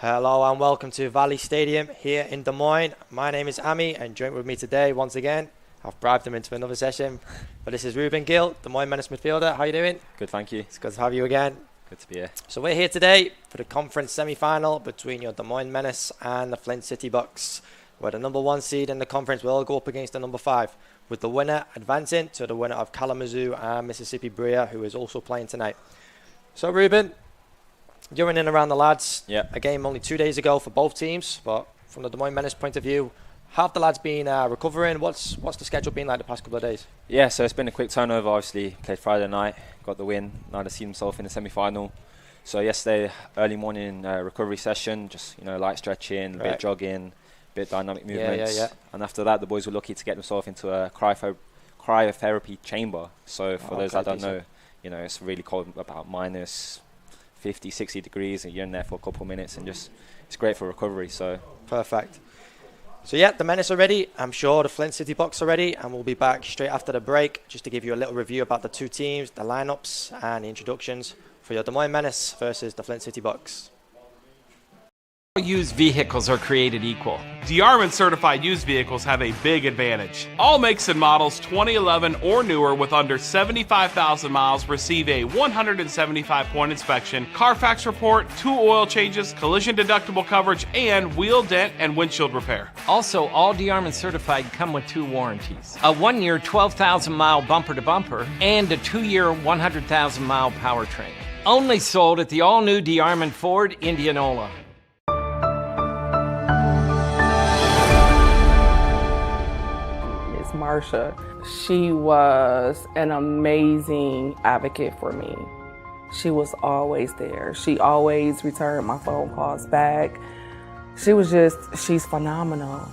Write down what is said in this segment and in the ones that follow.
Hello and welcome to Valley Stadium here in Des Moines. My name is Ami and joined with me today once again, I've bribed him into another session, but this is Ruben Gill, Des Moines Menace midfielder. How you doing? Good, thank you. It's good to have you again. Good to be here. So we're here today for the conference semi-final between your Des Moines Menace and the Flint City Bucks, where the number 1 seed in the conference will go up against the number 5, with the winner advancing to the winner of Kalamazoo and Mississippi Bria, who is also playing tonight. So Ruben, you're in and around the lads. Yeah. A game only 2 days ago for both teams, but from the Des Moines Menace point of view, how have the lads been recovering? What's the schedule been like the past couple of days? Yeah, so it's been a quick turnover. Obviously, played Friday night, got the win. Now to see himself in the semi-final. So yesterday, early morning recovery session, just light stretching, a bit of jogging, a bit of dynamic movements. Yeah. And after that, the boys were lucky to get themselves into a cryotherapy chamber. So for those that don't know, it's really cold, about minus 50, 60 degrees, and you're in there for a couple of minutes, and just it's great for recovery. So perfect. So yeah, the Menace are ready. I'm sure the Flint City Bucks are ready, and we'll be back straight after the break just to give you a little review about the two teams, the lineups, and the introductions for your Des Moines Menace versus the Flint City Bucks. Used vehicles are created equal. DeArmond certified used vehicles have a big advantage. All makes and models 2011 or newer with under 75,000 miles receive a 175-point inspection, Carfax report, 2 oil changes, collision deductible coverage, and wheel dent and windshield repair. Also, all DeArmond certified come with 2 warranties. A 1-year 12,000-mile bumper-to-bumper and a 2-year 100,000-mile powertrain. Only sold at the all-new DeArmond Ford Indianola. Marsha. She was an amazing advocate for me. She was always there. She always returned my phone calls back. She's phenomenal.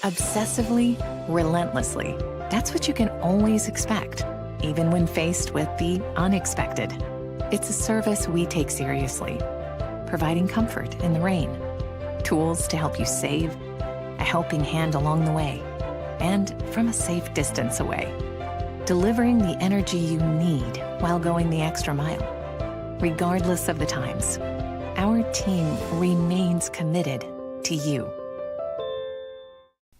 Obsessively, relentlessly. That's what you can always expect, even when faced with the unexpected. It's a service we take seriously, providing comfort in the rain, tools to help you save, a helping hand along the way, and from a safe distance away, delivering the energy you need while going the extra mile. Regardless of the times, our team remains committed to you.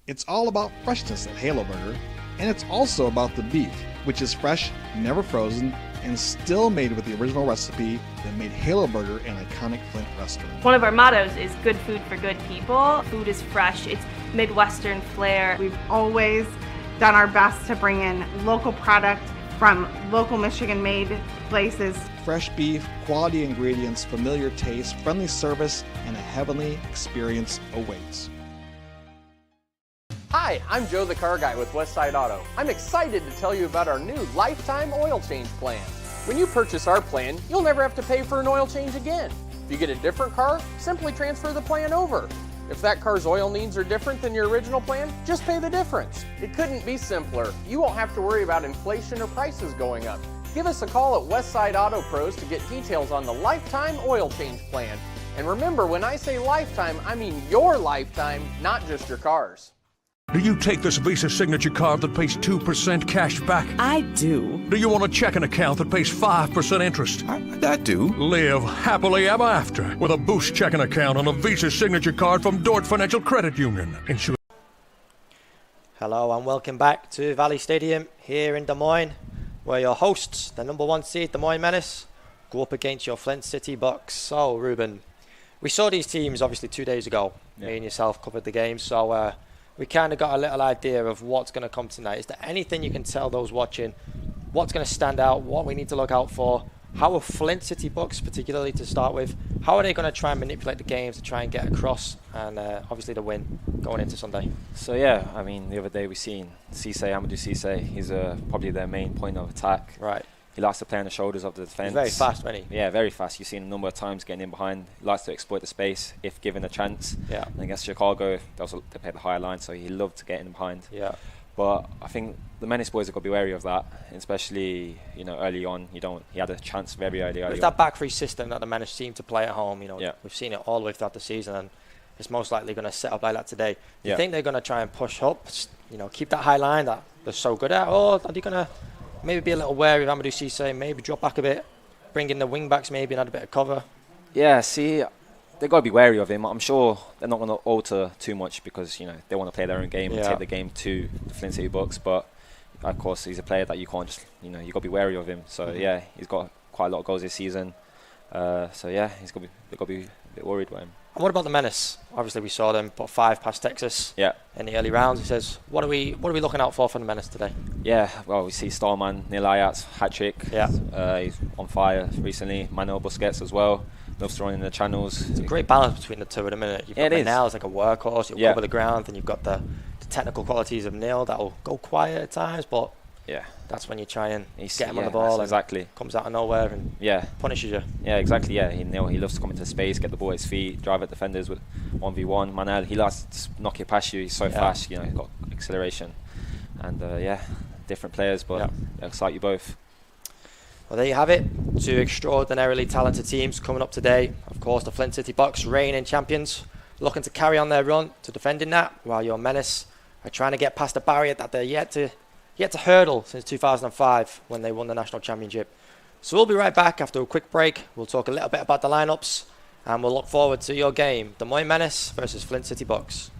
It's all about freshness at Halo Burger, and it's also about the beef, which is fresh, never frozen, and still made with the original recipe that made Halo Burger an iconic Flint restaurant. One of our mottos is good food for good people. Food is fresh, it's Midwestern flair. We've always done our best to bring in local product from local Michigan-made places. Fresh beef, quality ingredients, familiar taste, friendly service, and a heavenly experience awaits. Hi, I'm Joe the Car Guy with Westside Auto. I'm excited to tell you about our new lifetime oil change plan. When you purchase our plan, you'll never have to pay for an oil change again. If you get a different car, simply transfer the plan over. If that car's oil needs are different than your original plan, just pay the difference. It couldn't be simpler. You won't have to worry about inflation or prices going up. Give us a call at Westside Auto Pros to get details on the lifetime oil change plan. And remember, when I say lifetime, I mean your lifetime, not just your car's. Do you take this Visa signature card that pays 2% cash back? I do. Do you want a checking account that pays 5% interest? I do. Live happily ever after with a Boost checking account on a Visa signature card from Dort Financial Credit Union. Hello and welcome back to Valley Stadium here in Des Moines, where your hosts, the number 1 seed Des Moines Menace, go up against your Flint City Bucks. So Ruben, we saw these teams obviously 2 days ago. Yeah. Me and yourself covered the game, so we kind of got a little idea of what's going to come tonight. Is there anything you can tell those watching? What's going to stand out? What we need to look out for? How are Flint City Bucks, particularly to start with, how are they going to try and manipulate the games to try and get across and obviously the win going into Sunday? So yeah, I mean, the other day we seen Amadou Cisse. He's probably their main point of attack. Right. He likes to play on the shoulders of the defence. He's very fast, isn't he? Yeah, very fast. You've seen a number of times getting in behind. He likes to exploit the space if given a chance. Yeah. And against Chicago, they played the higher line, so he loved to get in behind. Yeah. But I think the Menace boys have got to be wary of that, especially early on. He had a chance very early With on. that back 3 system that the Menace seem to play at home, we've seen it all the way throughout the season, and it's most likely going to set up like that today. Do you Yeah. think they're going to try and push up, keep that high line that they're so good at, or are they going to maybe be a little wary of Amadou Cissé, maybe drop back a bit, bring in the wing backs maybe and add a bit of cover? Yeah, see, they've got to be wary of him. I'm sure they're not going to alter too much because, they want to play their own game and take the game to the Flint City Bucks. But, of course, he's a player that you can't just, you've got to be wary of him. So, yeah, he's got quite a lot of goals this season. So, yeah, they've got to be a bit worried about him. And what about the Menace? Obviously, we saw them put 5 past Texas in the early rounds. He says, what are we looking out for the Menace today? Yeah, well, we see Starman, Neil Ayat's hat-trick. Yeah. He's on fire recently. Manuel Busquets as well. Loves throwing in the channels. It's a great balance between the two at a minute. You've got Neil as like a workhorse, he'll cover the ground, and you've got the technical qualities of Neil that'll go quiet at times, but that's when you try and get him on the ball. Exactly. Comes out of nowhere and punishes you. Yeah, exactly. Yeah, he loves to come into space, get the ball at his feet, drive at defenders with 1v1. Manuel, he likes to knock it past you. He's so fast. He's got acceleration, and different players, but they'll excite you both. Well, there you have it. 2 extraordinarily talented teams coming up today. Of course, the Flint City Bucks, reigning champions, looking to carry on their run to defending that, while your Menace are trying to get past a barrier that they're yet to hurdle since 2005 when they won the national championship. So we'll be right back after a quick break. We'll talk a little bit about the lineups, and we'll look forward to your game, the Moines Menace versus Flint City Bucks.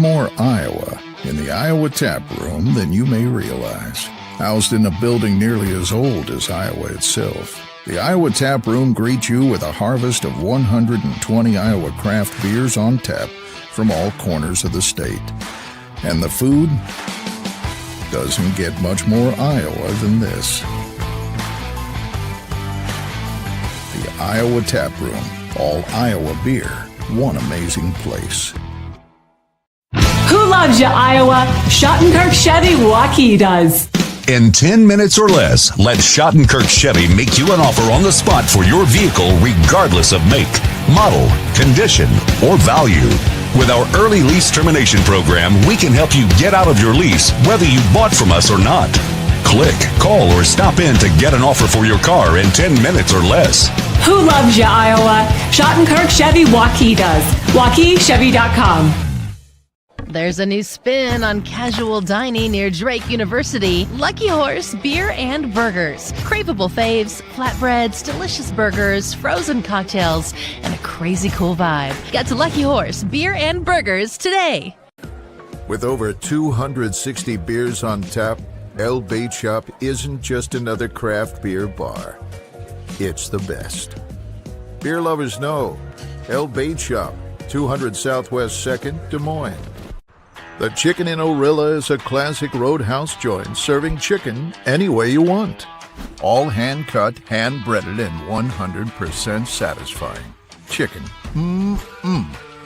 More Iowa in the Iowa Tap Room than you may realize. Housed in a building nearly as old as Iowa itself, the Iowa Tap Room greets you with a harvest of 120 Iowa craft beers on tap from all corners of the state. And the food doesn't get much more Iowa than this. The Iowa Tap Room, all Iowa beer, one amazing place. Who loves you, Iowa? Schottenkirk Chevy Waukee does. In 10 minutes or less, let Schottenkirk Chevy make you an offer on the spot for your vehicle regardless of make, model, condition, or value. With our early lease termination program, we can help you get out of your lease whether you bought from us or not. Click, call, or stop in to get an offer for your car in 10 minutes or less. Who loves you, Iowa? Schottenkirk Chevy Waukee does. WaukeeChevy.com. There's a new spin on casual dining near Drake University. Lucky Horse Beer and Burgers. Craveable faves, flatbreads, delicious burgers, frozen cocktails, and a crazy cool vibe. Get to Lucky Horse Beer and Burgers today. With over 260 beers on tap, El Bait Shop isn't just another craft beer bar. It's the best. Beer lovers know El Bait Shop, 200 Southwest 2nd, Des Moines. The Chicken in Orilla is a classic roadhouse joint serving chicken any way you want. All hand-cut, hand-breaded, and 100% satisfying. Chicken,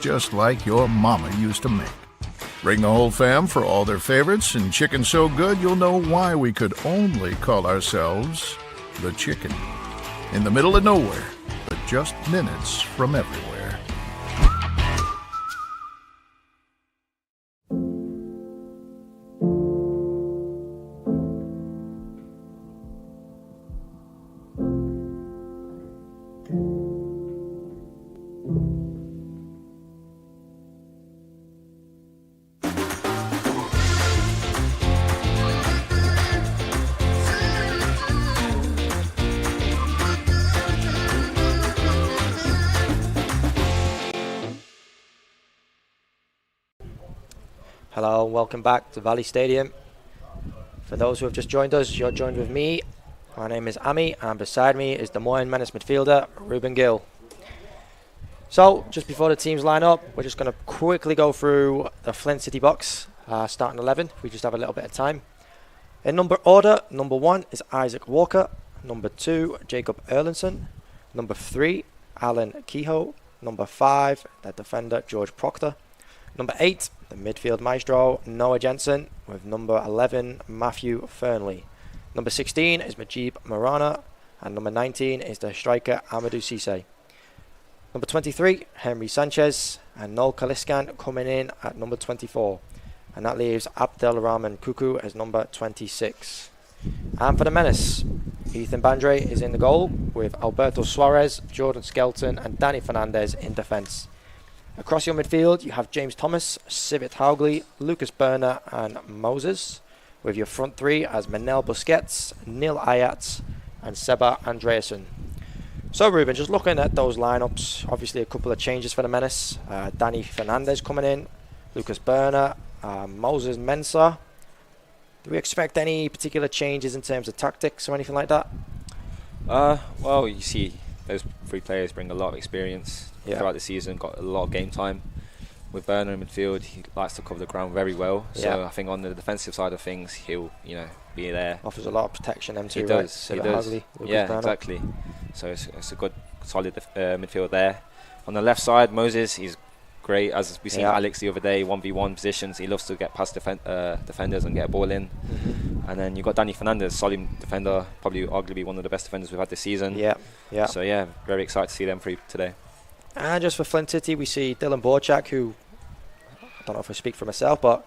just like your mama used to make. Bring the whole fam for all their favorites, and chicken so good you'll know why we could only call ourselves the Chicken. In the middle of nowhere, but just minutes from everywhere. Hello, welcome back to Valley Stadium. For those who have just joined us, you're joined with me. My name is Ami, and beside me is Des Moines Menace midfielder Ruben Gill. So, just before the teams line up, we're just going to quickly go through the Flint City Bucks, starting 11. We just have a little bit of time. In order, number 1 is Isaac Walker. Number 2, Jacob Erlinson. Number 3, Alan Kehoe. Number 5, the defender George Proctor. Number 8, the midfield maestro Noah Jensen, with number 11, Matthew Fernley. Number 16 is Majib Marana, and number 19 is the striker Amadou Cissé. Number 23, Henry Sanchez, and Noel Kaliskan coming in at number 24. And that leaves Abdelrahman Kuku as number 26. And for the Menace, Ethan Bandre is in the goal, with Alberto Suarez, Jordan Skelton, and Danny Fernandez in defence. Across your midfield, you have James Thomas, Sivit Haugli, Lucas Berner, and Moses, with your front three as Manel Busquets, Neil Ayats, and Seba Andreasen. So, Ruben, just looking at those lineups, obviously a couple of changes for the Menace. Danny Fernandez coming in, Lucas Berner, Moses Mensah. Do we expect any particular changes in terms of tactics or anything like that? Well, you see, those three players bring a lot of experience throughout the season, got a lot of game time. With Berner in midfield, he likes to cover the ground very well. So I think on the defensive side of things, he'll be there. Offers a lot of protection. Them two, he does. Right? He does. Hagley, Yeah, exactly. So it's a good, solid midfield there. On the left side, Moses, he's great. As we seen Alex the other day, 1v1 positions. He loves to get past defenders and get a ball in. And then you've got Danny Fernandez, solid defender, probably arguably one of the best defenders we've had this season. So yeah, very excited to see them three today. And just for Flint City, we see Dylan Borchak, who, I don't know if I speak for myself, but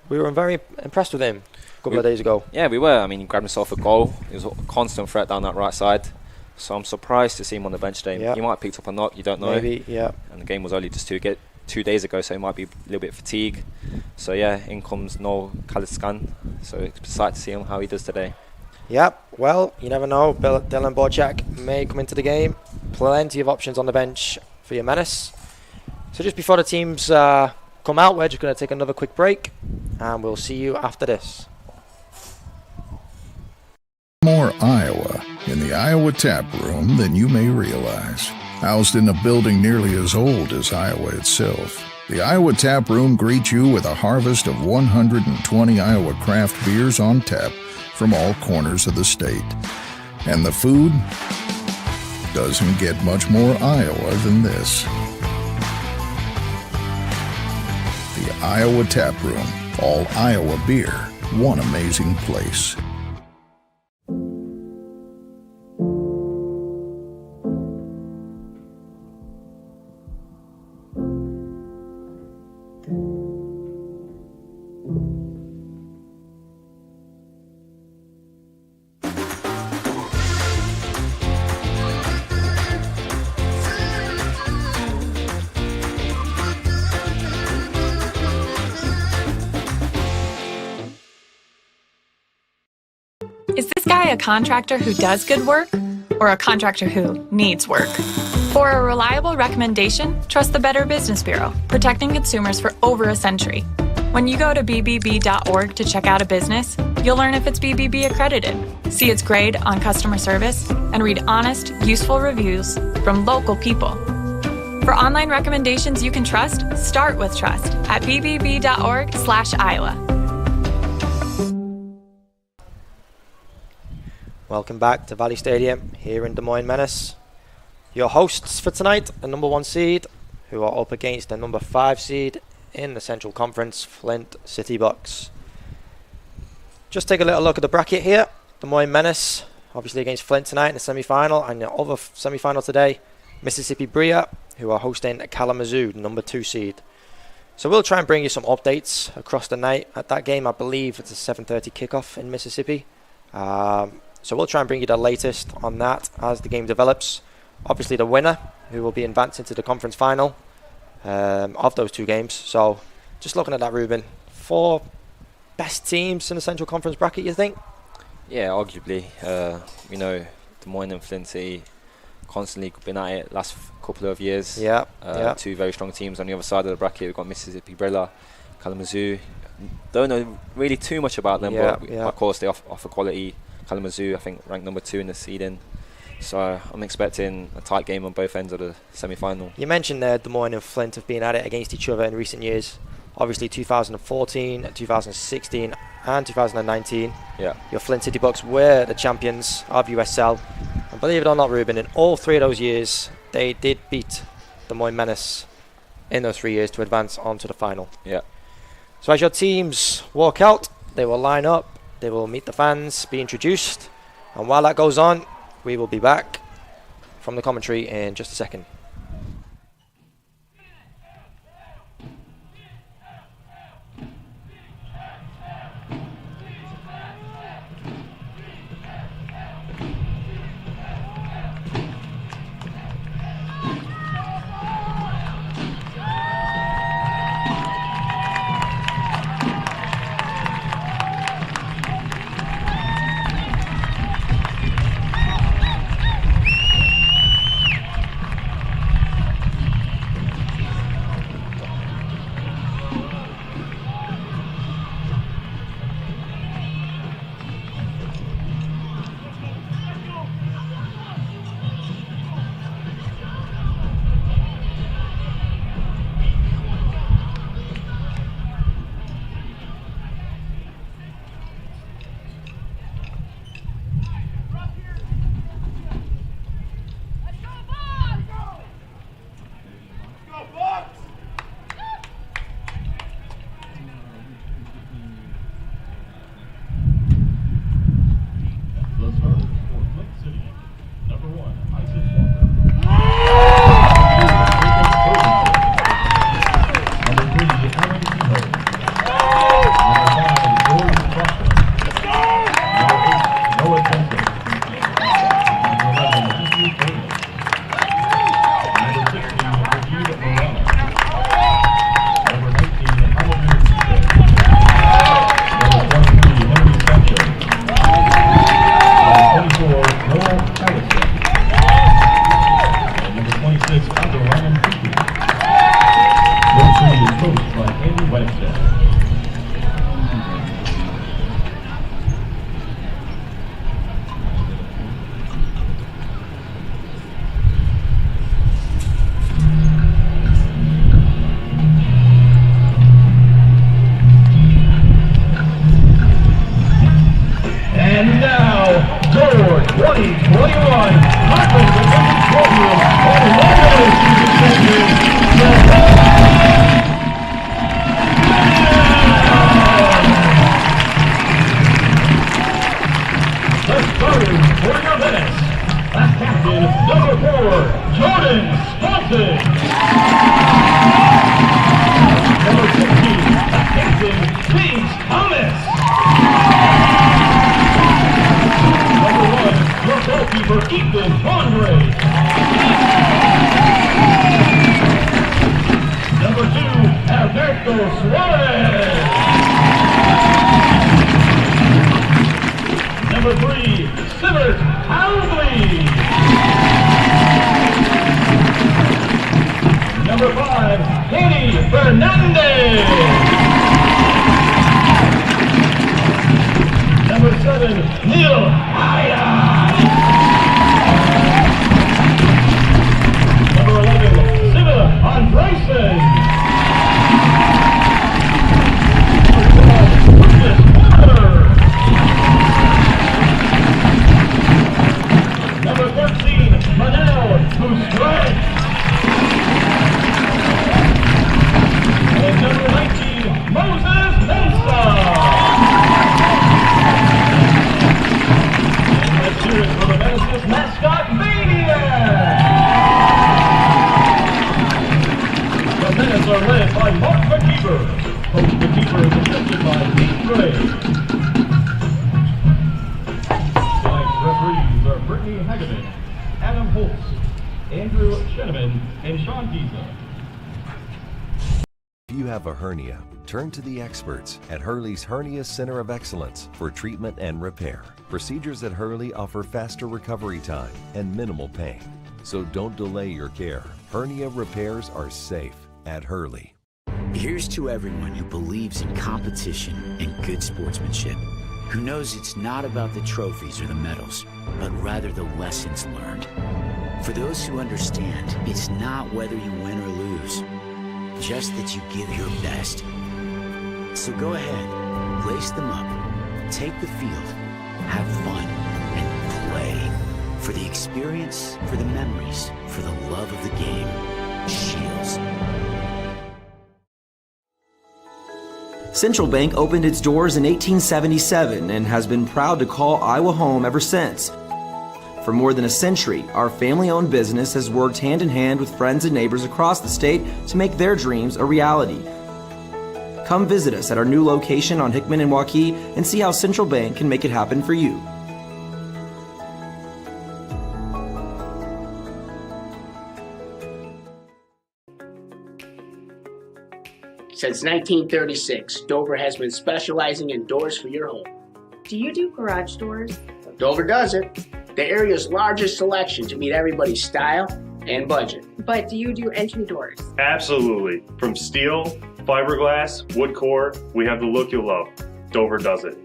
we were very impressed with him a couple of days ago. Yeah, we were. I mean, he grabbed himself a goal. He was a constant threat down that right side. So I'm surprised to see him on the bench today. He might have picked up a knock, you don't know. Maybe, yeah. And the game was only just 2 days ago, so he might be a little bit fatigued. So yeah, in comes Noel Kaliskan. So excited to see him how he does today. Yep, well, you never know. Dylan Borchak may come into the game. Plenty of options on the bench for your Menace. So just before the teams come out, we're just going to take another quick break, and we'll see you after this. More Iowa in the Iowa Tap Room than you may realize. Housed in a building nearly as old as Iowa itself, the Iowa Tap Room greets you with a harvest of 120 Iowa craft beers on tap from all corners of the state. And the food doesn't get much more Iowa than this. The Iowa Tap Room, all Iowa beer, one amazing place. Is this guy a contractor who does good work or a contractor who needs work? For a reliable recommendation, trust the Better Business Bureau, protecting consumers for over a century. When you go to bbb.org to check out a business, you'll learn if it's BBB accredited, see its grade on customer service, and read honest, useful reviews from local people. For online recommendations you can trust, start with trust at bbb.org/Iowa. Welcome back to Valley Stadium here in Des Moines, Menace. Your hosts for tonight, the number 1 seed, who are up against the number 5 seed in the Central Conference, Flint City Bucks. Just take a little look at the bracket here. Des Moines Menace, obviously against Flint tonight in the semi-final, and the other semi-final today, Mississippi Bria, who are hosting Kalamazoo, the number 2 seed. So we'll try and bring you some updates across the night. At that game, I believe it's a 7:30 kickoff in Mississippi. So we'll try and bring you the latest on that as the game develops. Obviously the winner, who will be advancing to the conference final of those 2 games. So just looking at that, Ruben, 4 best teams in the Central Conference bracket, you think? Yeah, arguably. We know Des Moines and Flint City constantly been at it last couple of years. 2 very strong teams on the other side of the bracket. We've got Mississippi Brilla, Kalamazoo. Don't know really too much about them, but of course they offer quality. Kalamazoo, I think, ranked number 2 in the seeding. So I'm expecting a tight game on both ends of the semi-final. You mentioned Des Moines and Flint have been at it against each other in recent years. Obviously 2014, 2016 and 2019. Your Flint City Bucks were the champions of USL. And believe it or not, Ruben, in all 3 of those years, they did beat Des Moines Menace in those 3 years to advance on to the final. So as your teams walk out, they will line up. They will meet the fans, be introduced, and while that goes on, we will be back from the commentary in just a second. coached by Andy Webster. And now, door 2021, Conference Division Champion and National Champion, the starters for your Menace, as captain, number 4, Jordan Swanson. Number 16, as captain, James Thomas. Your goalkeeper, Ethan Andre. Number 2, Alberto Suarez. Number 3, Simmert Howley. Number 5, Kenny Fernandez. Number 7, Neil Haya. Number 11, Siva Andresen. Number 12, Lucas Porter. Number 13, Manel Busquets. And number 19, Moses Mensah. Let's hear it for the Menace's mascot, Maniac! The Menace are led by Mark McKeever. Coach McKeever is assisted by Pete Gray. Tonight's referees are Brittany Hageman, Adam Holtz, Andrew Sheneman, and Sean Giza. If you have a hernia, turn to the experts at Hurley's Hernia Center of Excellence for treatment and repair. Procedures at Hurley offer faster recovery time and minimal pain. So don't delay your care. Hernia repairs are safe at Hurley. Here's to everyone who believes in competition and good sportsmanship, who knows it's not about the trophies or the medals, but rather the lessons learned. For those who understand, it's not whether you win or lose, just that you give your best. So go ahead, lace them up, take the field, have fun, and play. For the experience, for the memories, for the love of the game. Shields. Central Bank opened its doors in 1877 and has been proud to call Iowa home ever since. For more than a century, our family-owned business has worked hand-in-hand with friends and neighbors across the state to make their dreams a reality. Come visit us at our new location on Hickman and Waukee and see how Central Bank can make it happen for you. Since 1936, Dover has been specializing in doors for your home. Do you do garage doors? Dover does it. The area's largest selection to meet everybody's style and budget. But do you do entry doors? Absolutely. From steel, fiberglass, wood core, we have the look you'll love. Dover does it.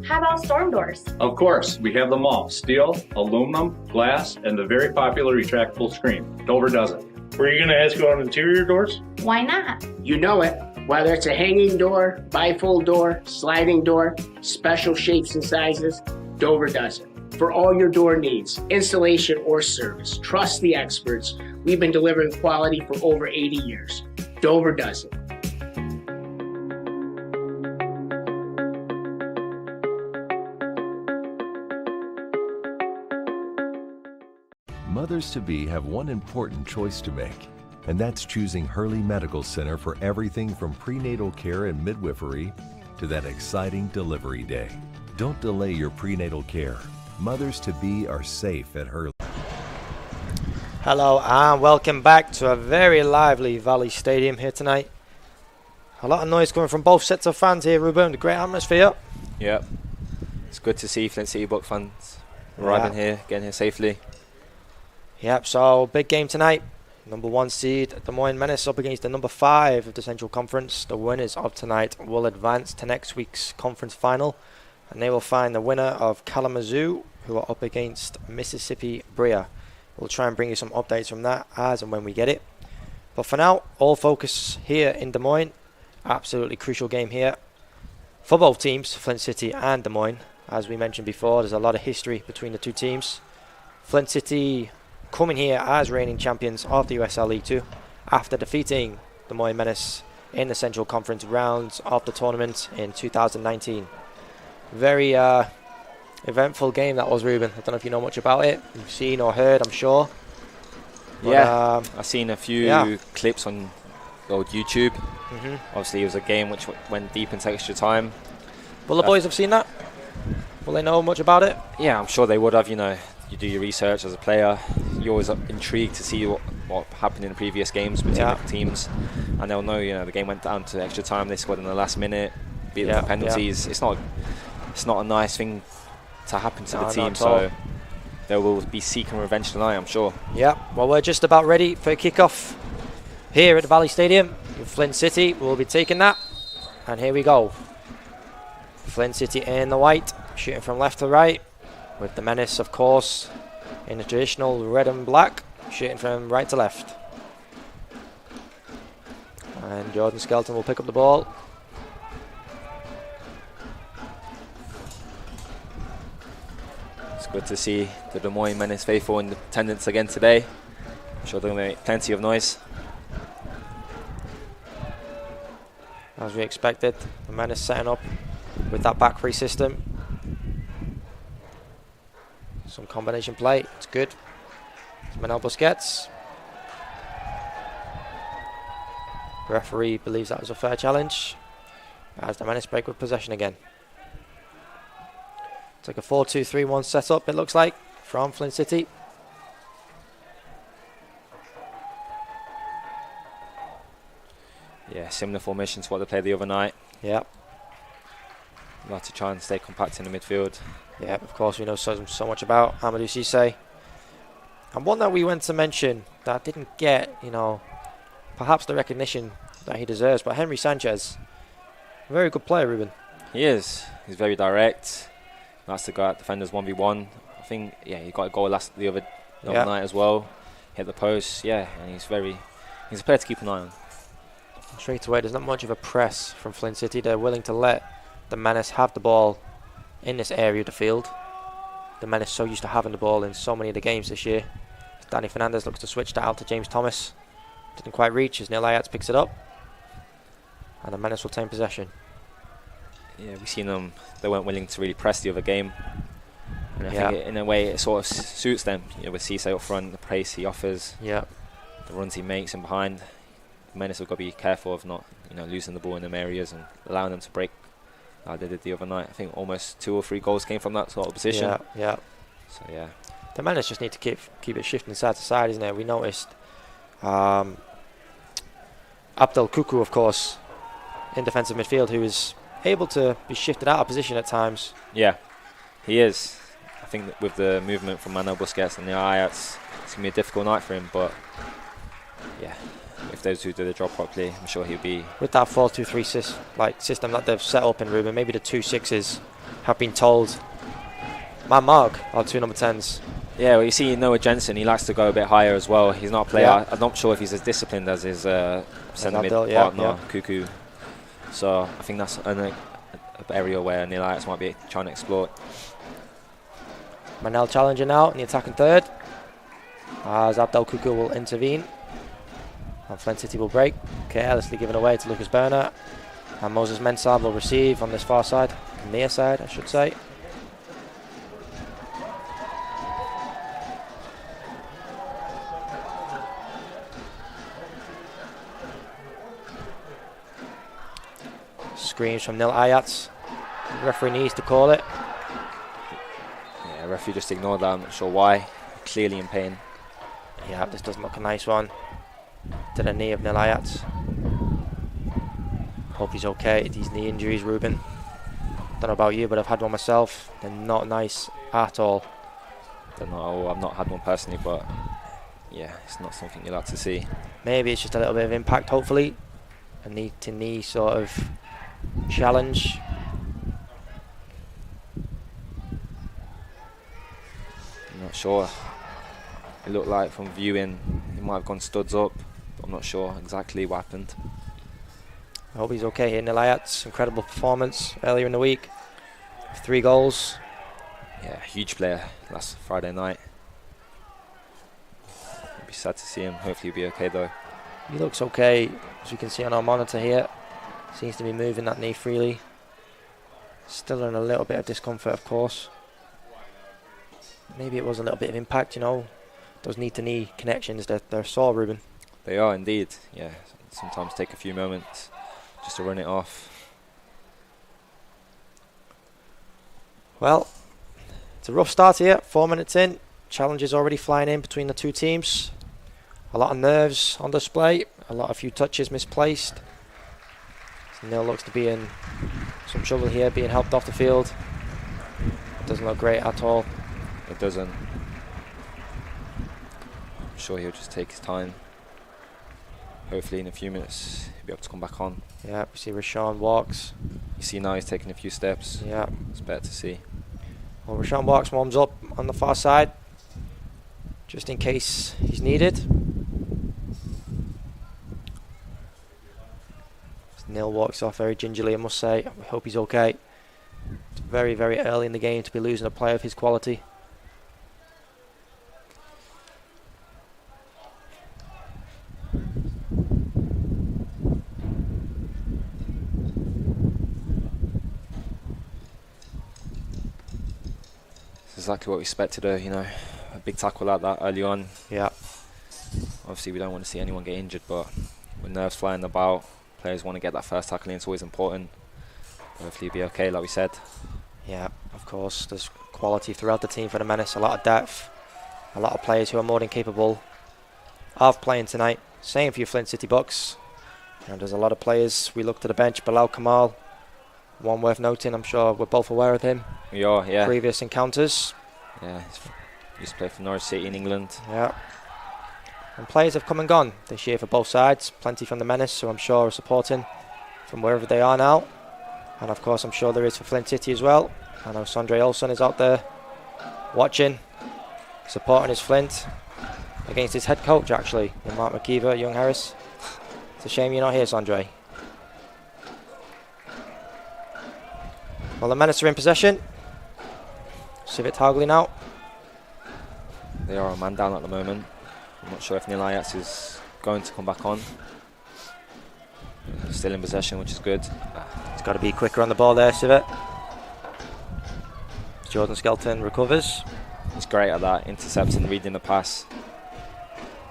How about storm doors? Of course, we have them all. Steel, aluminum, glass, and the very popular retractable screen. Dover does it. Were you going to ask about interior doors? Why not? You know it. Whether it's a hanging door, bifold door, sliding door, special shapes and sizes, Dover does it. For all your door needs, installation or service, trust the experts. We've been delivering quality for over 80 years. Dover does it. Mothers-to-be have one important choice to make, and that's choosing Hurley Medical Center for everything from prenatal care and midwifery to that exciting delivery day. Don't delay your prenatal care. Mothers-to-be are safe at Hurley. Hello and welcome back to a very lively Valley Stadium here tonight. A lot of noise coming from both sets of fans here, Ruben. Great atmosphere. Yep. It's good to see Flint City Buck fans arriving here, getting here safely. Yep, so big game tonight. Number 1 seed, Des Moines Menace, up against the number 5 of the Central Conference. The winners of tonight will advance to next week's conference final, and they will find the winner of Kalamazoo, who are up against Mississippi Bria. We'll try and bring you some updates from that as and when we get it. But for now, all focus here in Des Moines. Absolutely crucial game here for both teams, Flint City and Des Moines. As we mentioned before, there's a lot of history between the two teams. Flint City coming here as reigning champions of the USL League 2 after defeating Des Moines Menace in the Central Conference rounds of the tournament in 2019. Very eventful game that was, Ruben. I don't know if you know much about it. You've seen or heard, I'm sure. But, yeah, I've seen a few clips on old YouTube. Obviously, it was a game which went deep into extra time. Will the boys have seen that? Will they know much about it? Yeah, I'm sure they would have. You know, you do your research as a player. You're always intrigued to see what happened in the previous games between the teams, and they'll know. You know, the game went down to extra time. They scored in the last minute, beat them for penalties. It's not a nice thing to happen to the team. So they will be seeking revenge tonight, I'm sure. Yeah. Well, we're just about ready for a kickoff here at the Valley Stadium. Flint City will be taking that, and here we go. Flint City in the white, shooting from left to right, with the Menace, of course, in the traditional red and black, shooting from right to left. And Jordan Skelton will pick up the ball. It's good to see the Des Moines Menace faithful in attendance again today. I'm sure they're going to make plenty of noise. As we expected, the Menace setting up with that back three system. Some combination play, it's good. It's Manuel Busquets. The referee believes that was a fair challenge, as the Menace break with possession again. It's like a 4-2-3-1 setup, it looks like, from Flint City. Yeah, similar formation to what they played the other night. Yep. Like to try and stay compact in the midfield. Yeah, of course we know so much about Amadou Cissé. And one that we went to mention that didn't get, you know, perhaps the recognition that he deserves, but Henry Sanchez, a very good player, Ruben. He is. He's very direct. Likes to go at defenders 1v1. I think, yeah, he got a goal the other night as well. Hit the post, yeah, and he's a player to keep an eye on. Straight away, there's not much of a press from Flint City. They're willing to let the Menace have the ball in this area of the field. The Menace so used to having the ball in so many of the games this year. Danny Fernandez looks to switch that out to James Thomas. Didn't quite reach as Neil Ayats picks it up. And the Menace will take possession. Yeah, we've seen them. They weren't willing to really press the other game. And I think in a way it sort of suits them. You know, with Cissé up front, the pace he offers, the runs he makes in behind. The Menace have got to be careful of not, you know, losing the ball in them areas and allowing them to break. They did the other night. I think almost 2 or 3 goals came from that sort of position. Yeah. So yeah, the Menace just need to keep it shifting side to side, isn't it? We noticed Abdel Kuku, of course, in defensive midfield, who is able to be shifted out of position at times. Yeah, he is. I think that with the movement from Manuel Busquets and the Ayats, it's going to be a difficult night for him, but yeah, if those two do the job properly, I'm sure he'll be... With that 4-2-3 system that they've set up in Ruben, maybe the 2 6s have been told, man mark our 2 number 10s. Yeah, well, you see Noah Jensen, he likes to go a bit higher as well. He's not a player, I'm not sure if he's as disciplined as his centre mid partner, Kuku. So I think that's an area where Neil Ayats might be trying to explore. Manel challenging now in the attacking third, as Abdel Kuku will intervene. And Flint City will break, carelessly given away to Lucas Berner. And Moses Mensah will receive on this far side, near side I should say. Screams from Neil Ayats. The referee needs to call it. Yeah, referee just ignored that, I'm not sure why. Clearly in pain. Yeah, this doesn't look a nice one. To the knee of Neil Ayats. Hope he's okay. These knee injuries, Ruben. Don't know about you, but I've had one myself. They're not nice at all. I've not had one personally, but yeah, it's not something you like to see. Maybe it's just a little bit of impact, hopefully. A knee-to-knee sort of challenge. I'm not sure. It looked like from viewing he might have gone studs up, but I'm not sure exactly what happened. I hope he's okay here. Nilayat's incredible performance earlier in the week. 3 goals. Yeah, huge player last Friday night. It'd be sad to see him. Hopefully he'll be okay though. He looks okay, as you can see on our monitor here. Seems to be moving that knee freely. Still in a little bit of discomfort, of course. Maybe it was a little bit of impact, you know. Those knee-to-knee connections, they're sore, Ruben. They are indeed, yeah. Sometimes take a few moments just to run it off. Well, it's a rough start here, 4 minutes in. Challenges already flying in between the two teams. A lot of nerves on display, a few touches misplaced. So Neil looks to be in some trouble here, being helped off the field. It doesn't look great at all. It doesn't. I'm sure he'll just take his time. Hopefully in a few minutes he'll be able to come back on. Yeah, we see Rashawn walks. You see now he's taking a few steps. Yeah. It's better to see. Well, Rashawn walks warms up on the far side, just in case he's needed. Neil walks off very gingerly, I must say. We hope he's okay. It's very, very early in the game to be losing a player of his quality. It's exactly what we expected, you know, a big tackle like that early on. Yeah. Obviously we don't want to see anyone get injured, but with nerves flying about, players want to get that first tackle in. It's always important. Hopefully he'll be okay, like we said. Yeah, of course. There's quality throughout the team for the Menace. A lot of depth. A lot of players who are more than capable of playing tonight. Same for your Flint City Bucks. And there's a lot of players. We look to the bench. Bilal Kamal, one worth noting. I'm sure we're both aware of him. We are, yeah. Previous encounters. Yeah, he used to play for Norwich City in England. Yeah. And players have come and gone this year for both sides. Plenty from the Menace, who I'm sure are supporting from wherever they are now. And of course, I'm sure there is for Flint City as well. I know Sondre Olsen is out there watching, supporting his Flint against his head coach, actually, in Mark McKeever, Young Harris. It's a shame you're not here, Sondre. Well, the Menace are in possession. Civet Hagley now. They are a man down at the moment. I'm not sure if Nilayats is going to come back on. Still in possession, which is good. He's got to be quicker on the ball there, Civet. Jordan Skelton recovers. He's great at that, intercepting, reading the pass.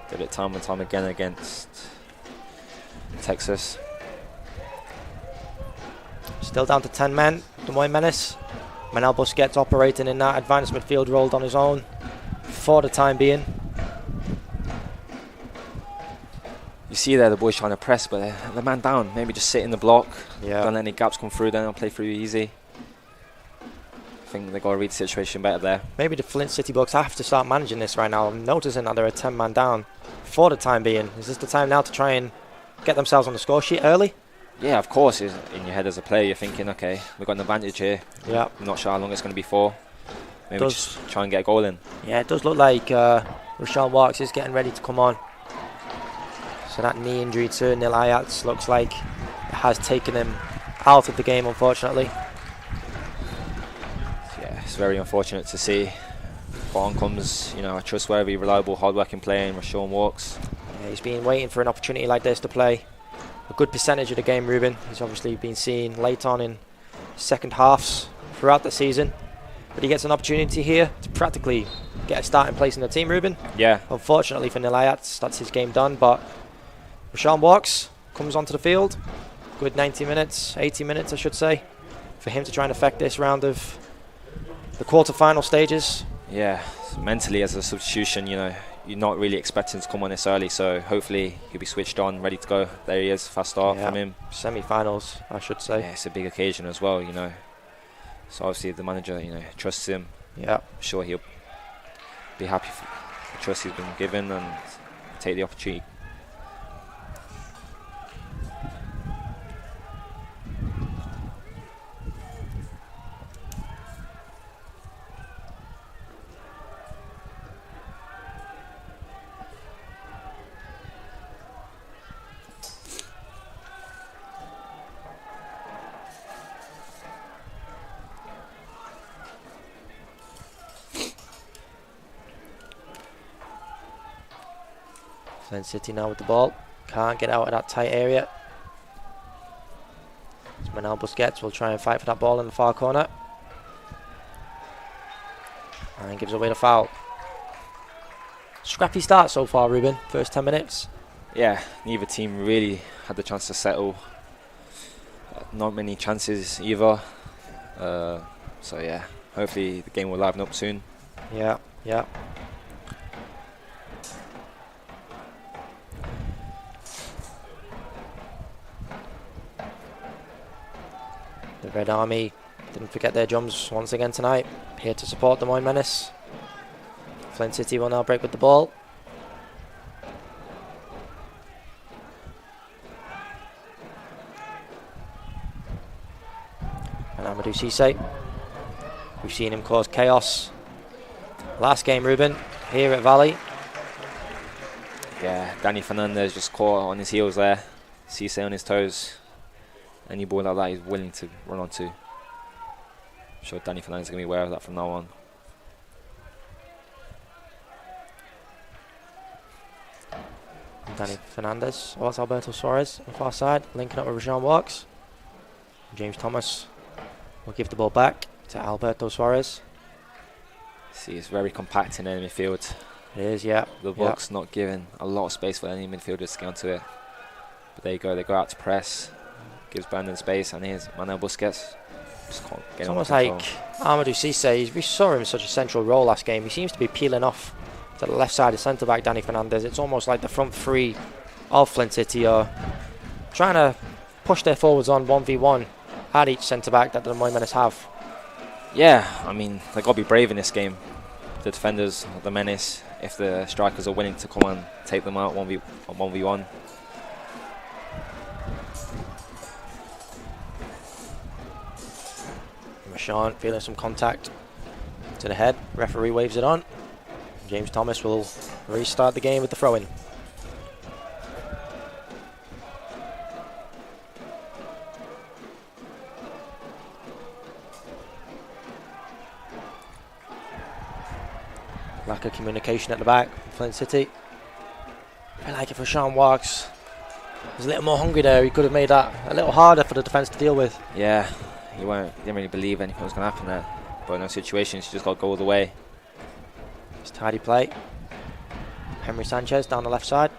Did it time and time again against Texas. Still down to 10 men, Des Moines Menace. Manel Busquets operating in that advanced midfield role on his own for the time being. You see there the boys trying to press, but the man down, maybe just sit in the block. Yeah. Don't let any gaps come through, then they'll play through easy. I think they've got to read the situation better there. Maybe the Flint City Bucks have to start managing this right now. I'm noticing that they're a 10-man down for the time being. Is this the time now to try and get themselves on the score sheet early? Yeah, of course. In your head as a player, you're thinking, okay, we've got an advantage here. Yeah. I'm not sure how long it's going to be for. Maybe just try and get a goal in. Yeah, it does look like Rashawn Walks is getting ready to come on. So that knee injury to Nilayats looks like it has taken him out of the game, unfortunately. Yeah, it's very unfortunate to see. But on comes, a trustworthy, reliable, hard-working player in Rashawn Walks. Yeah, he's been waiting for an opportunity like this to play a good percentage of the game, Ruben. He's obviously been seen late on in second halves throughout the season. But he gets an opportunity here to practically get a starting place in the team, Ruben. Yeah. Unfortunately for Nilayats, that's his game done. But Rashawn Walks comes onto the field. Good 90 minutes, 80 minutes, I should say, for him to try and affect this round of the quarter-final stages. Yeah, mentally as a substitution, you're not really expecting to come on this early, so hopefully he'll be switched on, ready to go. There he is, fast start from him. Semi-finals, I should say. Yeah, it's a big occasion as well, So obviously the manager, trusts him. Yeah. I'm sure he'll be happy the trust he's been given and take the opportunity. Flint City now with the ball. Can't get out of that tight area. Manuel Busquets will try and fight for that ball in the far corner. And gives away the foul. Scrappy start so far, Ruben. First 10 minutes. Yeah, neither team really had the chance to settle. Not many chances either. So yeah, hopefully the game will liven up soon. Yeah, yeah. The Red Army didn't forget their drums once again tonight. Here to support the Moines Menace. Flint City will now break with the ball. And Amadou Cisse. We've seen him cause chaos last game, Ruben, here at Valley. Yeah, Danny Fernandez just caught on his heels there. Cisse on his toes. Any ball like that he's willing to run onto. I'm sure Danny Fernandez is going to be aware of that from now on. Danny Fernandez, that's Alberto Suarez on the far side, linking up with Rashawn Walks. James Thomas will give the ball back to Alberto Suarez. See, it's very compact in the midfield. It is, yeah. The box not giving a lot of space for any midfielders to get onto it. But there you go, they go out to press. Gives Brandon space, and here's Manuel Busquets. Just can't get it's almost like Amadou Cisse, we saw him in such a central role last game. He seems to be peeling off to the left side of centre-back Danny Fernandez. It's almost like the front three of Flint City are trying to push their forwards on 1v1 at each centre-back that the Moines Menace have. Yeah, I mean, they've got to be brave in this game. The defenders, the Menace, if the strikers are willing to come and take them out 1v1. Rashawn feeling some contact to the head. Referee waves it on. James Thomas will restart the game with the throw-in. Lack of communication at the back from Flint City. I feel like if Rashawn Walks was a little more hungry there, he could have made that a little harder for the defence to deal with. Yeah, he didn't really believe anything was going to happen there. But in those situations, you just got to go all the way. It's tidy play. Henry Sanchez down the left side.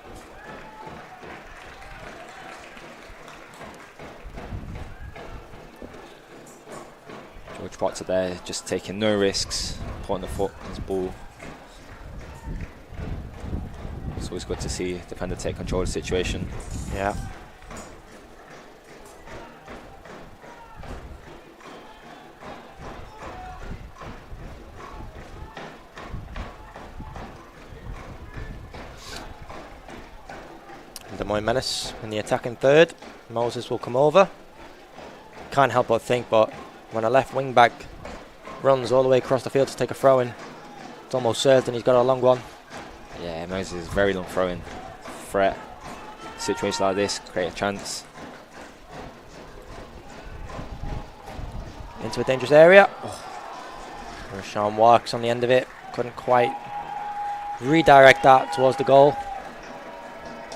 George Potter there, just taking no risks, putting the foot on his ball. It's always good to see the defender take control of the situation. Yeah. The Moines Menace in the attacking third. Moses will come over. Can't help but think, but when a left wing back runs all the way across the field to take a throw in, it's almost certain he's got a long one. Yeah, Moses is very long throwing. Threat. Situations like this create a chance. Into a dangerous area. Rashawn Walks on the end of it. Couldn't quite redirect that towards the goal.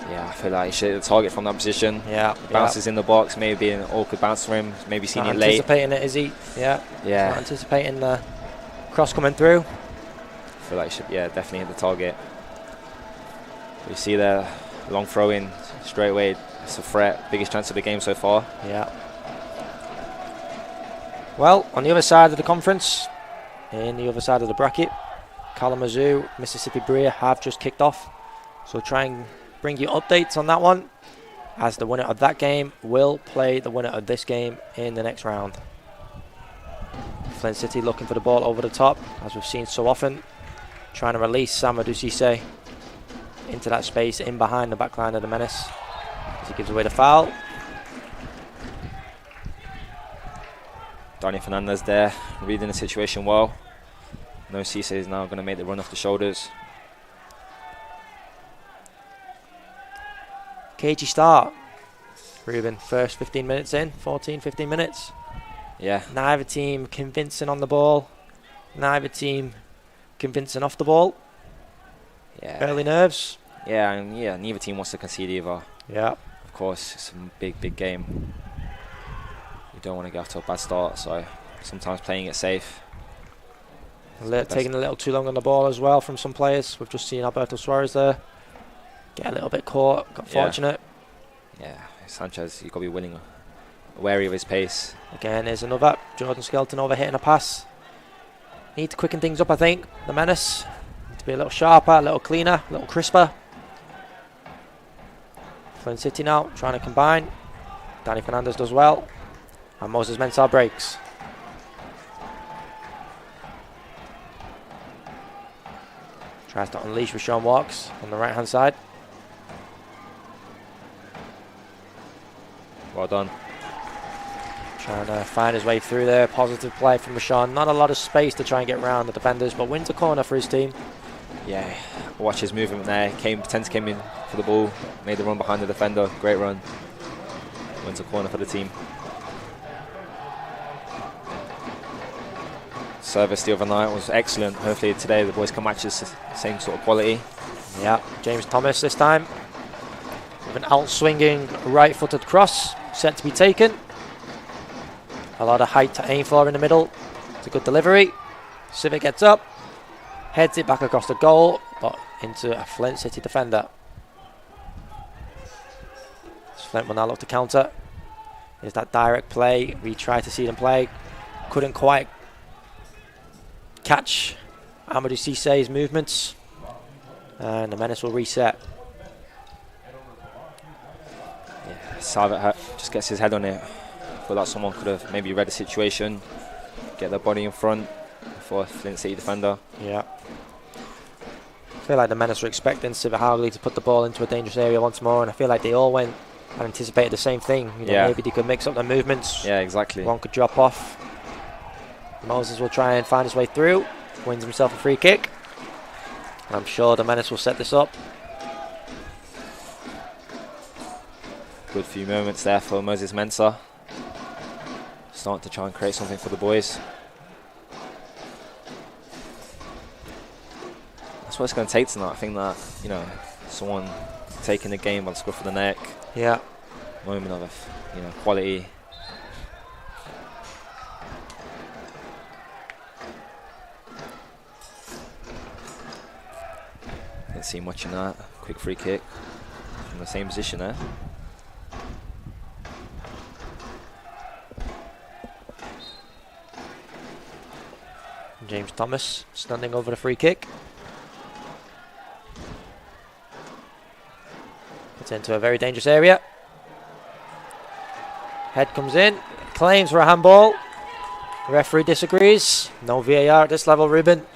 Yeah, I feel like he should hit the target from that position. Yeah. Bounces in the box, maybe an awkward bounce for him. Maybe seen it late. Anticipating it, is he? Yeah. Yeah. Not anticipating the cross coming through. I feel like he should, yeah, definitely hit the target. You see the long throw in straight away. It's a threat. Biggest chance of the game so far. Yeah. Well, on the other side of the conference, in the other side of the bracket, Kalamazoo, Mississippi Bria have just kicked off. So try and bring you updates on that one, as the winner of that game will play the winner of this game in the next round. Flint City looking for the ball over the top, as we've seen so often. trying to release Amadou Cissé into that space in behind the back line of the Menace as he gives away the foul. Dani Fernandez there, reading the situation well. No, Cissé is now going to make the run off the shoulders. Cagey start. Ruben, first 15 minutes in, 14, 15 minutes. Yeah. Neither team convincing on the ball. Neither team convincing off the ball. Yeah. Early nerves. Yeah, and yeah, neither team wants to concede either. Yeah. Of course, it's a big game. You don't want to get off to a bad start, so sometimes playing it safe. Taking a little too long on the ball as well from some players. We've just seen Alberto Suarez there get a little bit caught, got fortunate. Yeah, Sanchez, you've got to be wary of his pace. Again, there's another Jordan Skelton overhitting a pass. Need to quicken things up, I think. The Menace need to be a little sharper, a little cleaner, a little crisper. Flint City now trying to combine. Dani Fernandez does well, and Moses Mensah breaks. Tries to unleash with Sean Walks on the right hand side. Well done. Trying to find his way through there. Positive play from Rashawn. Not a lot of space to try and get around the defenders, but wins a corner for his team. Yeah, watch his movement there. Tense came in for the ball, made the run behind the defender. Great run. Wins a corner for the team. Service the other night was excellent. Hopefully today the boys can match the same sort of quality. Yeah, James Thomas this time with an out-swinging right-footed cross set to be taken. A lot of height to aim for in the middle. It's a good delivery. Civic gets up, heads it back across the goal, but into a Flint City defender. Flint will now look to counter. There's that direct play. We tried to see them play. Couldn't quite catch Amadou Cissé's movements. And the Menace will reset. Yeah, Salvet just gets his head on it. I feel like someone could have maybe read the situation, get their body in front for a Flint City defender. Yeah. I feel like the Menace were expecting Civic Howley to put the ball into a dangerous area once more, and I feel like they all went and anticipated the same thing. You know, maybe they could mix up their movements. Yeah, exactly. One could drop off. Moses will try and find his way through, wins himself a free kick. I'm sure the Menace will set this up. Good few moments there for Moses Mensah. Starting to try and create something for the boys. That's what it's going to take tonight. I think that, you know, someone taking the game by the scruff of the neck. Yeah. Moment of, you know, quality. Didn't see much in that. Quick free kick from the same position there. James Thomas standing over the free kick. Puts it into a very dangerous area. Head comes in, claims for a handball. The referee disagrees. No VAR at this level, Ruben.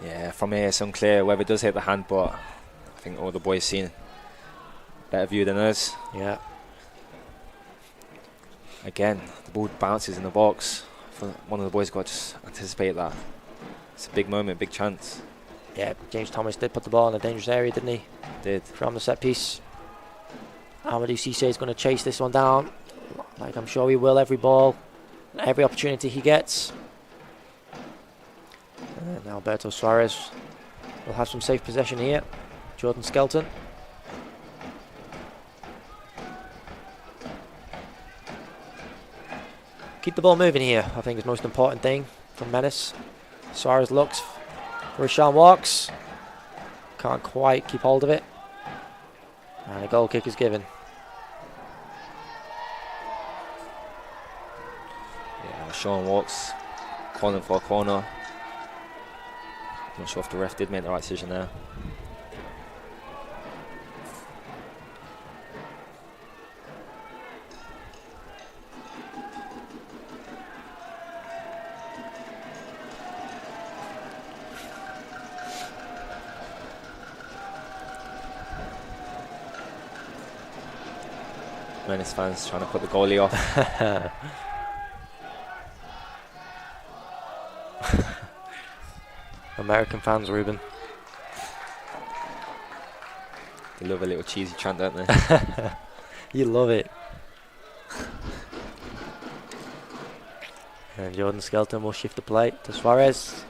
Yeah, from here it's unclear whether it does hit the hand, but I think all the boys seen better view than us. Yeah. Again, the ball bounces in the box. One of the boys got to just anticipate that. It's a big moment, big chance. Yeah, James Thomas did put the ball in a dangerous area, didn't he? Did. From the set piece. Amadou Cissé is going to chase this one down, like I'm sure he will every ball, every opportunity he gets. And Alberto Suarez will have some safe possession here. Jordan Skelton. Keep the ball moving here, I think is the most important thing from Menace. Suarez looks for Sean Walks. Can't quite keep hold of it. And a goal kick is given. Yeah, Sean Walks calling for a corner. Not sure if the ref did make the right decision there. Menace fans trying to put the goalie off. American fans, Ruben. They love a little cheesy chant, don't they? You love it. And Jordan Skelton will shift the play to Suarez.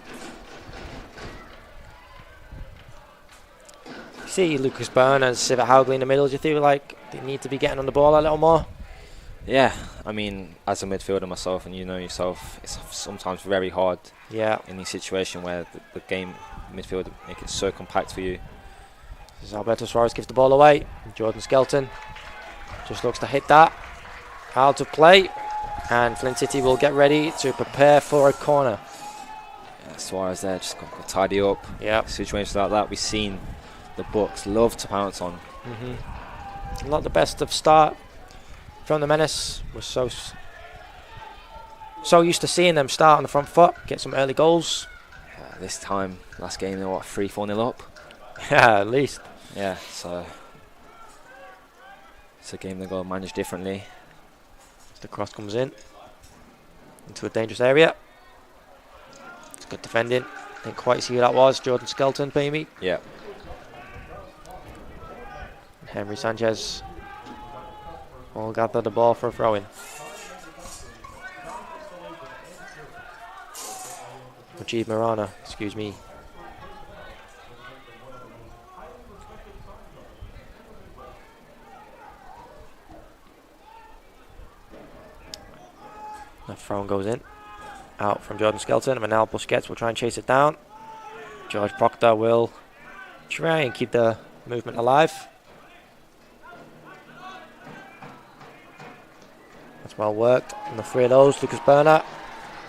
See Lucas Byrne and Sivert Haugley in the middle. Do you feel like they need to be getting on the ball a little more? Yeah, I mean, as a midfielder myself, and you know yourself, it's sometimes very hard. Yeah. In the situation where the game midfield make it so compact for you. As Alberto Suarez gives the ball away. Jordan Skelton just looks to hit that. Out of play. And Flint City will get ready to prepare for a corner. Yeah, Suarez there just got to tidy up. Yeah. Situations like that, we've seen the Bucks love to pounce on. Not the best of start from the Menace. We're so used to seeing them start on the front foot, get some early goals. Yeah, this time, last game, they were 3-4-0 up. Yeah, at least. Yeah, so it's a game they've got to manage differently. As the cross comes in into a dangerous area. It's good defending. Didn't quite see who that was. Jordan Skelton, maybe. Yeah. Henry Sanchez will gather the ball for a throw-in. Mujib Marana, excuse me. The throw goes in. Out from Jordan Skelton. And now Busquets will try and chase it down. George Proctor will try and keep the movement alive. That's well worked. And the three of those, Lucas Berner,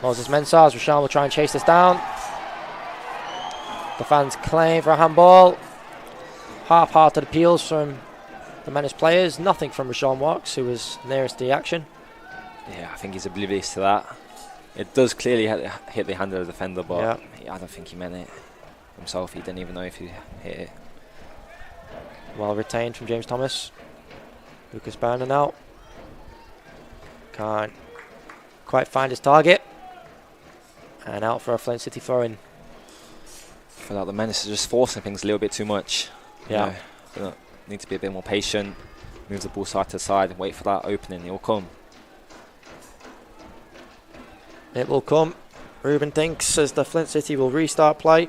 Moses Mensah. Rashan will try and chase this down. The fans claim for a handball. Half-hearted appeals from the Menace players. Nothing from Rashawn Walks, who was nearest to the action. Yeah, I think he's oblivious to that. It does clearly hit the hand of the defender, but yeah, I don't think he meant it himself. He didn't even know if he hit it. Well retained from James Thomas. Lucas Berner now. Can't quite find his target. And out for a Flint City throw-in. I feel like the Menace is just forcing things a little bit too much. Yeah. You know, need to be a bit more patient. Move the ball side to side and wait for that opening. It will come. It will come. Ruben thinks as the Flint City will restart play.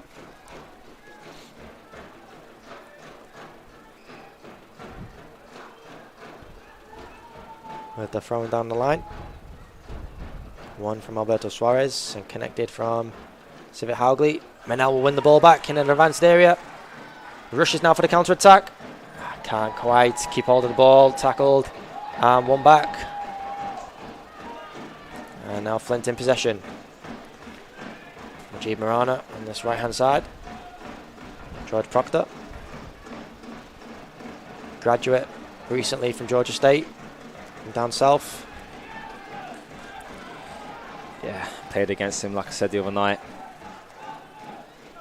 With the throwing down the line. One from Alberto Suarez and connected from Sivert Haugley. Menel will win the ball back in an advanced area. Rushes now for the counter attack. Can't quite keep hold of the ball. Tackled and one back. And now Flint in possession. Mujib Marana on this right hand side. George Proctor. Graduate recently from Georgia State. From down south. Yeah, played against him like I said the other night.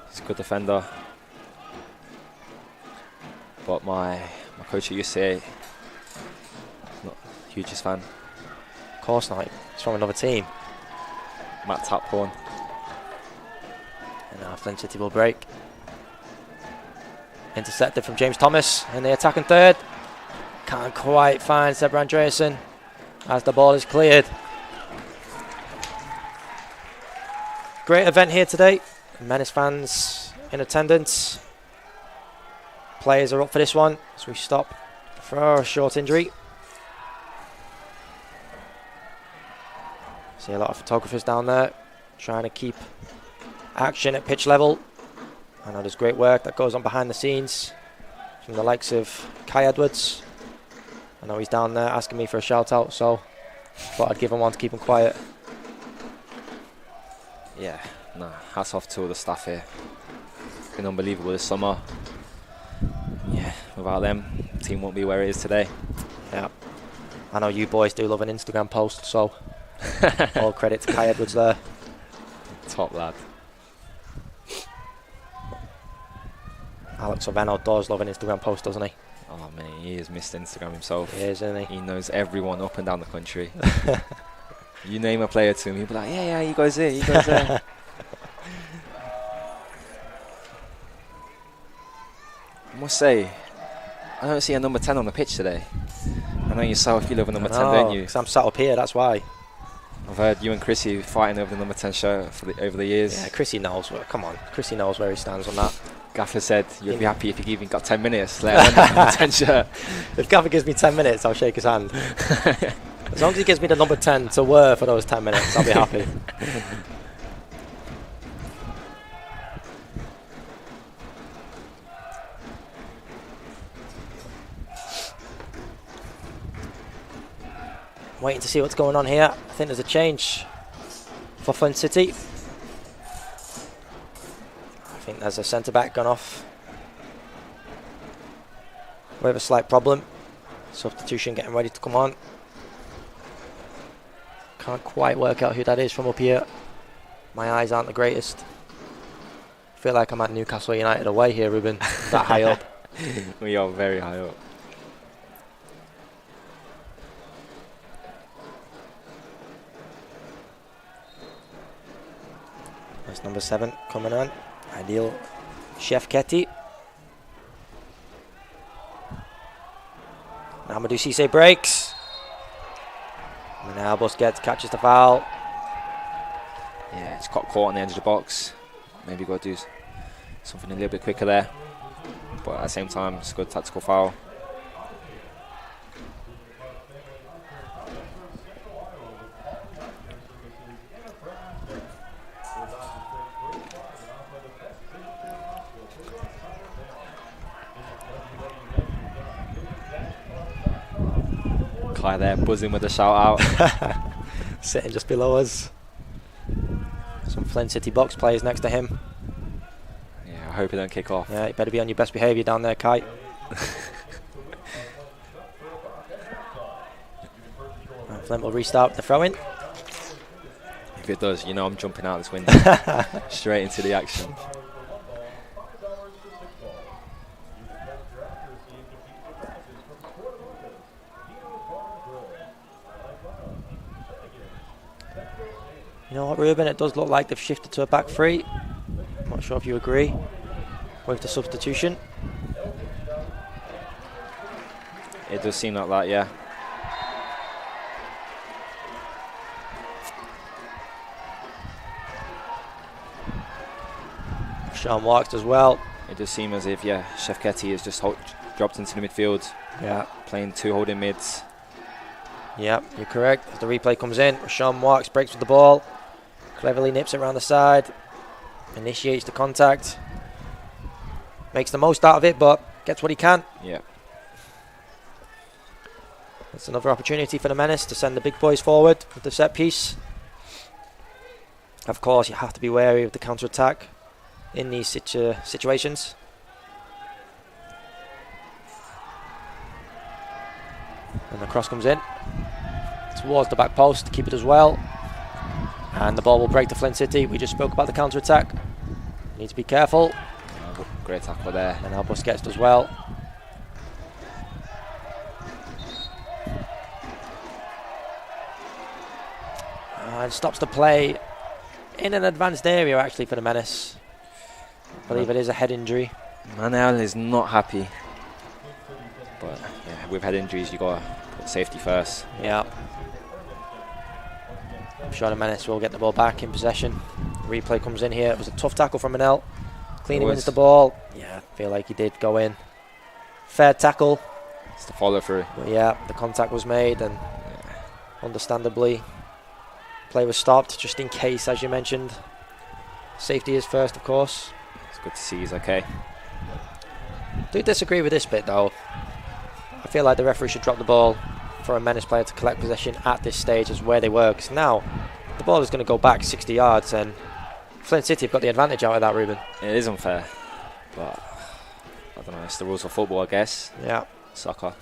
He's a good defender. But my coach at UCA, not the hugest fan. Of course not. He's from another team. Matt Taphorn. And now Flint City will break. Intercepted from James Thomas in the attacking third. Can't quite find Seb Andreasen as the ball is cleared. Great event here today. Menace fans in attendance. Players are up for this one as we stop for a short injury. See a lot of photographers down there trying to keep action at pitch level. I know there's great work that goes on behind the scenes from the likes of Kai Edwards. I know he's down there asking me for a shout out, so thought I'd give him one to keep him quiet. Yeah, no, hats off to all the staff here. It's been unbelievable this summer. Yeah, without them, the team won't be where it is today. Yeah, I know you boys do love an Instagram post, so all credit to Kai Edwards there. Top lad. Alex Oveno does love an Instagram post, doesn't he? Oh man, he is Mr. Instagram himself. He is, isn't he? He knows everyone up and down the country. You name a player to him, he'll be like, yeah, he goes there, he goes there. I must say, I don't see a number 10 on the pitch today. I know yourself, you love a number 10, don't you? 'Cause I'm sat up here, that's why. I've heard you and Chrissy fighting over the number 10 shirt over the years. Yeah, Chrissy knows. Come on, Chrissy knows where he stands on that. Gaffer said you'd be happy if you even got 10 minutes, let alone the number 10 shirt. If Gaffer gives me 10 minutes, I'll shake his hand. As long as he gives me the number 10 to wear for those 10 minutes, I'll be happy. Waiting to see what's going on here. I think there's a change for Flint City. I think there's a centre-back gone off. We have a slight problem. Substitution getting ready to come on. Can't quite work out who that is from up here. My eyes aren't the greatest. I feel like I'm at Newcastle United away here, Ruben. That high up. We are very high up. That's number 7 coming on. Ideal Chef Ketty. Now Amadou Cisse breaks. And now Busquets catches the foul. Yeah, it's got caught on the edge of the box. Maybe got to do something a little bit quicker there. But at the same time, it's a good tactical foul. Kai there, buzzing with a shout out. Sitting just below us. Some Flint City box players next to him. Yeah, I hope he don't kick off. Yeah, you better be on your best behaviour down there, Kai. Flint will restart the throw-in. If it does, you know I'm jumping out this window. Straight into the action. You know what, Ruben? It does look like they've shifted to a back three. I'm not sure if you agree with the substitution. It does seem like that, yeah. Sean walked as well. It does seem as if, yeah, Chef Ketty has just dropped into the midfield. Yeah. Playing 2 holding mids. Yeah, you're correct. As the replay comes in, Sean walks, breaks with the ball. Cleverly nips it around the side. Initiates the contact. Makes the most out of it, but gets what he can. Yeah. It's another opportunity for the Menace to send the big boys forward with the set piece. Of course, you have to be wary of the counter-attack in these situations. And the cross comes in towards the back post, keep it as well. And the ball will break to Flint City. We just spoke about the counter-attack. Need to be careful. Great tackle there. And now Busquets does well. And stops the play in an advanced area actually for the Menace. I believe it is a head injury. Manel is not happy. But yeah, with head injuries, you got to put safety first. Yeah. I'm sure the Menace will get the ball back in possession. Replay comes in here. It was a tough tackle from Manel. Cleanly wins the ball. Yeah, I feel like he did go in. Fair tackle. It's the follow through. But yeah, the contact was made and understandably play was stopped just in case, as you mentioned. Safety is first, of course. It's good to see he's okay. Do disagree with this bit though. I feel like the referee should drop the ball for a Menace player to collect possession at this stage as where they were, because now the ball is going to go back 60 yards and Flint City have got the advantage out of that, Ruben. It is unfair, but I don't know, it's the rules of football, I guess. Yeah. Soccer.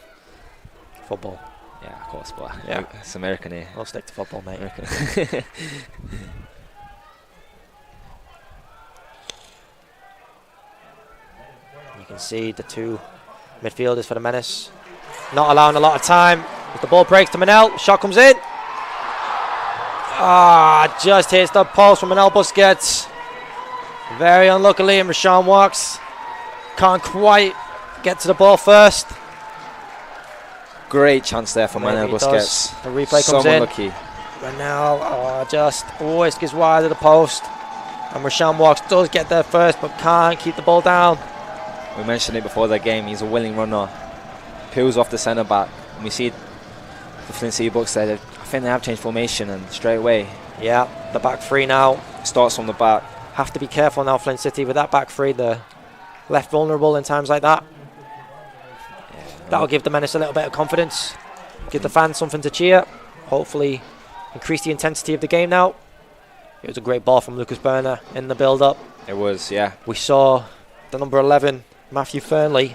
Football. Yeah, of course, but yeah, it's American here. I'll stick to football, mate. You can see the two Midfielders for the Menace. Not allowing a lot of time. As the ball breaks to Manel. Shot comes in. Just hits the post from Manel Busquets. Very unluckily, and Rashawn Walks can't quite get to the ball first. Great chance there for Manel Busquets. The replay comes in. Unlucky. Manel just always gets wide of the post. And Rashawn Walks does get there first, but can't keep the ball down. We mentioned it before the game. He's a willing runner. Peels off the centre back. And we see the Flint City Bucks there. I think they have changed formation, and straight away. Yeah, the back three now. Starts from the back. Have to be careful now, Flint City, with that back three. They're left vulnerable in times like that. That'll give the Menace a little bit of confidence. Give the fans something to cheer. Hopefully increase the intensity of the game now. It was a great ball from Lucas Berner in the build-up. It was, yeah. We saw the number 11, Matthew Fernley,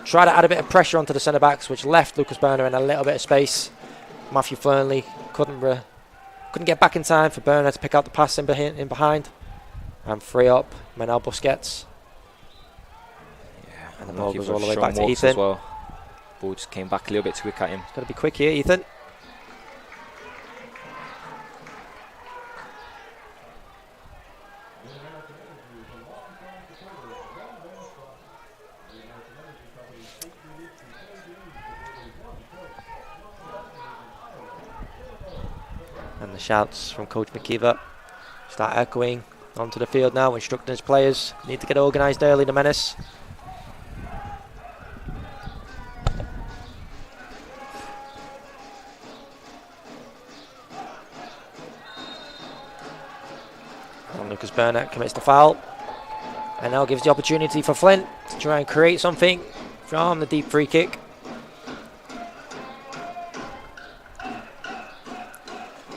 try to add a bit of pressure onto the centre-backs, which left Lucas Berner in a little bit of space. Matthew Fernley couldn't get back in time for Berner to pick out the pass in behind and free up Manel Busquets. Yeah, and the ball goes all the way Sean back to Walks Ethan. As well. Ball just came back a little bit too quick at him. Got to be quick here, Ethan. And the shouts from Coach McKeever start echoing onto the field now, instructing his players. Need to get organised early, the Menace. And Lucas Burnett commits the foul. And now gives the opportunity for Flint to try and create something from the deep free kick.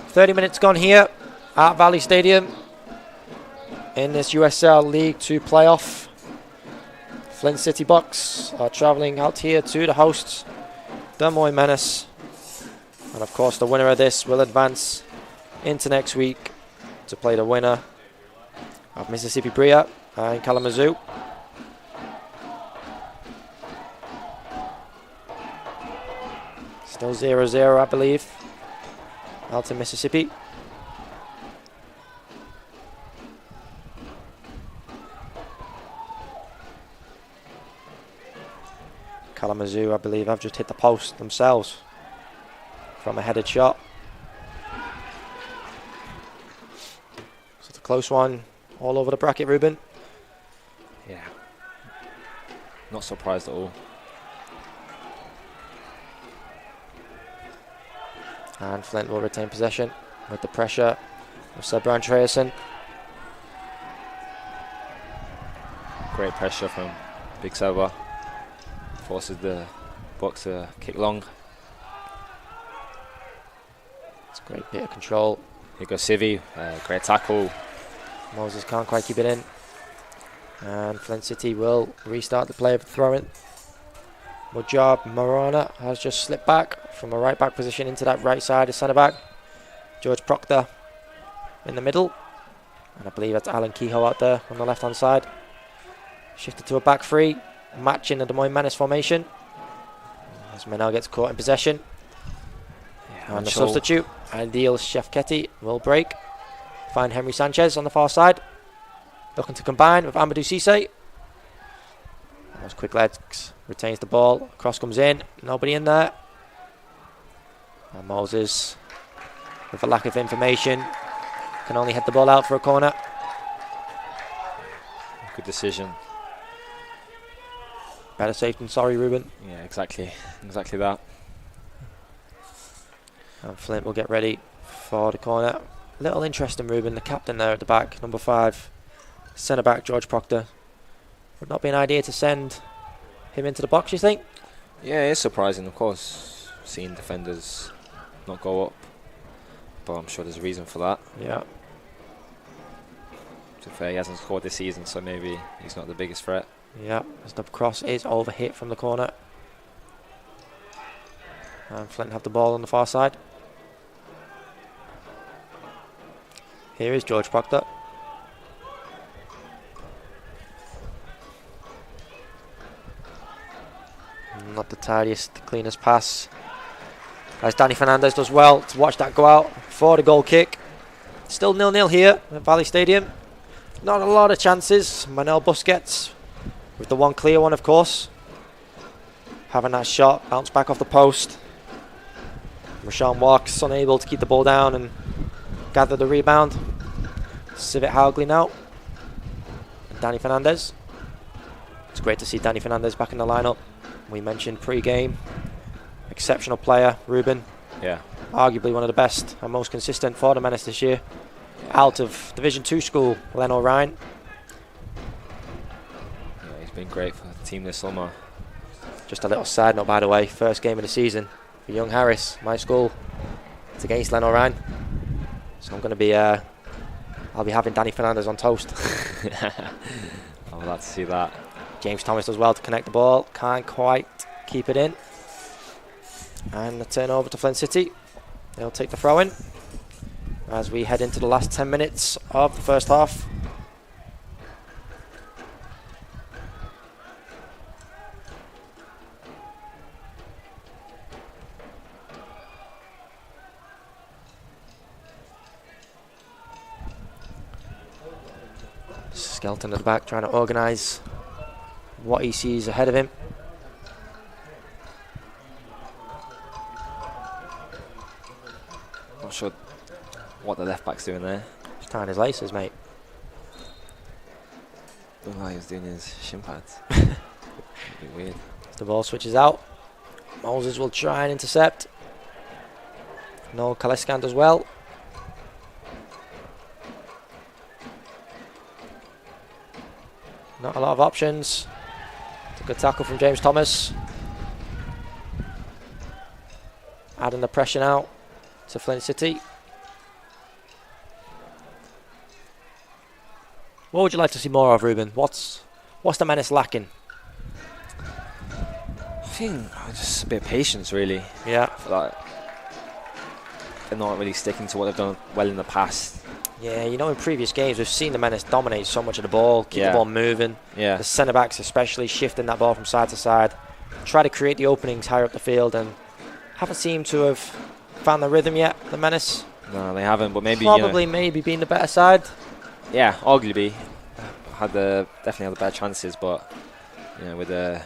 "30 minutes gone here at Valley Stadium in this USL League 2 playoff. Flint City Bucks are travelling out here to the hosts, the Moines Menace. And of course the winner of this will advance into next week to play the winner of Mississippi Bria and Kalamazoo. Still 0-0, I believe, out in Mississippi. Kalamazoo, I believe, have just hit the post themselves from a headed shot. So it's a close one all over the bracket, Ruben. Yeah. Not surprised at all. And Flint will retain possession with the pressure of Sebran Treason. Great pressure from Big Seba. Forces the Bucks to kick long. It's a great bit of control. Here goes Civi. Great tackle. Moses can't quite keep it in. And Flint City will restart the play of throwing. Mujab Marana has just slipped back from a right back position into that right side of centre back. George Proctor in the middle. And I believe that's Alan Kehoe out there on the left hand side. Shifted to a back three, matching the Des Moines Menace formation. As Menel gets caught in possession. Yeah, and the substitute, Ideal Shefketi, will break. Find Henry Sanchez on the far side. Looking to combine with Amadou Cisse. Those quick legs, retains the ball. Cross comes in, nobody in there. And Moses, with a lack of information, can only head the ball out for a corner. Good decision. Better safe than sorry, Ruben. Yeah, exactly that. And Flint will get ready for the corner. Little interesting, Ruben, the captain there at the back, number 5, centre back George Proctor. Would not be an idea to send him into the box, you think? Yeah, it's surprising, of course, seeing defenders not go up, but I'm sure there's a reason for that. Yeah. To be fair, he hasn't scored this season, so maybe he's not the biggest threat. Yeah, as the cross is overhit from the corner. And Flint have the ball on the far side. Here is George Proctor. not the tidiest, the cleanest pass. As Danny Fernandez does well to watch that go out for the goal kick. Still 0-0 here at Valley Stadium. Not a lot of chances. Manuel Busquets with the one clear one, of course. Having that shot bounce back off the post. Rashawn Walks unable to keep the ball down and gather the rebound. Civet Haugley now. And Danny Fernandez. It's great to see Danny Fernandez back in the lineup. We mentioned pre-game. Exceptional player, Ruben. Yeah. Arguably one of the best and most consistent for the Menace this year. Out of Division 2 school, Len O'Ryan. Yeah, he's been great for the team this summer. Just a little side note, by the way, first game of the season for young Harris, my school. It's against Len O'Ryan. So I'm going to be, I'll be having Danny Fernandez on toast. I'd like to see that. James Thomas does well to connect the ball. Can't quite keep it in. And the turnover to Flint City. They'll take the throw in as we head into the last 10 minutes of the first half. Skelton at the back trying to organise what he sees ahead of him. Not sure what the left back's doing there. He's tying his laces, mate. Looked like he was doing his shin pads. A bit weird. The ball switches out. Moses will try and intercept. Noel Kaleskan does well. Not a lot of options. It's a good tackle from James Thomas. Adding the pressure now to Flint City. What would you like to see more of, Ruben? What's the Menace lacking? I think just a bit of patience, really. Yeah. Like, they're not really sticking to what they've done well in the past. Yeah, you know, in previous games, we've seen the Menace dominate so much of the ball, keep the ball moving. Yeah. The centre-backs especially shifting that ball from side to side, try to create the openings higher up the field, and haven't seemed to have found the rhythm yet, the Menace. No, they haven't, but maybe... Probably, maybe being the better side. Yeah, arguably. Definitely had the better chances, but, you know, with the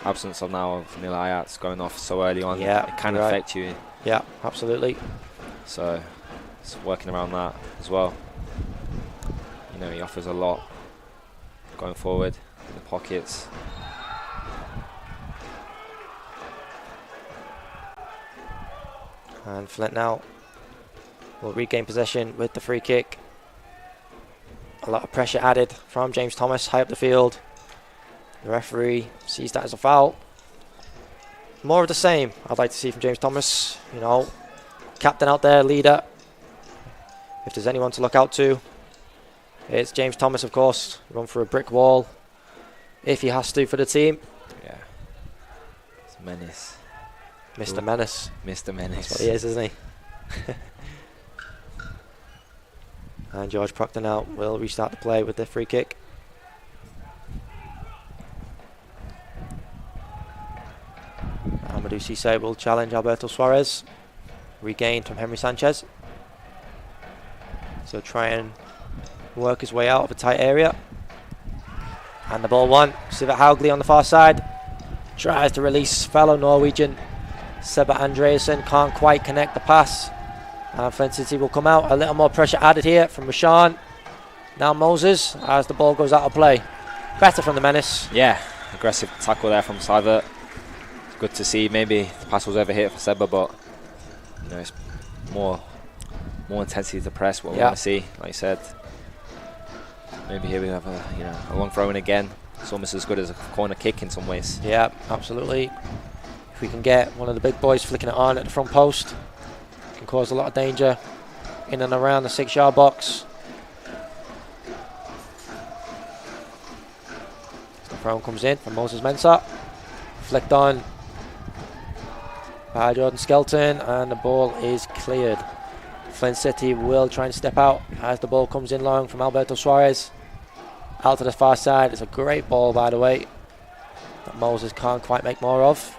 absence of now of Neil Ayats going off so early on, it can affect you. Yeah, absolutely. So, it's working around that as well. You know, he offers a lot going forward in the pockets. And Flint now will regain possession with the free kick. A lot of pressure added from James Thomas high up the field. The referee sees that as a foul. More of the same I'd like to see from James Thomas. You know, captain out there, leader. If there's anyone to look out to, it's James Thomas, of course. Run for a brick wall if he has to for the team. Yeah. It's Menace. Mr. Menace. Mr. Menace. That's what he is, isn't he? And George Proctor now will restart the play with the free kick. Amadou Cisse will challenge Alberto Suarez. Regained from Henry Sanchez. So try and work his way out of a tight area. And the ball won. Civet Haugley on the far side. Tries to release fellow Norwegian Seba Andreasen. Can't quite connect the pass. And Flint City will come out. A little more pressure added here from Rashawn. Now Moses as the ball goes out of play. Better from the Menace. Yeah, aggressive tackle there from Siver. It's good to see. Maybe the pass was overhit for Seba, but you know, it's more intensity to press. What we want to see, like you said. Maybe here we have a long throw in again. It's almost as good as a corner kick in some ways. Yeah, absolutely. If we can get one of the big boys flicking it on at the front post, it can cause a lot of danger in and around the 6-yard box. The throw comes in from Moses Mensah. Flicked on by Jordan Skelton, and the ball is cleared. Flint City will try and step out as the ball comes in long from Alberto Suarez. Out to the far side. It's a great ball, by the way, that Moses can't quite make more of.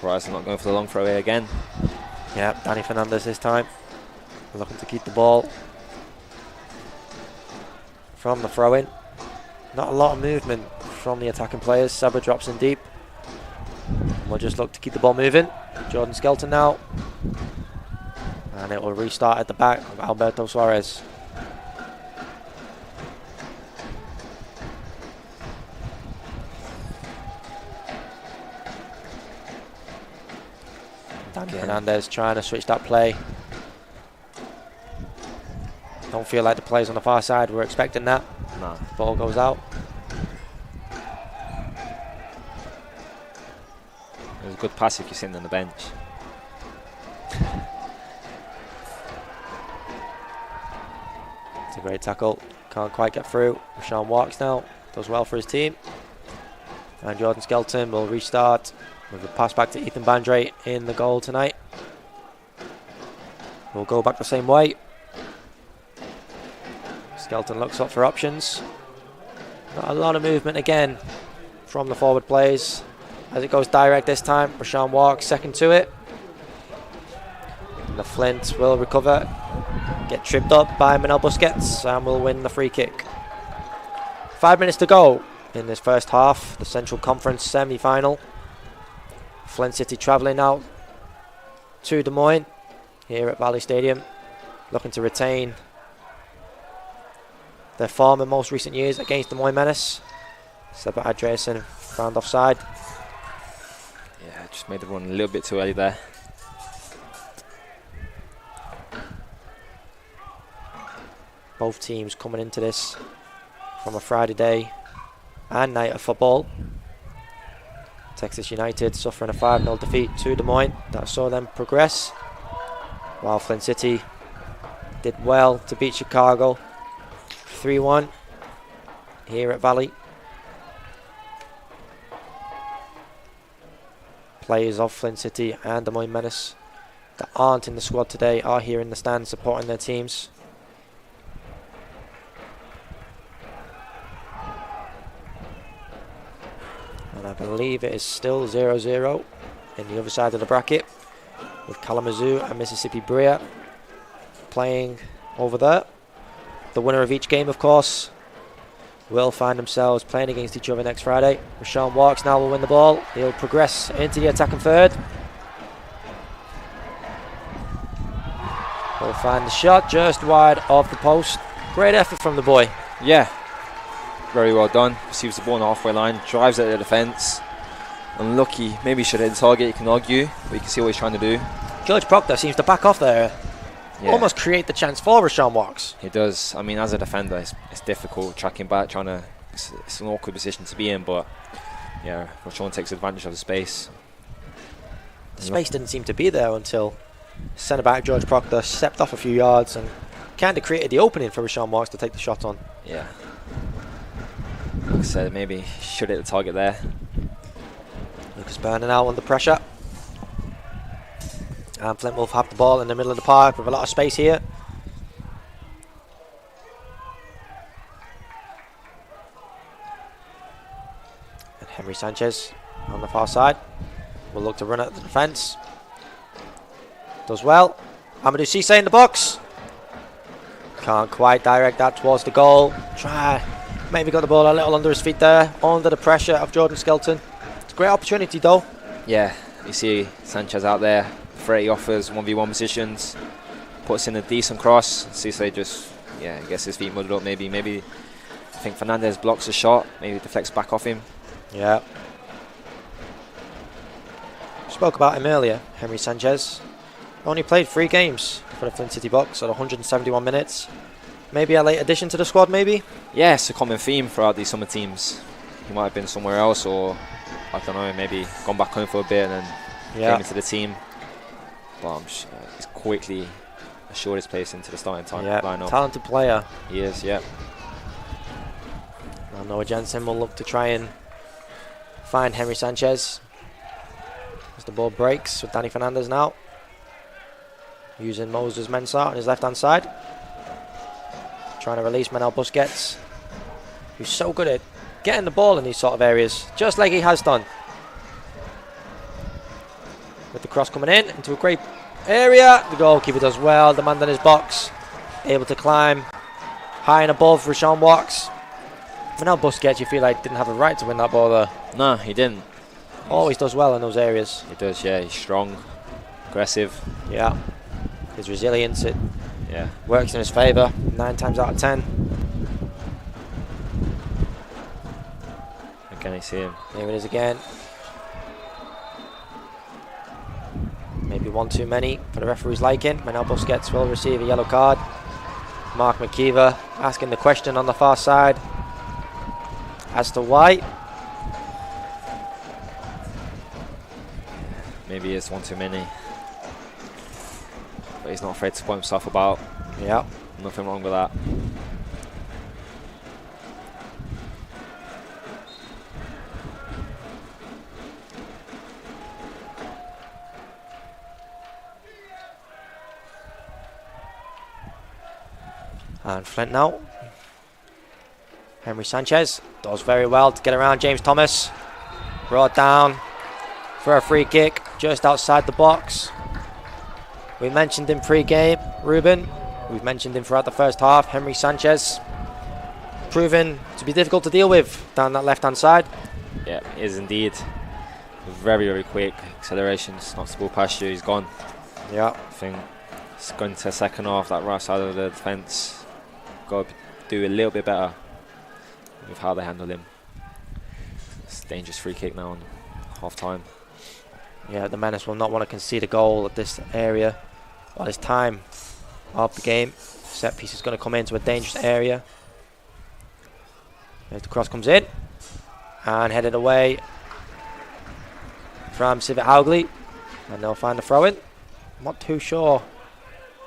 Surprised they're not going for the long throw here again. Yeah, Danny Fernandez this time. Looking to keep the ball from the throw-in. Not a lot of movement from the attacking players. Seba drops in deep. We'll just look to keep the ball moving. Jordan Skelton now. And it will restart at the back of Alberto Suarez. Danny Fernandez trying to switch that play. Don't feel like the players on the far side were expecting that. No. Ball goes out. It was a good pass if you're sitting on the bench. It's a great tackle. Can't quite get through. Rashawn Walks now. Does well for his team. And Jordan Skelton will restart with a pass back to Ethan Bandre in the goal tonight. We'll go back the same way. Skelton looks up for options. Not a lot of movement again from the forward players. As it goes direct this time, Rashawn Walks second to it. And the Flint will recover. Get tripped up by Manel Busquets and will win the free kick. 5 minutes to go in this first half. The Central Conference semi-final. Flint City travelling out to Des Moines here at Valley Stadium. Looking to retain their form in most recent years against Des Moines Menace. Seba Andreasen found offside. Yeah, just made the run a little bit too early there. Both teams coming into this from a Friday day and night of football. Texas United suffering a 5-0 defeat to Des Moines that saw them progress, while Flint City did well to beat Chicago 3-1 here at Valley. Players of Flint City and Des Moines Menace that aren't in the squad today are here in the stands supporting their teams. And I believe it is still 0-0 in the other side of the bracket, with Kalamazoo and Mississippi Bria playing over there. The winner of each game, of course, will find themselves playing against each other next Friday. Rashawn Walks now will win the ball. He'll progress into the attacking third. He'll find the shot just wide of the post. Great effort from the boy. Yeah, very well done. Receives the ball on the halfway line, drives at the defence. Unlucky, maybe he should hit the target, you can argue, but you can see what he's trying to do. George Proctor seems to back off there. Yeah. Almost create the chance for Rashawn Walks. He does. I mean, as a defender, it's difficult tracking back, it's an awkward position to be in, but yeah, Rashawn takes advantage of the space. The space didn't seem to be there until centre back George Proctor stepped off a few yards and kind of created the opening for Rashawn Walks to take the shot on. Yeah. Like I said, maybe should hit the target there. Lucas Burning out under pressure. And Flint will have the ball in the middle of the park with a lot of space here. And Henry Sanchez on the far side will look to run at the defence. Does well. Amadou Cisse in the box. Can't quite direct that towards the goal. Maybe got the ball a little under his feet there, under the pressure of Jordan Skelton. It's a great opportunity though. Yeah, you see Sanchez out there. He offers 1v1 positions, puts in a decent cross. Cisse just, yeah, gets his feet muddled up. Maybe I think Fernandez blocks a shot. Maybe deflects back off him. Yeah. Spoke about him earlier, Henry Sanchez. Only played 3 games for the Flint City Bucks at 171 minutes. Maybe a late addition to the squad, maybe? Yeah, it's a common theme throughout these summer teams. He might have been somewhere else, or I don't know, maybe gone back home for a bit and then came into the team. But he's quickly assured his place into the starting lineup. Talented player. He is, yeah. Now Noah Jensen will look to try and find Henry Sanchez as the ball breaks with Danny Fernandez now. Using Moses Mensah on his left-hand side. Trying to release Manel Busquets, who's so good at getting the ball in these sort of areas, just like he has done. with the cross coming in into a great area. The goalkeeper does well. The man in his box, able to climb high and above. Rashawn walks. Now Busquets, you feel like didn't have a right to win that ball there. No, he didn't. Always does well in those areas. He does, yeah. He's strong, aggressive. Yeah. His resilience, it yeah, works in his favour 9 times out of 10. Again, I see him. Here it is again. Maybe one too many for the referee's liking. Manuel Busquets will receive a yellow card. Mark McKeever asking the question on the far side as to why. Maybe it's one too many. But he's not afraid to point himself about. Yeah. Nothing wrong with that. And Flint now. Henry Sanchez does very well to get around James Thomas. Brought down for a free kick just outside the box. We mentioned him pre-game, Ruben. We've mentioned him throughout the first half. Henry Sanchez proven to be difficult to deal with down that left-hand side. Yeah, he is indeed. Very, very quick. Acceleration, knocks the ball past you, he's gone. Yeah. I think it's going to second half, that right side of the defence. Got to do a little bit better with how they handle him. It's a dangerous free kick now on half-time. Yeah, the Menace will not want to concede a goal at this area. While it's time of the game. Set piece is going to come into a dangerous area. As the cross comes in. And headed away from Civet Haugli. And they'll find a throw-in. I'm not too sure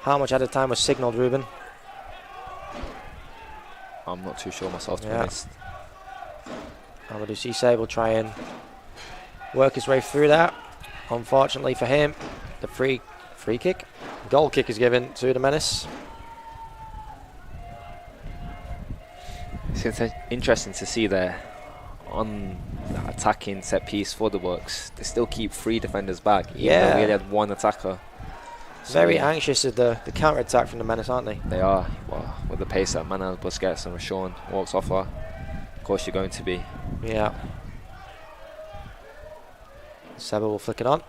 how much added time was signalled, Ruben. I'm not too sure myself, to be honest. Amadou Cisse will try and work his way through that. Unfortunately for him, the free kick, goal kick is given to the Menace. It's interesting to see there on the attacking set piece for the Works. They still keep 3 defenders back. Even though we only had 1 attacker. Very anxious at the counter attack from the Menace, aren't they? They are. Well, with the pace that Manuel Busquets and Rashawn walks off her, of course you're going to be. Yeah. Seba will flick it on.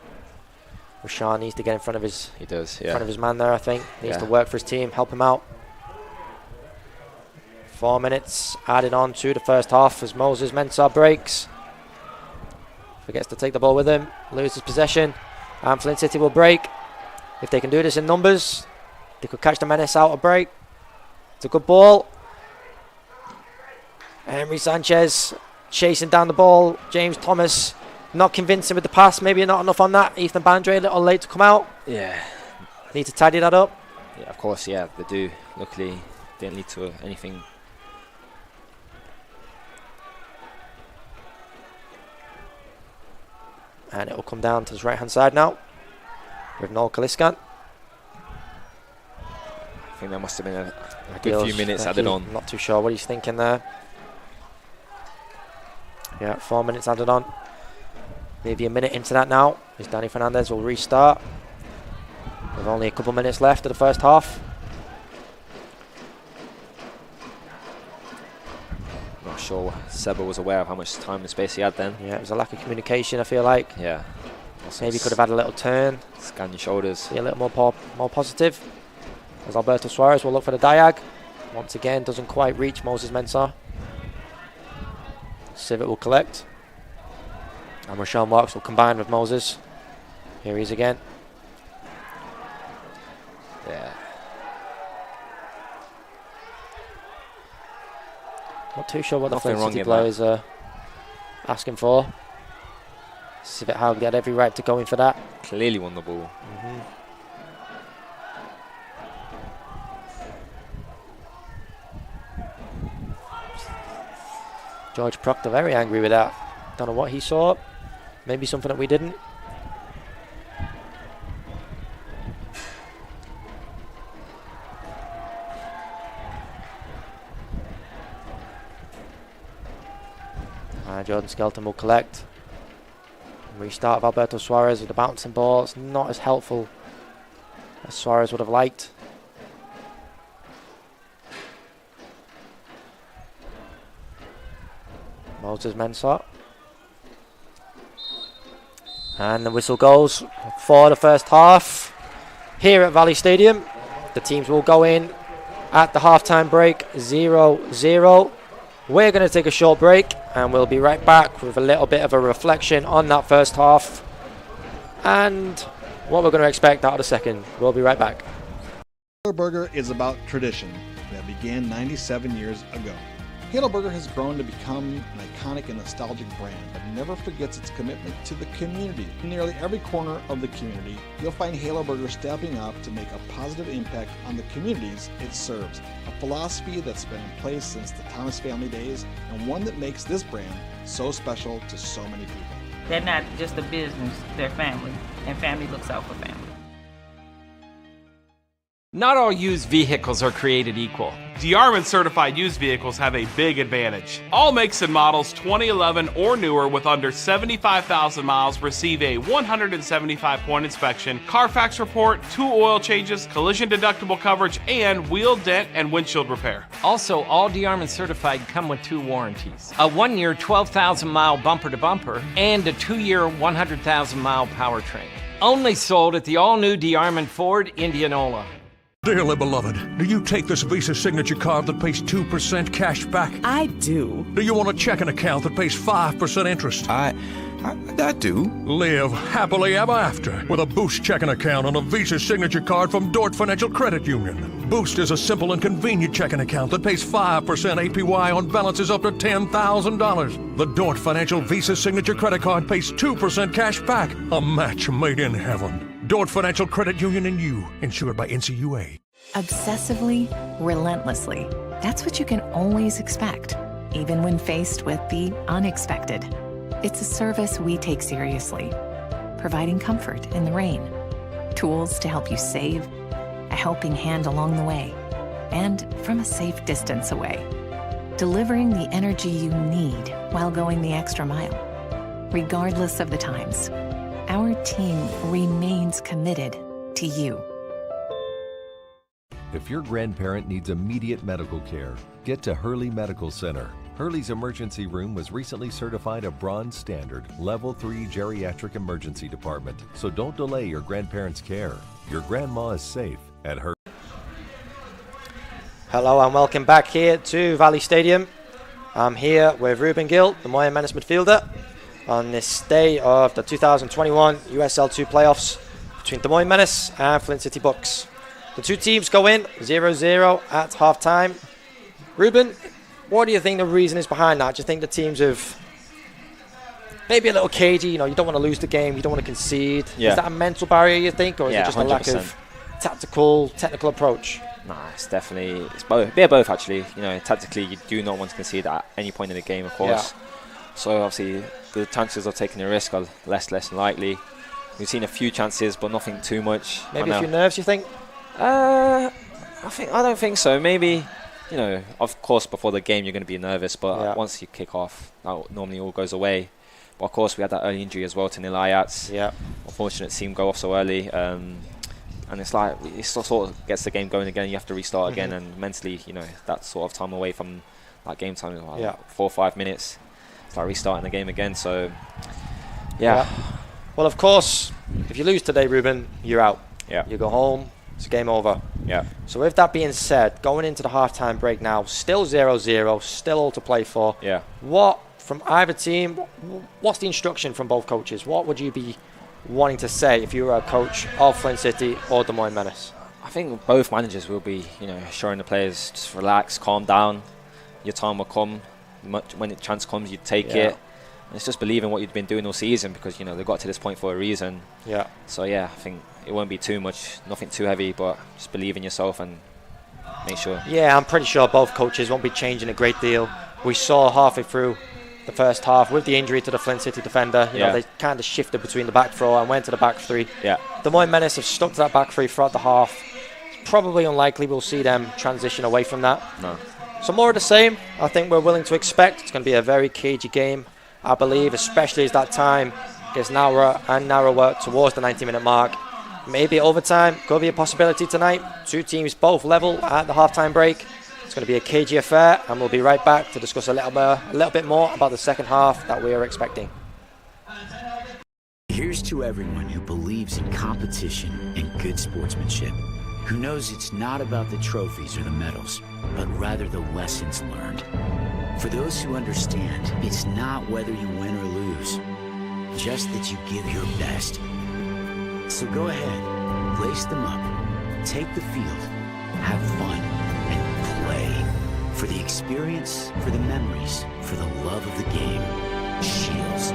Rashawn needs to get in front of his. He does, in front of his man there, I think. Needs Yeah. to work for his team, help him out. 4 minutes added on to the first half as Moses Mensah breaks. Forgets to take the ball with him, loses possession, and Flint City will break. If they can do this in numbers, they could catch the Menace out a break. It's a good ball. Henry Sanchez chasing down the ball. James Thomas not convincing with the pass. Maybe not enough on that. Ethan Bandre a little late to come out. Yeah. Need to tidy that up. Yeah, of course, yeah, they do. Luckily, didn't lead to anything. And it will come down to his right-hand side now with Noel Kaliskan. I think there must have been a good few minutes added on. Not too sure what he's thinking there. Yeah, 4 minutes added on. Maybe a minute into that now. As Danny Fernandez will restart. With only a couple minutes left of the first half. Not sure Seba was aware of how much time and space he had then. Yeah, it was a lack of communication, I feel like. Yeah. Maybe could have had a little turn. Scan your shoulders. Be a little more positive. As Alberto Suarez will look for the diag. Once again, doesn't quite reach Moses Mensah. Civet will collect. And Rashawn Marks will combine with Moses. Here he is again. Yeah. Not too sure what Nothing the Flint City wrong in players are asking for. Civet Haugli had every right to go in for that. Clearly won the ball. George Proctor very angry with that. Don't know what he saw. Maybe something that we didn't. Jordan Skelton will collect. Restart of Alberto Suarez with the bouncing ball. It's not as helpful as Suarez would have liked. Moses Mensah. And the whistle goes for the first half. Here at Valley Stadium, the teams will go in at the halftime break 0-0. We're going to take a short break and we'll be right back with a little bit of a reflection on that first half and what we're going to expect out of the second. We'll be right back. Halo Burger is about tradition that began 97 years ago. Halo Burger has grown to become an iconic and nostalgic brand, but never forgets its commitment to the community. In nearly every corner of the community, you'll find Halo Burger stepping up to make a positive impact on the communities it serves. A philosophy that's been in place since the Thomas family days, and one that makes this brand so special to so many people. They're not just a business, they're family, and family looks out for family. Not all used vehicles are created equal. DeArmond certified used vehicles have a big advantage. All makes and models 2011 or newer with under 75,000 miles receive a 175-point inspection, Carfax report, 2 oil changes, collision deductible coverage, and wheel, dent, and windshield repair. Also, all DeArmond certified come with 2 warranties. A 1-year 12,000-mile bumper-to-bumper and a 2-year 100,000-mile powertrain. Only sold at the all-new DeArmond Ford Indianola. Dearly beloved, do you take this Visa signature card that pays 2% cash back? I do. Do you want a checking account that pays 5% interest? I do. Live happily ever after with a Boost checking account on a Visa signature card from Dort Financial Credit Union. Boost is a simple and convenient checking account that pays 5% APY on balances up to $10,000. The Dort Financial Visa signature credit card pays 2% cash back, a match made in heaven. Dort Financial Credit Union and you, insured by NCUA. Obsessively, relentlessly. That's what you can always expect, even when faced with the unexpected. It's a service we take seriously, providing comfort in the rain, tools to help you save, a helping hand along the way, and from a safe distance away. Delivering the energy you need while going the extra mile, regardless of the times. Our team remains committed to you. If your grandparent needs immediate medical care, get to Hurley Medical Center. Hurley's emergency room was recently certified a bronze standard, level 3 geriatric emergency department. So don't delay your grandparents' care. Your grandma is safe at Hurley. Hello and welcome back here to Valley Stadium. I'm here with Ruben Gill, the Moines Menace midfielder, on this day of the 2021 USL 2 playoffs between Des Moines Menace and Flint City Bucks. The two teams go in 0-0 at half-time. Ruben, what do you think the reason is behind that? Do you think the teams have maybe a little cagey? You know, you don't want to lose the game, you don't want to concede. Yeah. Is that a mental barrier, you think, or is it just 100%. A lack of technical approach? Nah, it's definitely, it's both. They're both actually. You know, tactically, you do not want to concede at any point in the game, of course. Yeah. So obviously, the chances of taking a risk are less likely. We've seen a few chances, but nothing too much. Maybe a few nerves, you think? I don't think so. Maybe, you know, of course, before the game you're going to be nervous, but once you kick off, that normally all goes away. But of course, we had that early injury as well to Nil Ayats. Yeah. Unfortunate, seemed go off so early. And it's like, it sort of gets the game going again. You have to restart again, and mentally, you know, that sort of time away from that game time is like 4 or 5 minutes. It's like restarting the game again. So, yeah. Well, of course, if you lose today, Ruben, you're out. Yeah. You go home. It's game over. Yeah. So with that being said, going into the halftime break now, still 0-0, still all to play for. Yeah. What from either team? What's the instruction from both coaches? What would you be wanting to say if you were a coach of Flint City or Des Moines Menace? I think both managers will be, you know, showing the players just relax, calm down. Your time will come. When the chance comes, you take it. And it's just believing what you've been doing all season, because, you know, they got to this point for a reason. Yeah. So yeah, I think it won't be too much, nothing too heavy, but just believe in yourself and make sure. Yeah, I'm pretty sure both coaches won't be changing a great deal. We saw halfway through the first half with the injury to the Flint City defender, you know, they kind of shifted between the back four and went to the back three. Yeah. Des Moines Menace have stuck to that back three throughout the half. It's probably unlikely we'll see them transition away from that. No. So more of the same, I think we're willing to expect. It's going to be a very cagey game, I believe, especially as that time gets narrower and narrower towards the 90-minute mark. Maybe overtime could be a possibility tonight. Two teams both level at the halftime break. It's going to be a cagey affair, and we'll be right back to discuss a little bit more about the second half that we are expecting. Here's to everyone who believes in competition and good sportsmanship, who knows it's not about the trophies or the medals, but rather the lessons learned. For those who understand, it's not whether you win or lose, just that you give your best. So go ahead, lace them up, take the field, have fun, and play. For the experience, for the memories, for the love of the game. Shields.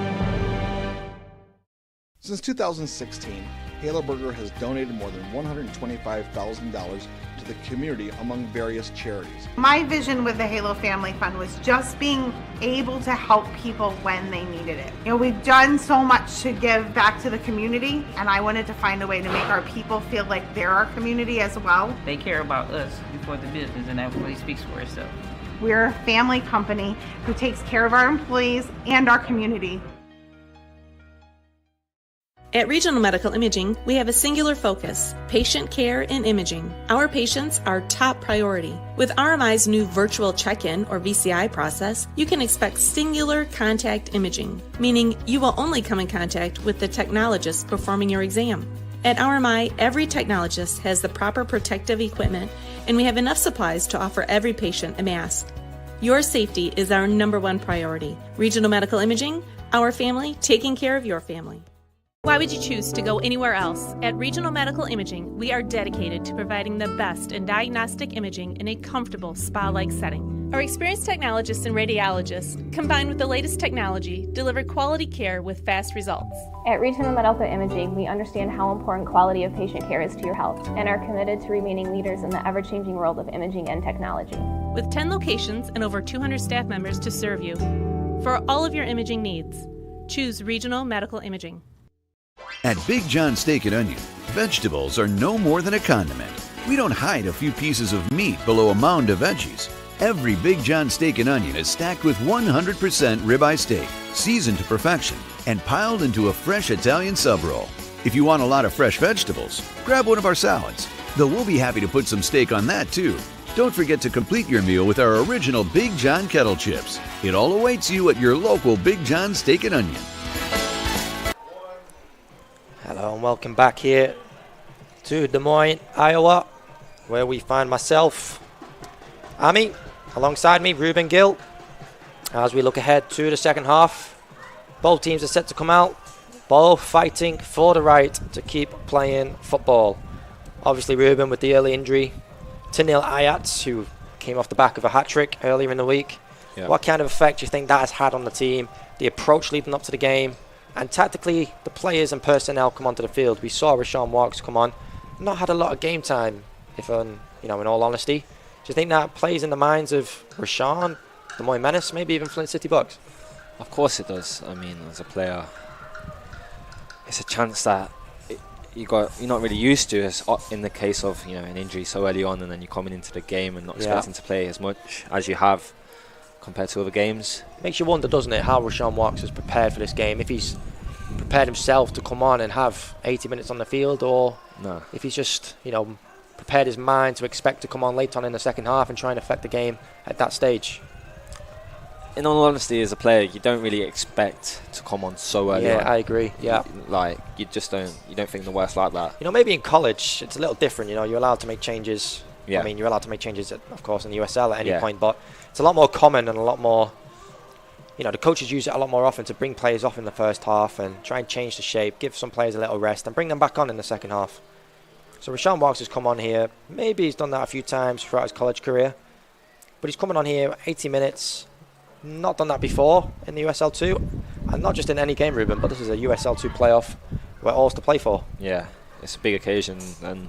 Since 2016, Halo Burger has donated more than $125,000 to the community among various charities. My vision with the Halo Family Fund was just being able to help people when they needed it. You know, we've done so much to give back to the community, and I wanted to find a way to make our people feel like they're our community as well. They care about us before the business, and that really speaks for itself. We're a family company who takes care of our employees and our community. At Regional Medical Imaging, we have a singular focus: patient care and imaging. Our patients are top priority. With RMI's new virtual check-in or VCI process, you can expect singular contact imaging, meaning you will only come in contact with the technologist performing your exam. At RMI, every technologist has the proper protective equipment, and we have enough supplies to offer every patient a mask. Your safety is our #1 priority. Regional Medical Imaging, our family taking care of your family. Why would you choose to go anywhere else? At Regional Medical Imaging, we are dedicated to providing the best in diagnostic imaging in a comfortable spa-like setting. Our experienced technologists and radiologists, combined with the latest technology, deliver quality care with fast results. At Regional Medical Imaging, we understand how important quality of patient care is to your health and are committed to remaining leaders in the ever-changing world of imaging and technology. With 10 locations and over 200 staff members to serve you. For all of your imaging needs, choose Regional Medical Imaging. At Big John Steak and Onion, vegetables are no more than a condiment. We don't hide a few pieces of meat below a mound of veggies. Every Big John Steak and Onion is stacked with 100% ribeye steak, seasoned to perfection, and piled into a fresh Italian sub roll. If you want a lot of fresh vegetables, grab one of our salads, though we'll be happy to put some steak on that too. Don't forget to complete your meal with our original Big John kettle chips. It all awaits you at your local Big John Steak and Onion. Hello and welcome back here to Des Moines, Iowa, where we find myself, Ami, alongside me, Ruben Gill. As we look ahead to the second half, both teams are set to come out, both fighting for the right to keep playing football. Obviously, Ruben with the early injury to Neil Ayats, who came off the back of a hat-trick earlier in the week. Yeah. What kind of effect do you think that has had on the team, the approach leading up to the game? And tactically, the players and personnel come onto the field. We saw Rashawn Walks come on, not had a lot of game time, if in all honesty. Do you think that plays in the minds of Rashawn, the Moines Menace, maybe even Flint City Bucks? Of course it does. I mean, as a player, it's a chance that you're not really used to, as in the case of an injury so early on, and then you're coming into the game and not expecting to play as much as you have compared to other games. Makes you wonder, doesn't it, how Rashawn Walks is prepared for this game, if he's prepared himself to come on and have 80 minutes on the field, or if he's just prepared his mind to expect to come on late on in the second half and try and affect the game at that stage. In all honesty, as a player, you don't really expect to come on so early on. Yeah, I agree. Yeah, you just don't think the worst like that. Maybe in college it's a little different. You're allowed to make changes. Yeah. I mean, you're allowed to make changes, of course, in the USL at any point, but it's a lot more common and a lot more. The coaches use it a lot more often to bring players off in the first half and try and change the shape, give some players a little rest, and bring them back on in the second half. So Rashawn Walks has come on here. Maybe he's done that a few times throughout his college career, but he's coming on here 80 minutes. Not done that before in the USL 2, and not just in any game, Ruben, but this is a USL 2 playoff where all's to play for. Yeah, it's a big occasion, and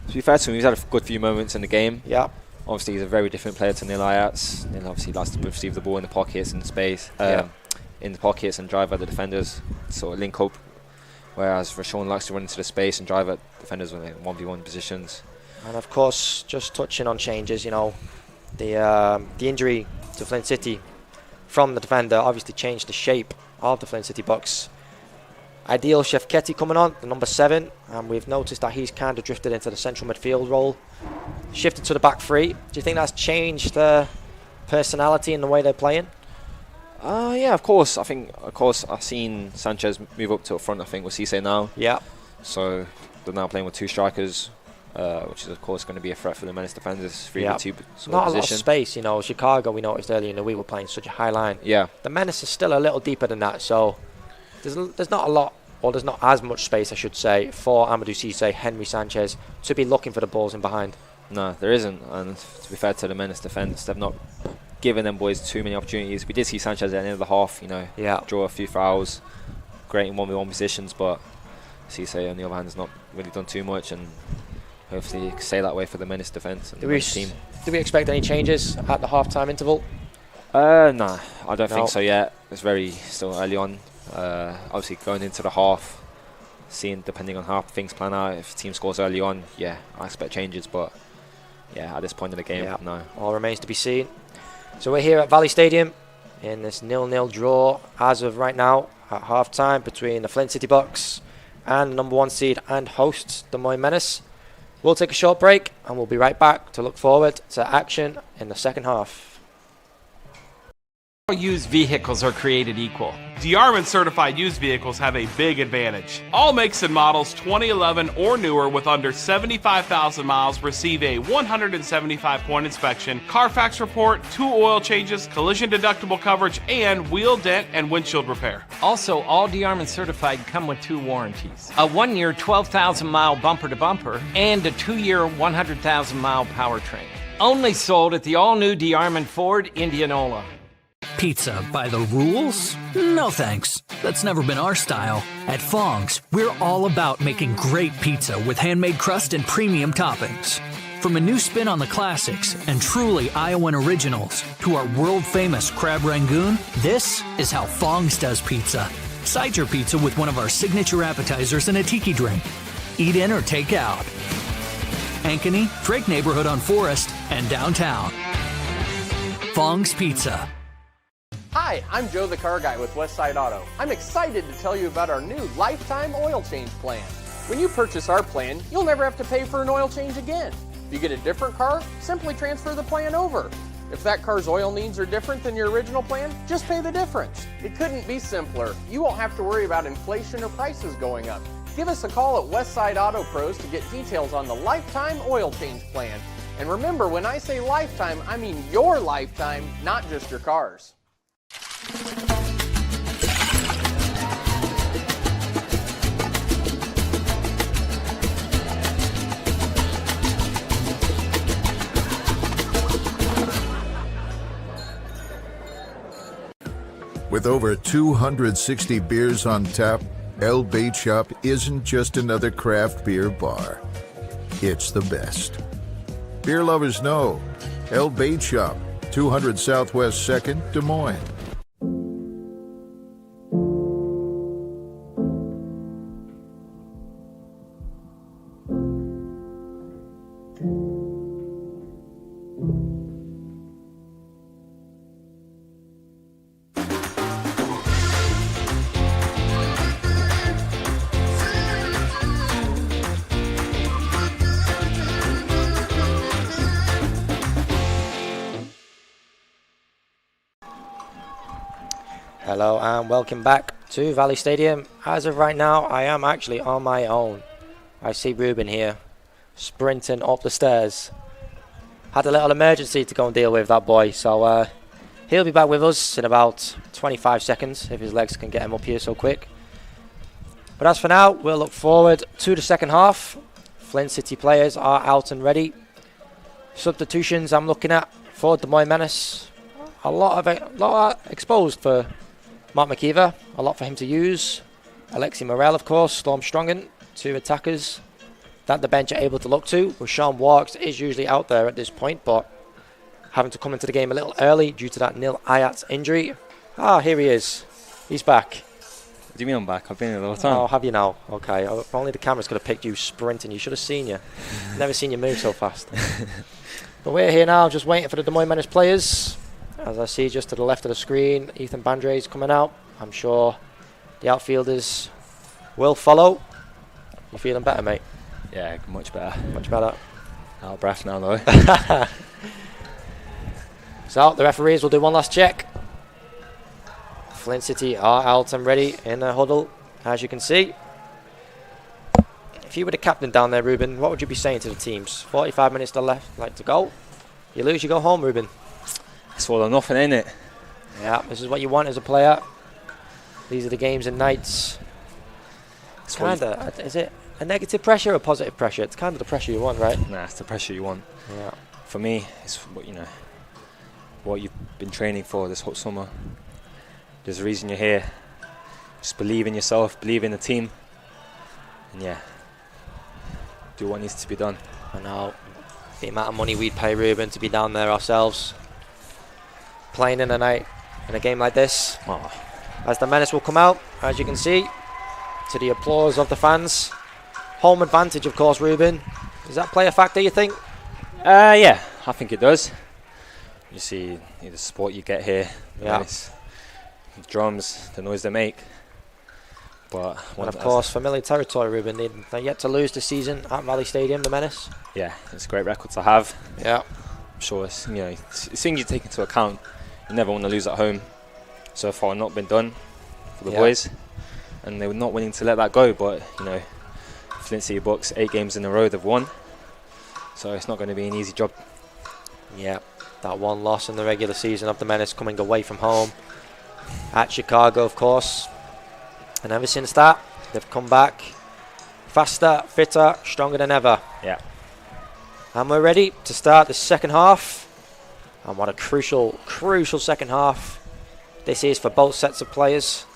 to be fair to him, he's had a good few moments in the game. Yeah. Obviously, he's a very different player to Neil Ayats. Neil obviously likes to receive the ball in the pockets and space, in the pockets and drive at the defenders, sort of link up. Whereas Rashawn likes to run into the space and drive at defenders in 1v1 positions. And of course, just touching on changes, the injury to Flint City from the defender obviously changed the shape of the Flint City Bucks. Ideal Shefketi coming on, the number 7, and we've noticed that he's kind of drifted into the central midfield role, shifted to the back 3. Do you think that's changed the personality and the way they're playing? Yeah, of course. I think, I've seen Sanchez move up to the front, I think, with Cisse now. Yeah. So they're now playing with 2 strikers, which is, of course, going to be a threat for the Menace defenders. 3-2 Not position. a lot of space, you know. Chicago, we noticed earlier in the week, were playing such a high line. Yeah. The Menace is still a little deeper than that, so there's not a lot, or there's not as much space, I should say, for Amadou Cisse, Henry Sanchez, to be looking for the balls in behind. No, there isn't. And to be fair to the Menace defence, they've not given them boys too many opportunities. We did see Sanchez at the end of the half, you know, draw a few fouls, great in 1v1 positions, but Cisse, on the other hand, has not really done too much, and hopefully you can stay that way for the Menace defence and the Menace team. Do we expect any changes at the half-time interval? Nah, I don't think so yet. It's very still early on. Obviously going into the half, seeing depending on how things plan out, if the team scores early on, yeah, I expect changes, but yeah, at this point in the game, no. All remains to be seen. So we're here at Valley Stadium in this 0-0 draw as of right now at half-time between the Flint City Bucks and number 1 seed and hosts, the Moines Menace. We'll take a short break and we'll be right back to look forward to action in the second half. Used vehicles are created equal. DeArmond certified used vehicles have a big advantage. All makes and models 2011 or newer with under 75,000 miles receive a 175-point inspection, Carfax report, 2 oil changes, collision deductible coverage, and wheel dent and windshield repair. Also, all DeArmond certified come with 2 warranties. A 1-year 12,000-mile bumper-to-bumper and a 2-year 100,000-mile powertrain. Only sold at the all-new DeArmond Ford Indianola. Pizza by the rules? No thanks. That's never been our style. At Fong's, we're all about making great pizza with handmade crust and premium toppings. From a new spin on the classics and truly Iowan originals to our world-famous crab rangoon, this is how Fong's does pizza. Side your pizza with one of our signature appetizers and a tiki drink. Eat in or take out. Ankeny, Drake neighborhood on Forest, and downtown. Fong's Pizza. Hi, I'm Joe the Car Guy with Westside Auto. I'm excited to tell you about our new lifetime oil change plan. When you purchase our plan, you'll never have to pay for an oil change again. If you get a different car, simply transfer the plan over. If that car's oil needs are different than your original plan, just pay the difference. It couldn't be simpler. You won't have to worry about inflation or prices going up. Give us a call at Westside Auto Pros to get details on the lifetime oil change plan. And remember, when I say lifetime, I mean your lifetime, not just your car's. With over 260 beers on tap, El Bait Shop isn't just another craft beer bar. It's the best. Beer lovers know El Bait Shop, 200 Southwest 2nd, Des Moines. Hello and welcome back to Valley Stadium. As of right now, I am actually on my own. I see Ruben here, sprinting up the stairs. Had a little emergency to go and deal with, that boy, so he'll be back with us in about 25 seconds if his legs can get him up here so quick. But as for now, we'll look forward to the second half. Flint City players are out and ready. Substitutions I'm looking at for Des Moines Menace. A lot exposed for Mark McKeever, a lot for him to use. Alexi Morel, of course, Storm Strongen, 2 attackers that the bench are able to look to. Rashawn Walks is usually out there at this point, but having to come into the game a little early due to that Nil Ayats injury. Ah, here he is. He's back. What do you mean I'm back? I've been here the whole time. Oh, have you now? Okay. If only the cameras could have picked you sprinting. You should have seen you. Never seen you move so fast. But we're here now, just waiting for the Des Moines Menace players. As I see just to the left of the screen, Ethan Bandre's coming out. I'm sure the outfielders will follow. You feeling better, mate? Yeah, much better. Much better. Out of breath now, though. So, the referees will do one last check. Flint City are out and ready in a huddle, as you can see. If you were the captain down there, Ruben, what would you be saying to the teams? 45 minutes to go. You lose, you go home, Ruben. It's all or nothing, ain't it? Yeah, this is what you want as a player. These are the games and nights. It's kind of, is it a negative pressure or positive pressure? It's kind of the pressure you want, right? Nah, it's the pressure you want. Yeah. For me, it's what you've been training for this whole summer. There's a reason you're here. Just believe in yourself, believe in the team, and yeah, do what needs to be done. I know the amount of money we'd pay Ruben to be down there ourselves, playing in a game like this. Oh. As the Menace will come out, as you can see, to the applause of the fans. Home advantage, of course, Ruben. Does that play a factor, you think? Yeah, I think it does. You see the support you get here. Yeah. Menace, the drums, the noise they make. But and of course, familiar territory, Ruben. They're yet to lose this season at Valley Stadium, the Menace. Yeah, it's a great record to have. Yeah. I'm sure it's things you take into account. You never want to lose at home. So far, not been done for the boys, and they were not willing to let that go. But Flint City Bucks, 8 games in a row they've won, so it's not going to be an easy job. Yeah, that one loss in the regular season of the Menace coming away from home at Chicago, of course, and ever since that they've come back faster, fitter, stronger than ever. Yeah, and we're ready to start the second half, and what a crucial second half this is for both sets of players.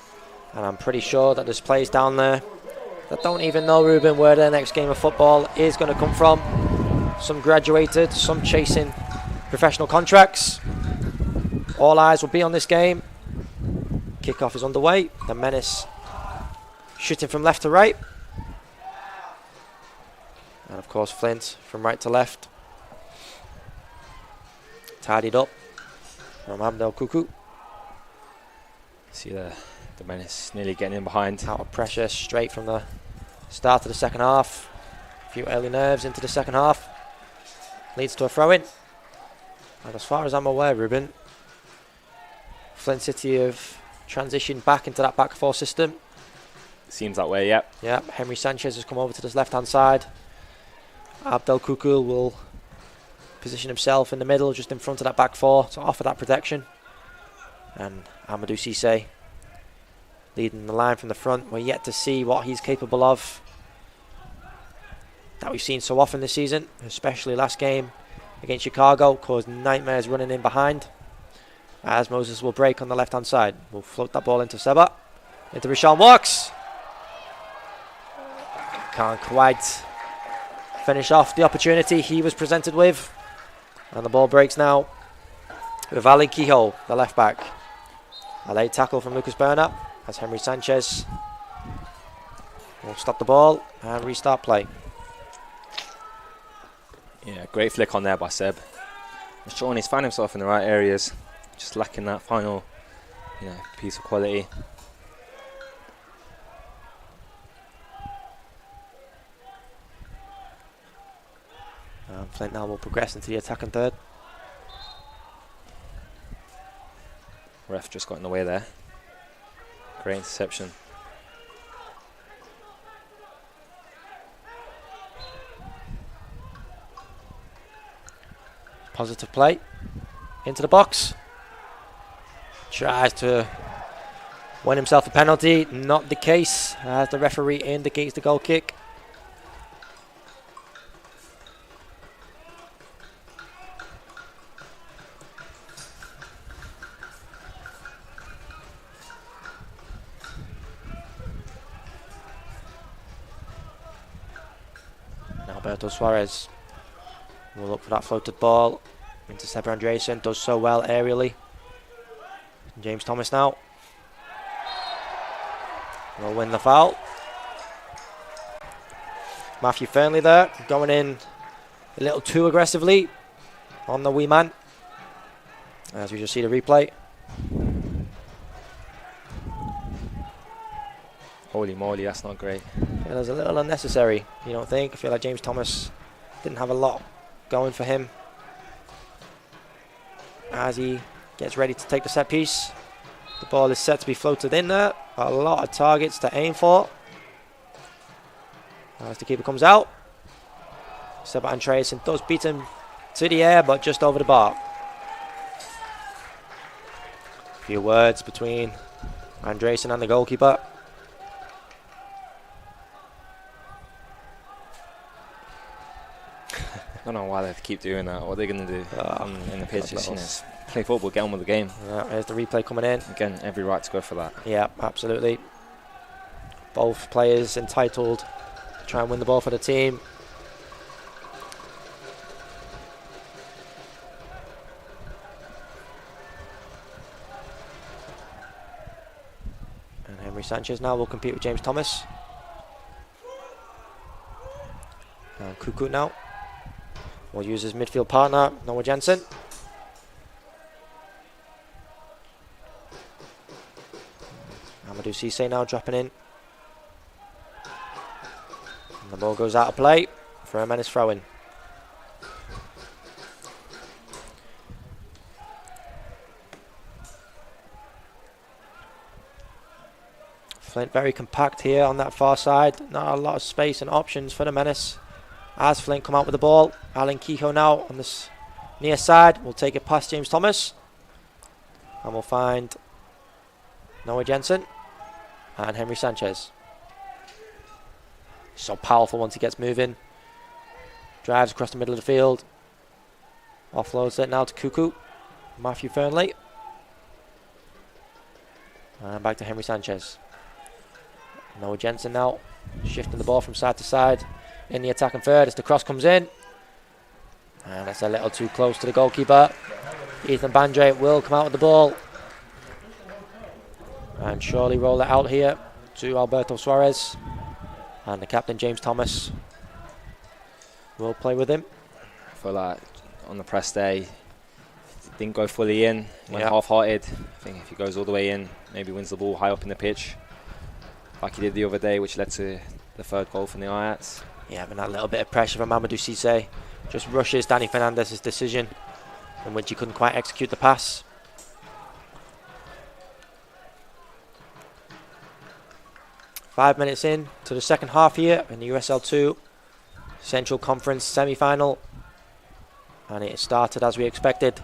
And I'm pretty sure that there's players down there that don't even know, Ruben, where their next game of football is going to come from. Some graduated, some chasing professional contracts. All eyes will be on this game. Kickoff is underway. The Menace shooting from left to right. And of course Flint from right to left. Tidied up from Abdel Kuku. See the Menace nearly getting in behind. Out of pressure straight from the start of the second half. A few early nerves into the second half. Leads to a throw-in. And as far as I'm aware, Ruben, Flint City have transitioned back into that back four system. Seems that way, yep. Yep, Henry Sanchez has come over to this left-hand side. Abdel Kukul will position himself in the middle, just in front of that back four, to offer that protection. And Amadou Cissé leading the line from the front. We're yet to see what he's capable of, that we've seen so often this season, especially last game against Chicago, caused nightmares running in behind. As Moses will break on the left-hand side. We'll float that ball into Seba, into Rashawn Walks. Can't quite finish off the opportunity he was presented with. And the ball breaks now with Ali Kehoe, the left back. A late tackle from Lucas Berner as Henry Sanchez will stop the ball and restart play. Yeah, great flick on there by Seb. Sean, he's found himself in the right areas, just lacking that final, piece of quality. Flint now will progress into the attacking third. Ref just got in the way there. Great interception. Positive play into the box. Tries to win himself a penalty. Not the case as the referee indicates the goal kick. Alberto Suarez will look for that floated ball into Seba Andreasen. Does so well aerially. James Thomas now will win the foul. Matthew Fernley there, going in a little too aggressively on the wee man, as we just see the replay. Holy moly, that's not great. Yeah, that was a little unnecessary, you don't think? I feel like James Thomas didn't have a lot going for him as he gets ready to take the set piece. The ball is set to be floated in there. A lot of targets to aim for. As the keeper comes out. Seba Andreasen does beat him to the air, but just over the bar. A few words between Andreasen and the goalkeeper. I don't know why they have to keep doing that. What are they going to do in the pitch? Just play football, get on with the game. Yeah, there's the replay coming in. Again, every right to go for that. Yeah, absolutely. Both players entitled to try and win the ball for the team. And Henry Sanchez now will compete with James Thomas. And Cuckoo now will use his midfield partner, Noah Jensen. Amadou Cisse now dropping in. And the ball goes out of play for a Menace throw-in. Flint very compact here on that far side. Not a lot of space and options for the Menace. As Flint come out with the ball, Alan Kehoe now on this near side will take it past James Thomas, and we'll find Noah Jensen and Henry Sanchez. So powerful once he gets moving. Drives across the middle of the field. Offloads it now to Cuckoo. Matthew Fernley. And back to Henry Sanchez. Noah Jensen now shifting the ball from side to side in the attacking third as the cross comes in. And that's a little too close to the goalkeeper. Ethan Bandre will come out with the ball. And surely roll it out here to Alberto Suarez. And the captain, James Thomas, will play with him. I feel like on the press day, didn't go fully in, went half-hearted. I think if he goes all the way in, maybe wins the ball high up in the pitch, like he did the other day, which led to the third goal from the Ajax. Yeah, but that little bit of pressure from Amadou Cisse just rushes Danny Fernandez's decision, in which he couldn't quite execute the pass. Five minutes in to the second half here in the USL 2 Central Conference semi-final, and it started as we expected.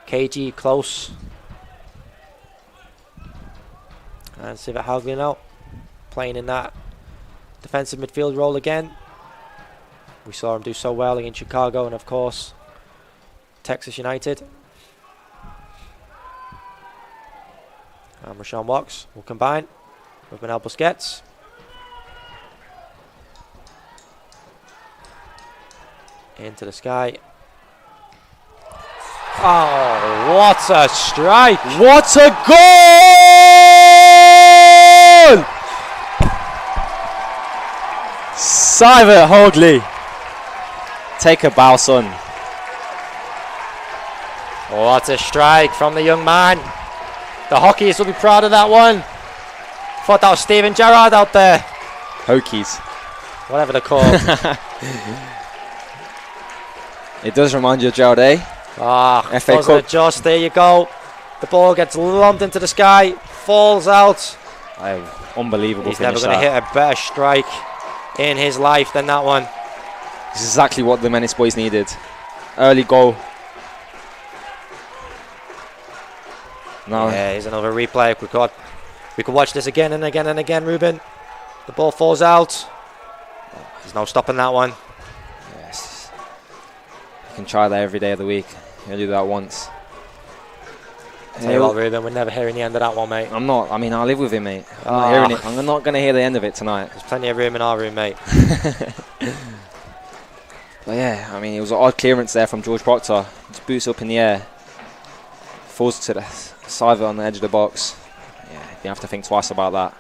KG close, and Sivert Haugli now playing in that defensive midfield role again. We saw him do so well against Chicago and of course Texas United. And Rashawn Walks will combine with Manel Busquets. Into the sky. Oh, what a strike! What a goal! Sivert Haugli. Take a bow, son. What a strike from the young man. The Hokies will be proud of that one. Thought that was Steven Gerrard out there. Hokies. Whatever they're called. It does remind you of Gerrard, eh? Ah, FA Cup. Just there you go. The ball gets lumped into the sky, falls out. Unbelievable. He's never going to hit a better strike in his life than that one. This is exactly what the Menace boys needed. Early goal. No. Yeah, here's another replay. We could watch this again and again and again, Ruben. The ball falls out. There's no stopping that one. Yes. You can try that every day of the week. You'll do that once. Tell you what, Ruben, we're never hearing the end of that one, mate. I'm not. I mean, I'll live with it, mate. I'm not hearing it. I'm not going to hear the end of it tonight. There's plenty of room in our room, mate. But yeah, I mean, it was an odd clearance there from George Proctor. Just boots up in the air. Falls to the Sivert on the edge of the box. Yeah, you have to think twice about that.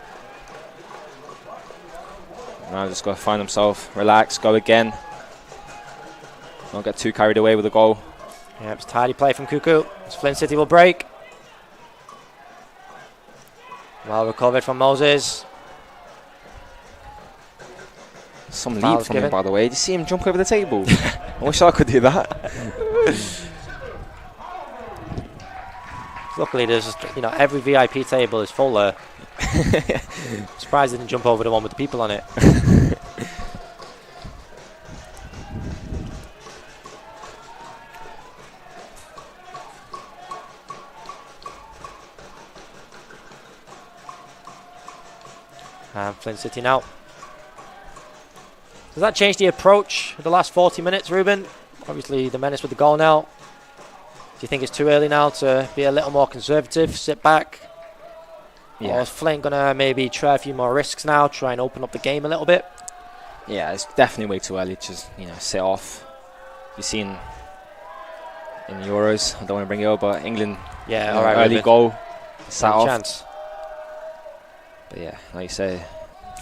Now just got to find himself, relax, go again. Don't get too carried away with the goal. Yeah, it's tidy play from Cuckoo. Flint City will break. Well recovered from Moses. Some leap from him, by the way. Did you see him jump over the table? I wish I could do that. Luckily, there's every VIP table is full there. Surprised they didn't jump over the one with the people on it. And Flint City now. Does that change the approach of the last 40 minutes, Ruben? Obviously, the Menace with the goal now. Do you think it's too early now to be a little more conservative, sit back? Yeah. Or is Flint going to maybe try a few more risks now, try and open up the game a little bit? Yeah, it's definitely way too early to just, sit off. You've seen in the Euros, I don't want to bring it up, but England, all right, early goal, sat off. Chance. But yeah, like you say,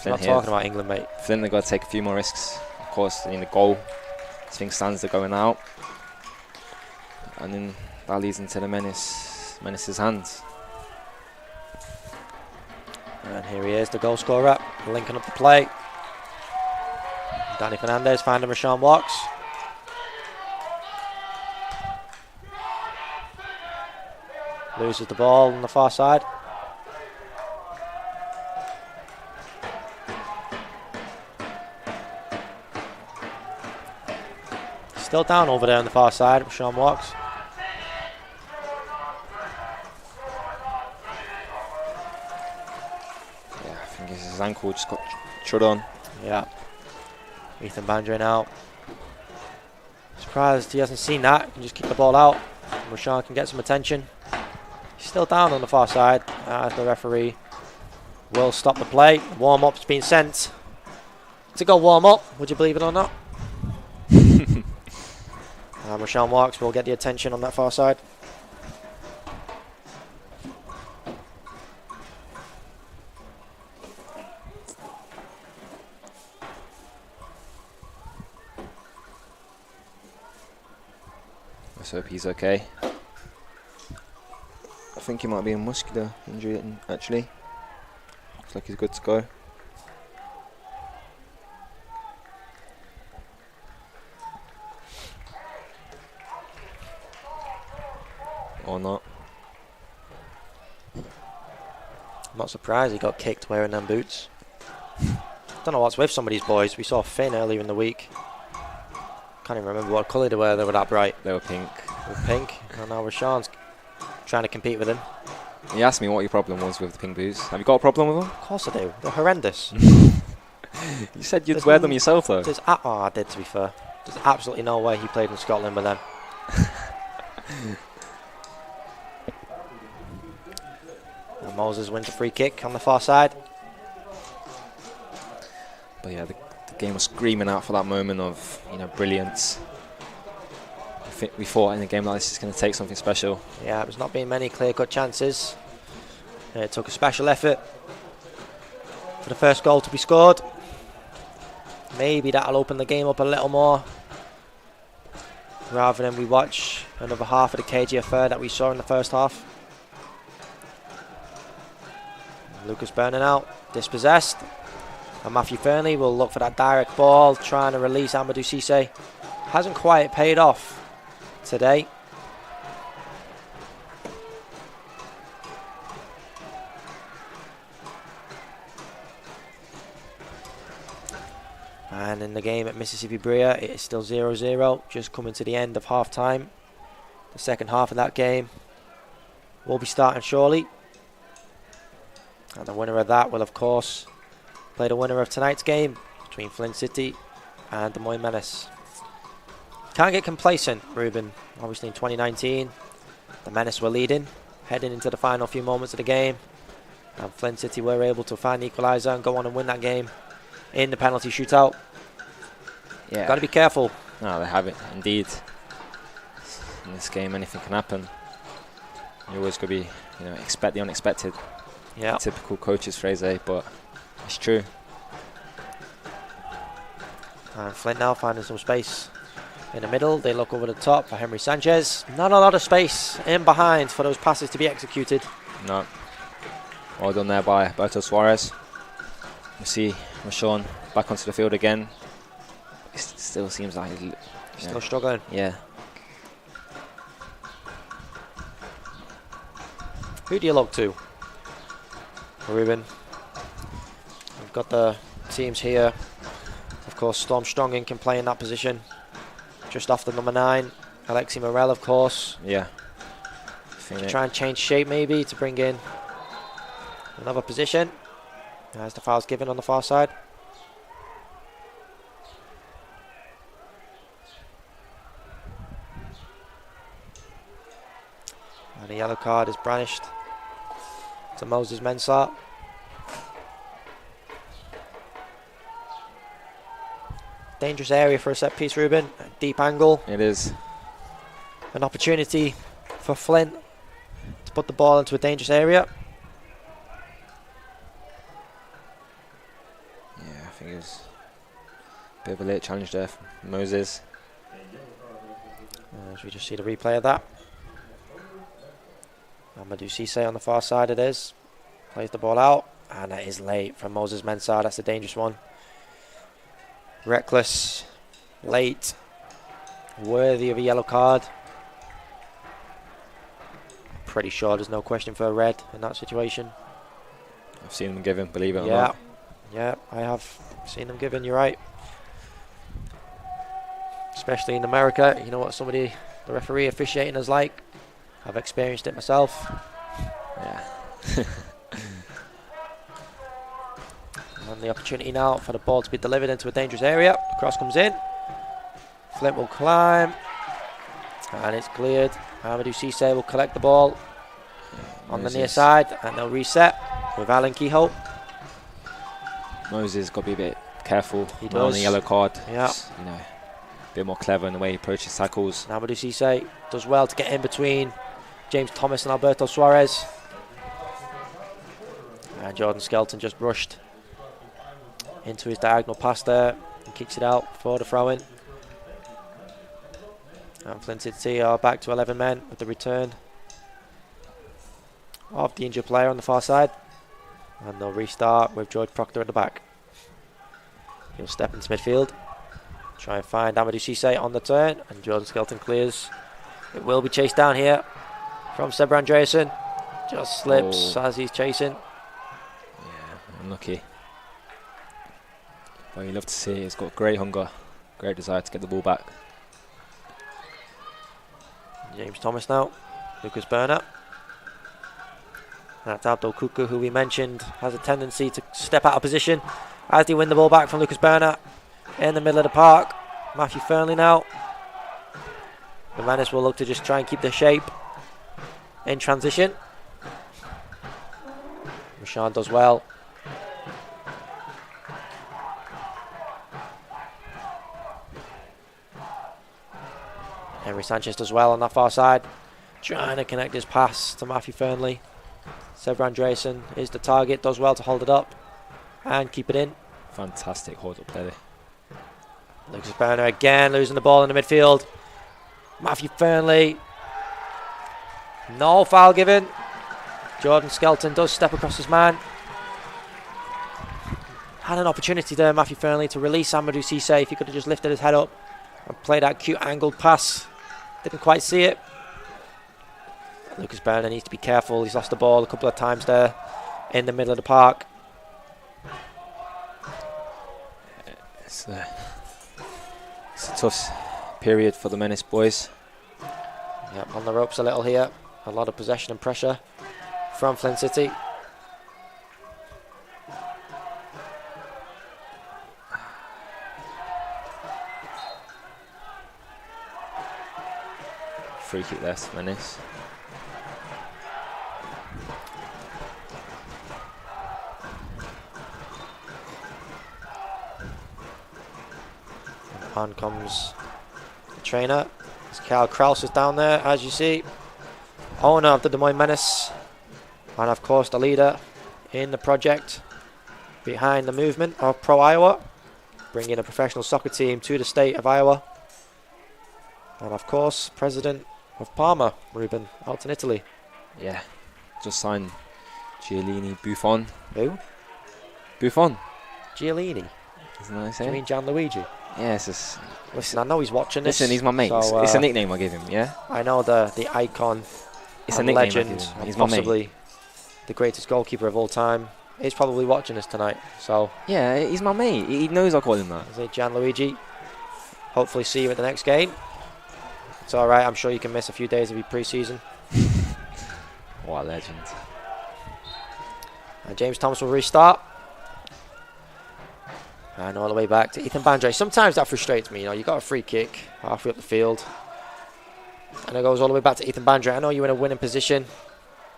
Flint not talking about England, mate. Flint have got to take a few more risks. Of course, in the goal, I think stands are going out. And then that leads into the Menace's hands. And here he is, the goal scorer, linking up the play. Danny Fernandez finding Rashawn Walks. Loses the ball on the far side. Still down over there on the far side, Rashawn Walks. His ankle just got trod on. Yeah. Ethan Bandre now. Surprised he hasn't seen that. He can just kick the ball out. Rashawn can get some attention. He's still down on the far side as the referee will stop the play. Warm-up's been sent to go warm up. Would you believe it or not? Rashawn Walks will get the attention on that far side. Let's hope he's okay. I think he might be a muscular injury, actually. Looks like he's good to go. Or not. I'm not surprised he got kicked wearing them boots. Don't know what's with some of these boys. We saw Finn earlier in the week. Can't even remember what colour they were. They were that bright. They were pink. They were pink. And now Rashawn's trying to compete with him. He asked me what your problem was with the pink boots. Have you got a problem with them? Of course I do. They're horrendous. You said you'd wear them yourself, though. I did, to be fair. There's absolutely no way he played in Scotland with them. And Moses wins a free kick on the far side. But yeah, the game was screaming out for that moment of, brilliance. We thought in a game like this it's going to take something special. Yeah, there's not been many clear-cut chances. It took a special effort for the first goal to be scored. Maybe that'll open the game up a little more, rather than we watch another half of the KG affair that we saw in the first half. Lucas Burning out, dispossessed. And Matthew Fernley will look for that direct ball, trying to release Amadou Cisse. Hasn't quite paid off today. And in the game at Mississippi Bria, it is still 0-0, just coming to the end of half time. The second half of that game will be starting shortly. And the winner of that will, of course, play the winner of tonight's game between Flint City and Des Moines Menace. Can't get complacent, Ruben. Obviously in 2019, the Menace were leading, heading into the final few moments of the game. And Flint City were able to find the equaliser and go on and win that game in the penalty shootout. Yeah. Got to be careful. No, they have it, indeed. In this game, anything can happen. You always got to be, expect the unexpected. Yeah. Typical coach's phrase, but it's true. And Flint now finding some space in the middle. They look over the top for Henry Sanchez. Not a lot of space in behind for those passes to be executed. No. Well done there by Alberto Suarez. We see Rashawn back onto the field again. it still seems like he's still struggling. Yeah. Who do you look to, Ruben? We've got the teams here. Of course, Storm Strongin can play in that position. Just off the number 9, Alexi Morel, of course. Yeah. To try and change shape maybe to bring in another position. As the foul's given on the far side. And a yellow card is brandished to Moses Mensah. Dangerous area for a set piece, Ruben. A deep angle. It is. An opportunity for Flint to put the ball into a dangerous area. Yeah, I think it was a bit of a late challenge there from Moses. As we just see the replay of that. Amadou Cisse on the far side it is. Plays the ball out. And that is late from Moses Mensah. That's a dangerous one. Reckless. Late. Worthy of a yellow card. Pretty sure there's no question for a red in that situation. I've seen them given, believe it or Yeah. not. Yeah, I have seen them given, you're right. Especially in America. You know what somebody, the referee officiating is like? I've experienced it myself. Yeah. And the opportunity now for the ball to be delivered into a dangerous area. The cross comes in. Flint will climb. And it's cleared. Amadou Cisse will collect the ball on the near side. And they'll reset with Alan Kehoe. Moses got to be a bit careful. He on does. the yellow card. Yeah. Just, you know, a bit more clever in the way he approaches tackles. Amadou Cisse does well to get in between James Thomas and Alberto Suarez. And Jordan Skelton just rushed into his diagonal pass there and kicks it out for the throw-in. And Flint City are back to 11 men with the return of the injured player on the far side. And they'll restart with George Proctor at the back. He'll step into midfield. Try and find Amadou Cisse on the turn. And Jordan Skelton clears. It will be chased down here from Seba Andreasen. Just slips as he's chasing. Yeah, unlucky. But you love to see it. He's got great hunger, great desire to get the ball back. James Thomas now. Lucas Bernat. That's Abdul Kuku, who we mentioned has a tendency to step out of position as they win the ball back from Lucas Bernat in the middle of the park. Matthew Fernley now. The Menace will look to just try and keep the shape in transition. Rashawn does well. Henry Sanchez does well on that far side. Trying to connect his pass to Matthew Fernley. Seba Andreasen is the target, does well to hold it up and keep it in. Fantastic hold up there. Lucas Bernat again losing the ball in the midfield. Matthew Fernley. No foul given. Jordan Skelton does step across his man. Had an opportunity there, Matthew Fernley, to release Amadou Cisse if he could have just lifted his head up and played that cute angled pass. Didn't quite see it. Lucas Bernat needs to be careful. He's lost the ball a couple of times there in the middle of the park. It's a tough period for the Menace boys. Yep, on the ropes a little here. A lot of possession and pressure from Flint City. Free kick there, Menace. On comes the trainer. Kyle Kraus is down there, as you see. Owner of the Des Moines Menace. And of course the leader in the project behind the movement of Pro Iowa. Bringing a professional soccer team to the state of Iowa. And of course, president of Parma, Ruben, out in Italy. Yeah, just signed Gianluigi Buffon. Who? Buffon. Gianluigi. Isn't that Do you mean Gianluigi? Yeah, it's just... Listen, I know he's watching this. Listen, he's my mate. So, it's a nickname I give him, yeah? I know the icon, it's a and nickname legend, I give him. and He's my possibly mate. the greatest goalkeeper of all time. He's probably watching us tonight. So yeah, he's my mate. He knows I call him that. Say Gianluigi. Hopefully see you at the next game. It's all right. I'm sure you can miss a few days of your pre-season. What a legend. And James Thomas will restart. And all the way back to Ethan Bandre. Sometimes that frustrates me. You know, you got a free kick halfway up the field, and it goes all the way back to Ethan Bandre. I know you're in a winning position.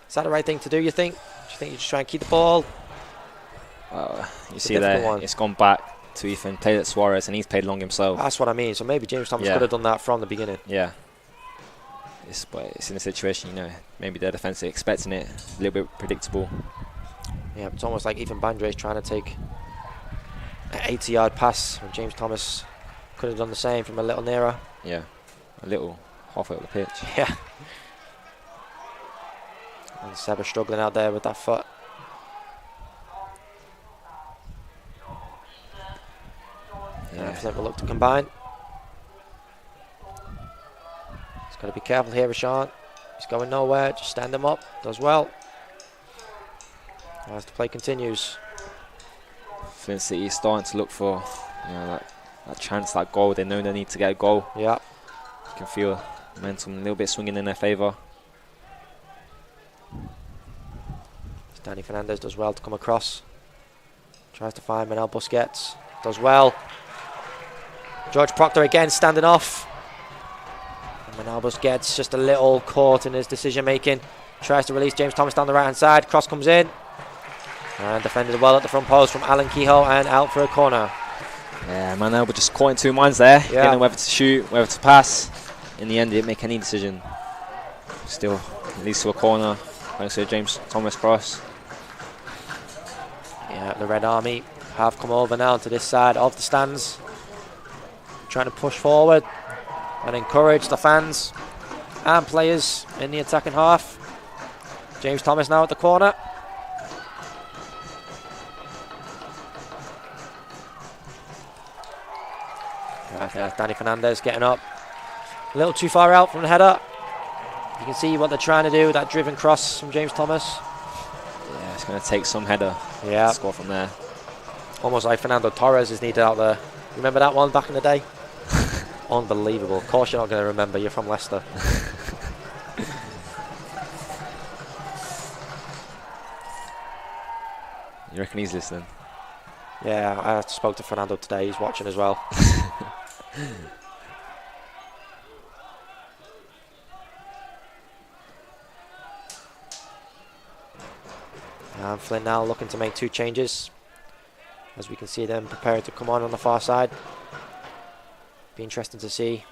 Is that the right thing to do, you think? Do you think you just try and keep the ball? You see there, it's gone back to Ethan. Played at Suarez, and he's played long himself. That's what I mean. So maybe James Thomas could have done that from the beginning. Yeah. But it's in a situation, you know, maybe they're defensively expecting it, a little bit predictable. Yeah, it's almost like Ethan Bandre is trying to take an 80-yard pass when James Thomas could have done the same from a little nearer. Yeah, a little halfway up the pitch. Yeah. And Seba struggling out there with that foot. Yeah, Flint will look to combine. He's got to be careful here, Rashawn. He's going nowhere. Just stand him up. Does well. As the play continues. Flint City is starting to look for, you know, that chance, that goal. They know they need to get a goal. Yeah. You can feel momentum a little bit swinging in their favour. Danny Fernandez does well to come across. Tries to find Manuel Busquets. Does well. George Proctor again standing off. And Manuel Busquets just a little caught in his decision making. Tries to release James Thomas down the right hand side. Cross comes in. And defended well at the front post from Alan Kehoe and out for a corner. Yeah, Manuel but just caught in two minds there. Yeah. Getting whether to shoot, whether to pass. In the end, he didn't make any decision. Still leads to a corner. Thanks to James Thomas cross. Yeah, the Red Army have come over now to this side of the stands. Trying to push forward and encourage the fans and players in the attacking half. James Thomas now at the corner. Right, Danny Fernandez getting up. A little too far out from the header. You can see what they're trying to do with that driven cross from James Thomas. Yeah, it's going to take some header to score from there. Almost like Fernando Torres is needed out there. Remember that one back in the day? Unbelievable. Of course you're not going to remember. You're from Leicester. You reckon he's listening? Yeah, I spoke to Fernando today. He's watching as well. And Flint now looking to make two changes. As we can see them preparing to come on the far side. Be interesting to see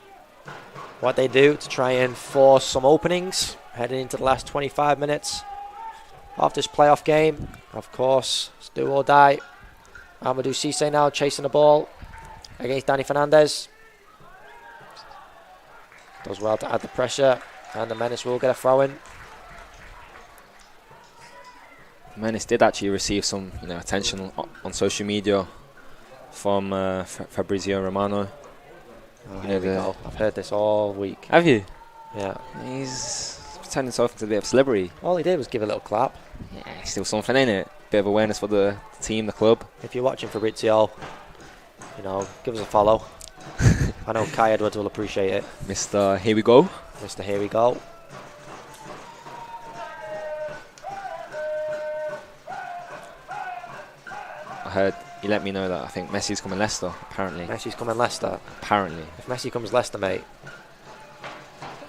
what they do to try and force some openings heading into the last 25 minutes of this playoff game. Of course, it's do or die. Amadou Cisse now chasing the ball against Danny Fernandez. Does well to add the pressure, and the Menace will get a throw in. Menace did actually receive some, you know, attention on social media from Fabrizio Romano. Oh, here we go. I've heard this all week. Have you? Yeah. He's turning himself into a bit of a celebrity. All he did was give a little clap. Yeah, still something, ain't it? Bit of awareness for the team, the club. If you're watching Fabrizio, you know, give us a follow. I know Kai Edwards will appreciate it. Mr. Here we go. Mr. Here we go. I heard he let me know that I think Messi's coming Leicester, apparently. Messi's coming Leicester? Apparently. If Messi comes Leicester, mate,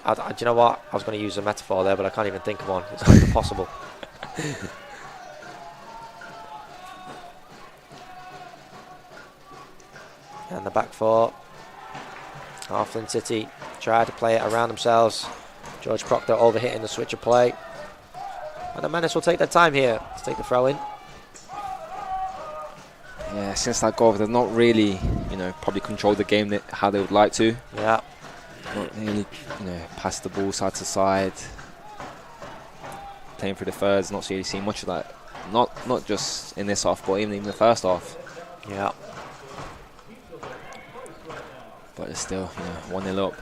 do you know what? I was going to use a metaphor there, but I can't even think of one. It's not even possible. And the back four. Flint City try to play it around themselves. George Proctor overhitting the switch of play. And the Menace will take their time here to take the throw in. Yeah, since that goal, they've not really, you know, probably controlled the game how they would like to. Yeah. Not really, you know, pass the ball side to side. Playing through the thirds, not really seeing much of that. Not just in this half, but even in the first half. Yeah. but it's still, 1-0 up.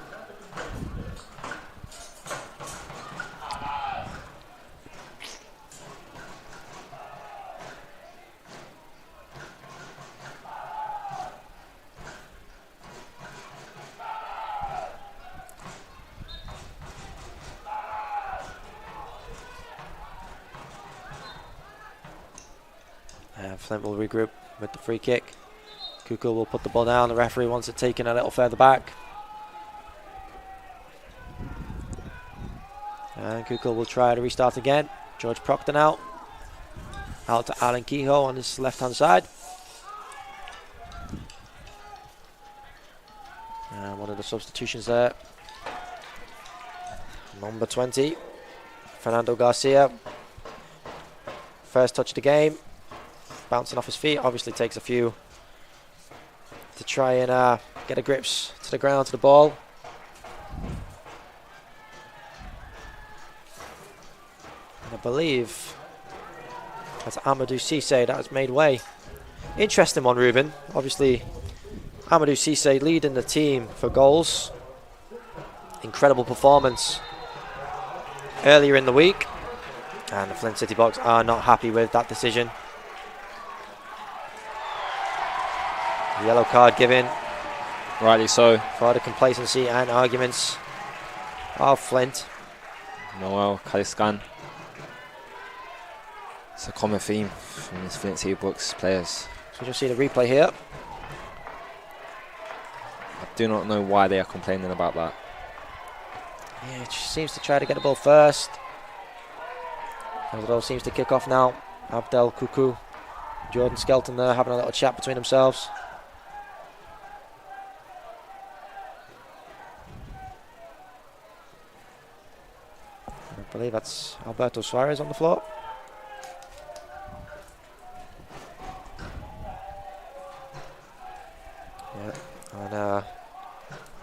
Flint will regroup with the free kick. Kuku will put the ball down. The referee wants it taken a little further back. And Kuku will try to restart again. George Proctor now. Out to Alan Kehoe on his left-hand side. And one of the substitutions there. Number 20, Fernando Garcia. First touch of the game. Bouncing off his feet, obviously takes a few to try and get a grips to the ground, to the ball. And I believe that's Amadou Cisse that has made way. Interesting one, Ruben. Obviously, Amadou Cisse leading the team for goals. Incredible performance earlier in the week. And the Flint City Bucks are not happy with that decision. Yellow card given. Rightly so. For the complacency and arguments of Flint. Noel Kaliskan. It's a common theme from these Flint City Bucks players. So you'll see the replay here. I do not know why they are complaining about that. Yeah, it just seems to try to get the ball first. And the ball seems to kick off now. Abdel Kuku, Jordan Skelton there having a little chat between themselves. I believe that's Alberto Suarez on the floor. Yeah, and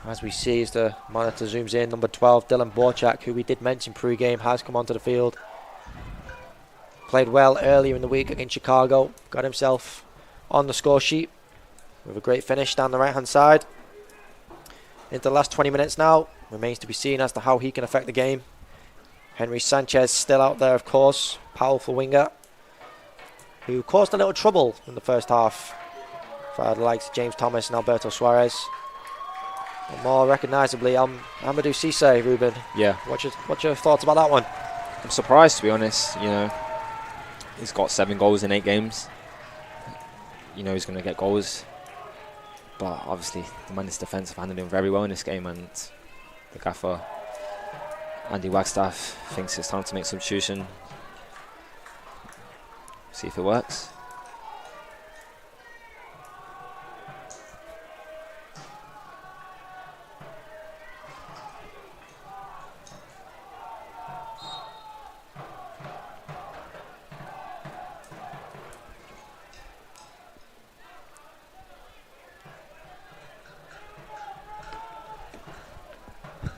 as we see as the monitor zooms in, number 12, Dylan Borchak, who we did mention pre-game, has come onto the field. Played well earlier in the week against Chicago. Got himself on the score sheet with a great finish down the right-hand side. Into the last 20 minutes now. Remains to be seen as to how he can affect the game. Henry Sanchez still out there, of course. Powerful winger who caused a little trouble in the first half for the likes of James Thomas and Alberto Suarez. But more recognisably, Amadou Cisse, Ruben. Yeah. What's your thoughts about that one? I'm surprised, to be honest. He's got 7 goals in 8 games. He's going to get goals. But obviously, the Menace defence have handled him very well in this game, and the gaffer, Andy Wagstaff, thinks it's time to make substitution. See if it works.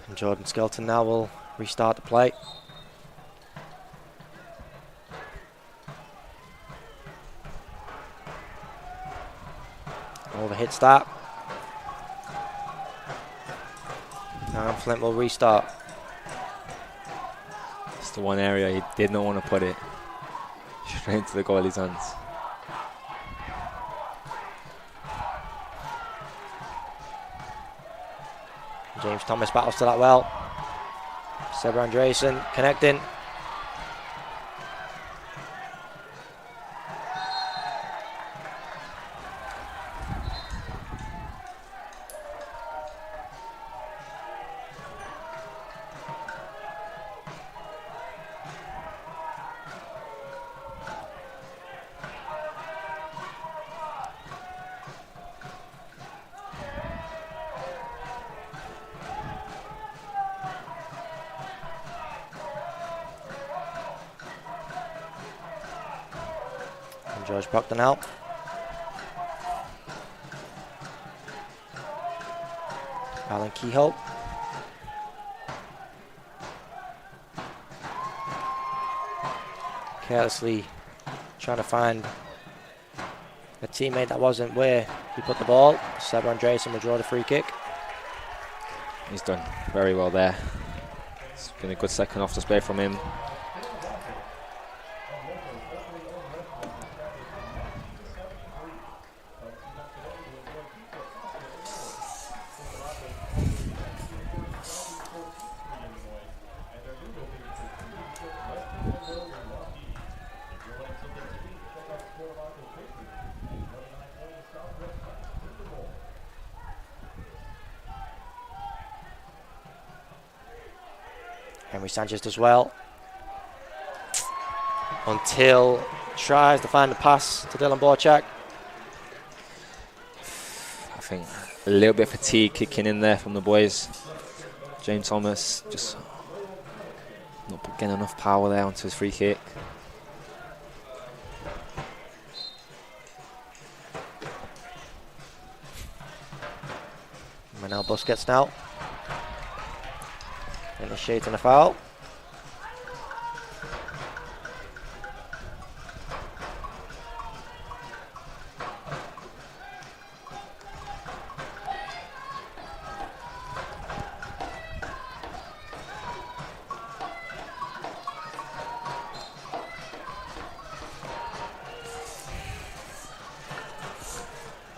And Jordan Skelton now will restart the play. Overhit start. And Flint will restart. It's the one area he did not want to put it. Straight into the goalie's hands. James Thomas battles to that well. Seba Andreessen connecting. George Proctor now. Alan Kehoe. Carelessly trying to find a teammate that wasn't where he put the ball. Seba Andreessen will draw the free kick. He's done very well there. It's been a good second half display from him. Henry Sanchez does well. Until tries to find the pass to Dylan Borchak. I think a little bit of fatigue kicking in there from the boys. James Thomas just not getting enough power there onto his free kick. Manel Busquets now. Initiating a foul.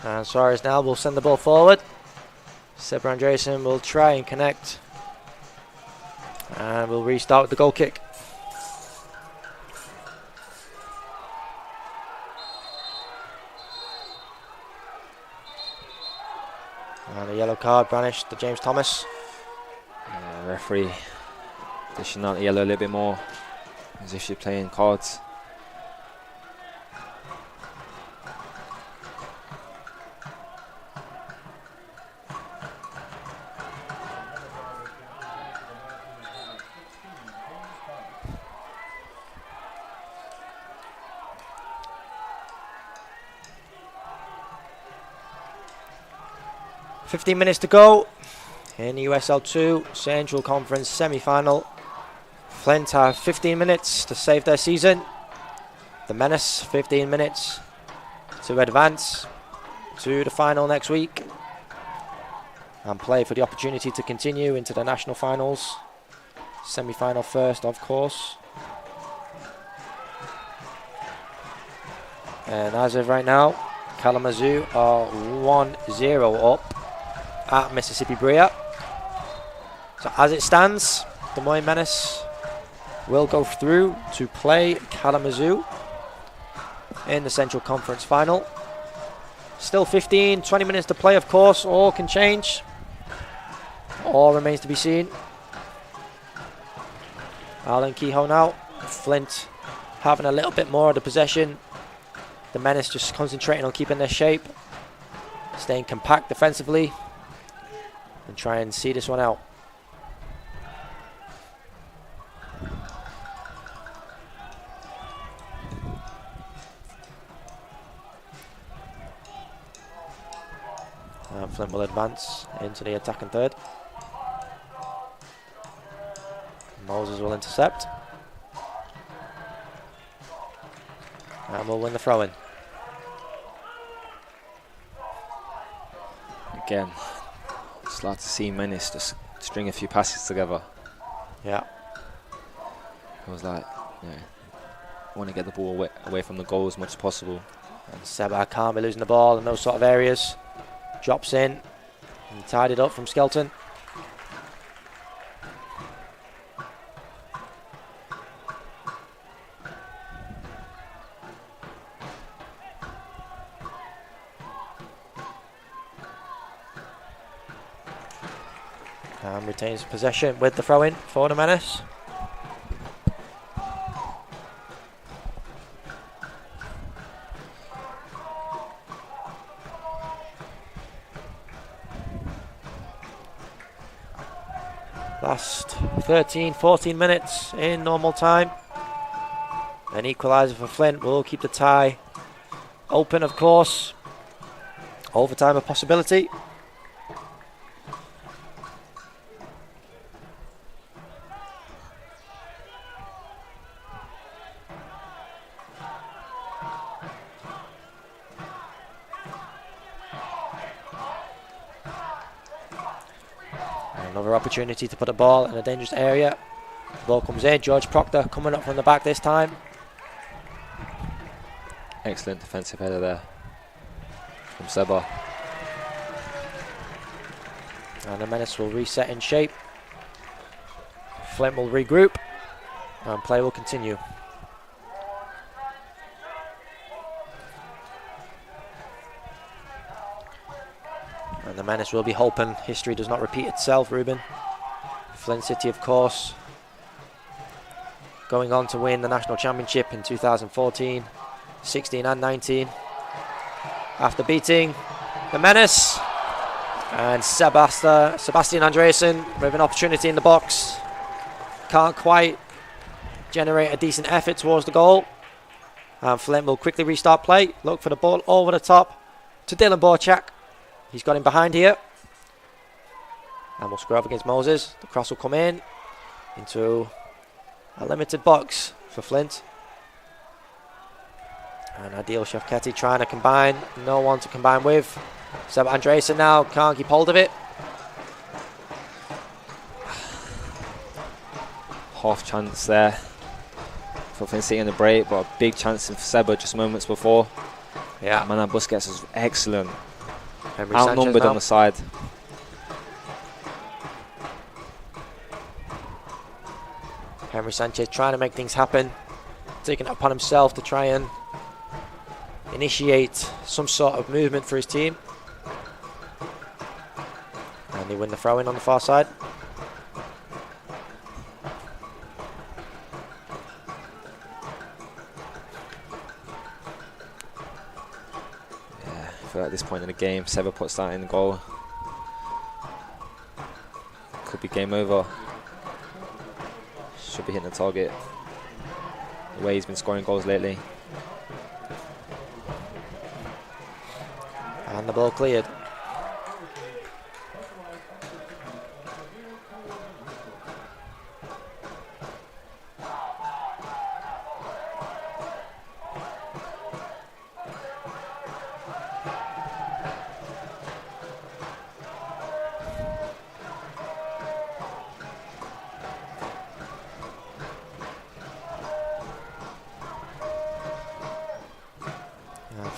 And Suarez now will send the ball forward. Seb Andreasen will try and connect. And we'll restart with the goal kick. And a yellow card banished to James Thomas. Referee dishing out the yellow a little bit more, as if she's playing cards. .15 minutes to go in USL 2 Central Conference semi-final. Flint have 15 minutes to save their season. The Menace 15 minutes to advance to the final next week and play for the opportunity to continue into the national finals. Semi-final first, of course. And as of right now, Kalamazoo are 1-0 up at Mississippi Bria. So as it stands, Des Moines Menace will go through to play Kalamazoo in the Central Conference final. Still 15-20 minutes to play, of course. All can change. All remains to be seen. Alan Kehoe now. Flint having a little bit more of the possession. The Menace just concentrating on keeping their shape, staying compact defensively, and try and see this one out. And Flint will advance into the attacking third. Moses will intercept. And will win the throw-in. Again, it's like to see Menace just string a few passes together. Yeah. It was like, yeah, want to get the ball away from the goal as much as possible. And Seba can't be losing the ball in those sort of areas. Drops in and tied it up from Skelton. And retains possession with the throw-in for the Menace. Last 13-14 minutes in normal time. An equaliser for Flint will keep the tie open, of course. Overtime a possibility. Another opportunity to put the ball in a dangerous area. The ball comes in. George Proctor coming up from the back this time. Excellent defensive header there from Seba. And the Menace will reset in shape. Flint will regroup. And play will continue. And the Menace will be hoping history does not repeat itself, Ruben. Flint City, of course, going on to win the national championship in 2014, 16 and 19. After beating the Menace, and Sebastian Andreasen with an opportunity in the box. Can't quite generate a decent effort towards the goal. And Flint will quickly restart play. Look for the ball over the top to Dylan Borchak. He's got him behind here. And we'll square up against Moses. The cross will come in into a limited box for Flint. And Adil Shafketi trying to combine. No one to combine with. Seb Andresen now can't keep hold of it. Half chance there for Flint City in the break, but a big chance for Seba just moments before. Yeah. Manan Busquets was excellent. Henry Outnumbered on the side. Henry Sanchez trying to make things happen. Taking it upon himself to try and initiate some sort of movement for his team. And they win the throw-in on the far side. I feel like at this point in the game, Seba puts that in the goal. Could be game over. Should be hitting the target. The way he's been scoring goals lately. And the ball cleared.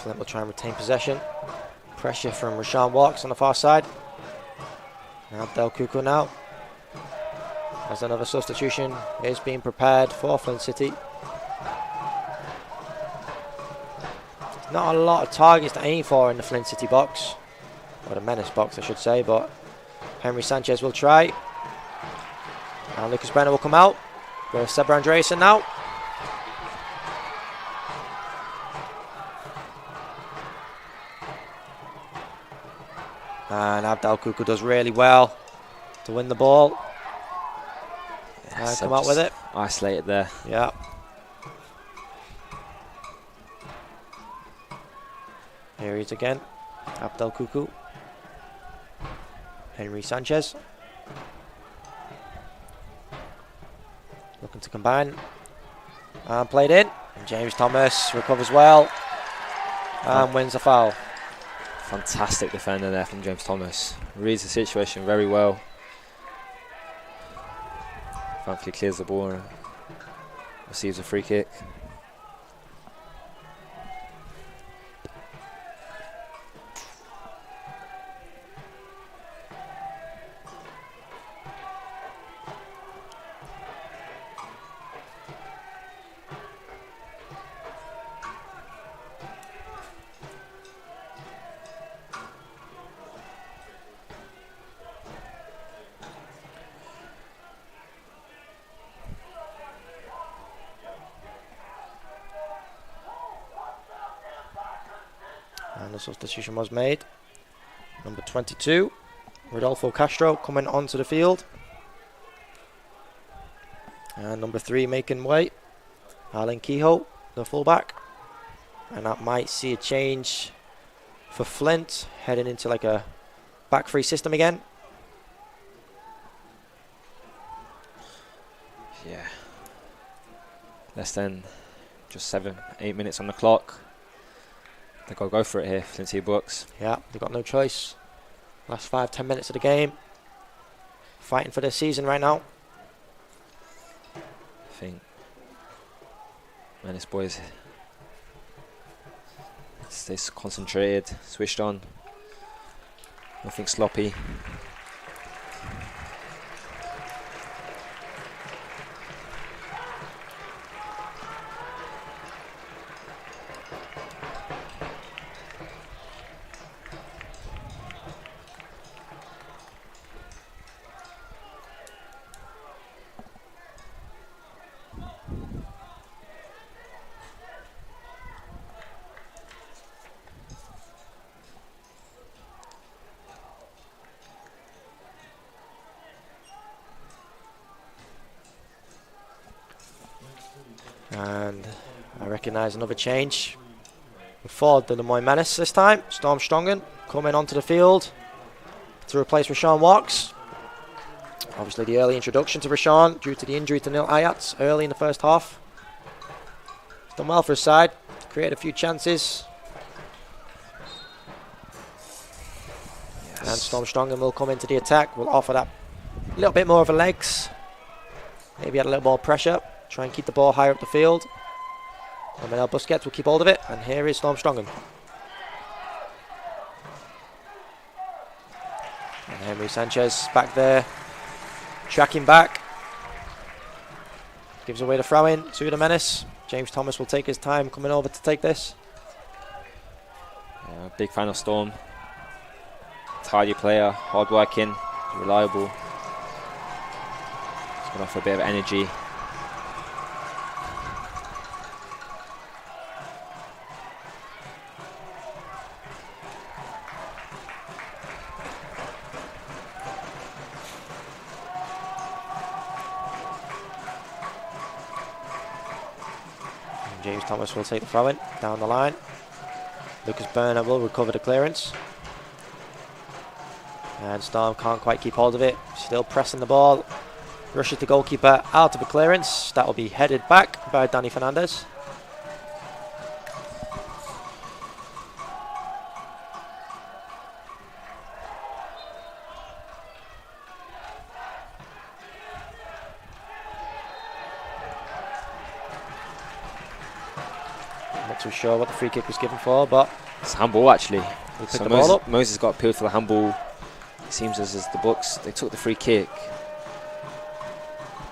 Flint will try and retain possession. Pressure from Rashawn Walks on the far side. Now Del Cuco now. As another substitution is being prepared for Flint City. Not a lot of targets to aim for in the Flint City box. Or the Menace box, I should say, but Henry Sanchez will try. And Lucas Brenner will come out. With Seba Andreasen now. And Abdel Kuku does really well to win the ball. Come out with it. Isolated there. Yeah. Here he is again. Abdel Kuku. Henry Sanchez. Looking to combine. And played in. And James Thomas recovers well. And wins the foul. Fantastic defender there from James Thomas. Reads the situation very well. Thankfully clears the ball and receives a free kick. And the substitution was made. Number 22, Rodolfo Castro coming onto the field. And number 3 making way, Alan Kehoe, the fullback. And that might see a change for Flint, heading into like a back 3 system again. Yeah. Less than just 7-8 minutes on the clock. I think I'll go for it here, Flint City Bucks. Yeah, they've got no choice. Last 5-10 minutes of the game. fighting for their season right now. I think Menace boys stay concentrated, switched on, nothing sloppy. And I recognise another change. For the Moines Menace this time. Storm Strongen coming onto the field to replace Rashawn Walks. Obviously the early introduction to Rashawn due to the injury to Nil Ayats early in the first half. He's done well for his side, created a few chances. Yes. And Storm Strongen will come into the attack, will offer that little bit more of a legs. Maybe add a little more pressure, try and keep the ball higher up the field. And Manel Busquets will keep hold of it, and here is Storm Strongen. And Henry Sanchez back there, tracking back. Gives away the throw in to the Menace. James Thomas will take his time coming over to take this. Yeah, big fan of Storm. Tidy player, hard working, reliable. He's going to offer a bit of energy. James Thomas will take the throw in down the line. Lucas Berner will recover the clearance. And Storm can't quite keep hold of it. Still pressing the ball. Rushes the goalkeeper out of a clearance. That will be headed back by Danny Fernandez. Not too sure what the free kick was given for, but it's handball actually. So Moses got appealed for the handball. It seems as the books, they took the free kick.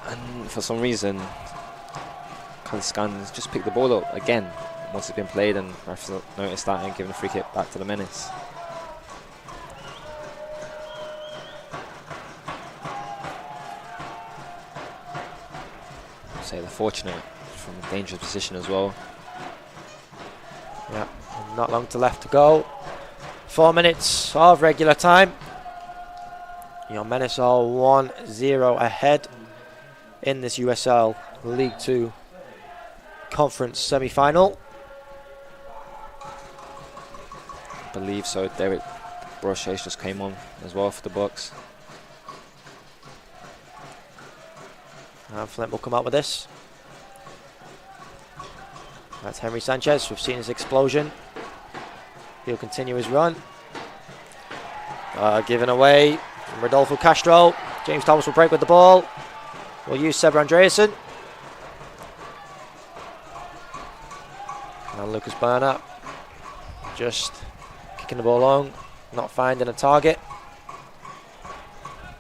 And for some reason, Scans just picked the ball up again once it's been played, and refs noticed that and given a free kick back to the Menace. So they're fortunate from a dangerous position as well. Yeah, not long to left to go. 4 minutes of regular time. Your Menace are 1-0 ahead in this USL League 2 Conference Semi-Final. I believe so. Derek Brochet just came on as well for the Bucks. And Flint will come out with this. That's Henry Sanchez. We've seen his explosion. He'll continue his run. Given away from Rodolfo Castro. James Thomas will break with the ball. We'll use Seba Andreasen. And Lucas Berner just kicking the ball long, not finding a target.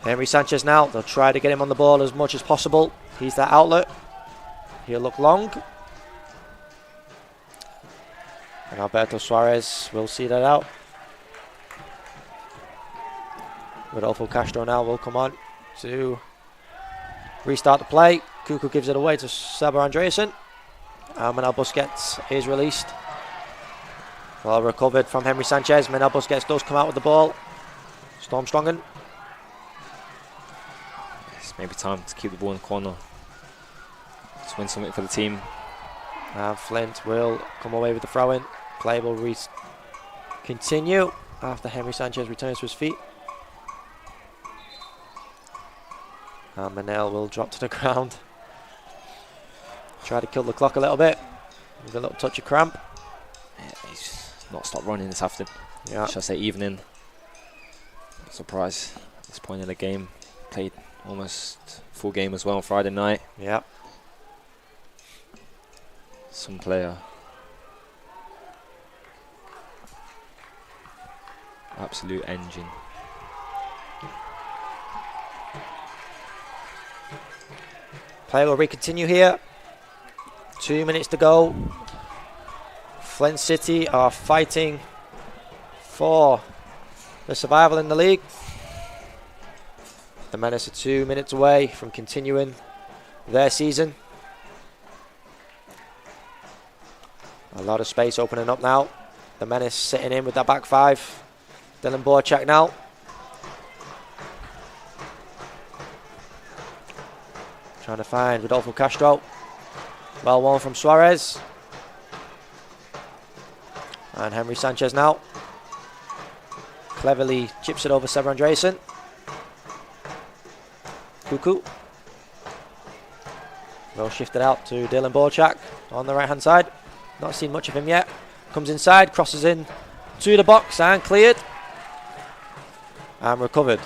Henry Sanchez now. They'll try to get him on the ball as much as possible. He's that outlet. He'll look long. And Alberto Suarez will see that out. Rodolfo Castro now will come on to restart the play. Cuckoo gives it away to Seba Andreasen. Manel Busquets is released. Well recovered from Henry Sanchez. Manel Busquets does come out with the ball. Storm Strongen. It's maybe time to keep the ball in the corner. Let's win something for the team. And Flint will come away with the throw-in. Play will continue after Henry Sanchez returns to his feet. And Manel will drop to the ground. Try to kill the clock a little bit with a little touch of cramp. Yeah, he's not stopped running this afternoon. Yeah. Should I say evening. Surprise at this point in the game. Played almost full game as well on Friday night. Yep. Some player. Absolute engine. Play will continue here. 2 minutes to go. Flint City are fighting for the survival in the league. The Menace are 2 minutes away from continuing their season. A lot of space opening up now. The Menace sitting in with that back five. Dylan Borchak now. Trying to find Rodolfo Castro. Well won from Suarez. And Henry Sanchez now. Cleverly chips it over Sever Andreasen. Cuckoo. Well shifted out to Dylan Borchak on the right hand side. Not seen much of him yet. Comes inside, crosses in to the box and cleared. And recovered.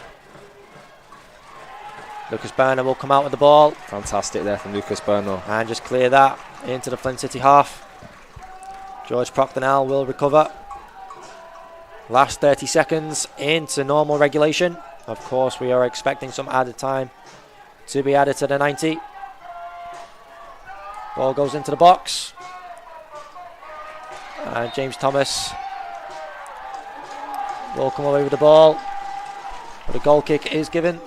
Lucas Berner will come out with the ball. Fantastic there from Lucas Berner. And just clear that into the Flint City half. George Proctor will recover. Last 30 seconds into normal regulation. Of course, we are expecting some added time to be added to the 90. Ball goes into the box. And James Thomas will come away with the ball. But a goal kick is given.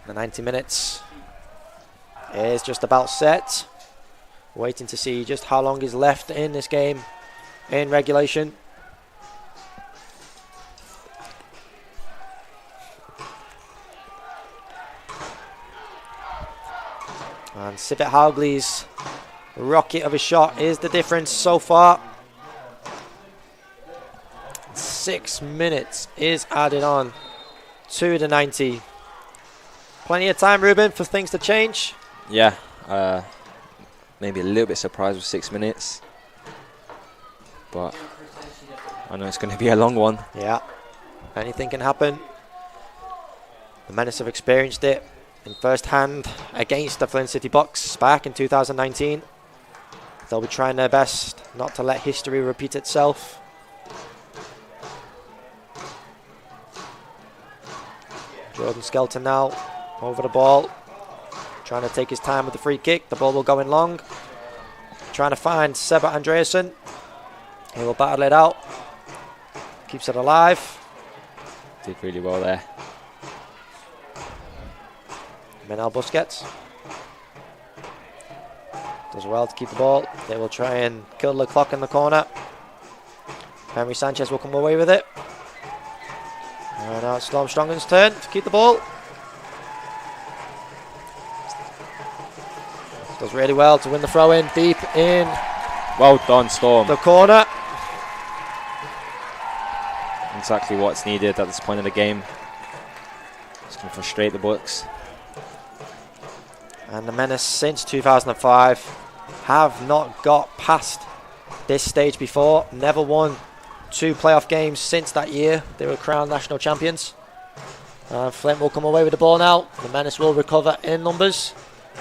The 90 minutes is just about set. Waiting to see just how long is left in this game in regulation. And Sibit Haugley's rocket of a shot is the difference so far. 6 minutes is added on to the 90. Plenty of time, Ruben, for things to change. Yeah, maybe a little bit surprised with 6 minutes, but I know it's going to be a long one. Yeah, anything can happen. The Menace have experienced it in first hand against the Flint City Bucks back in 2019. They'll be trying their best not to let history repeat itself. Jordan Skelton now over the ball, trying to take his time with the free kick. The ball will go in long. Trying to find Seba Andreasen. He will battle it out. Keeps it alive. Did really well there. Menal Busquets does well to keep the ball. They will try and kill the clock in the corner. Henry Sanchez will come away with it. And now it's Storm Strongen's turn to keep the ball. Does really well to win the throw in deep in. Well done, Storm. The corner. Exactly what's needed at this point in the game. Just going to frustrate the Bucks. And the Menace since 2005 have not got past this stage before. Never won 2 playoff games since that year. They were crowned national champions. Flint will come away with the ball now. The Menace will recover in numbers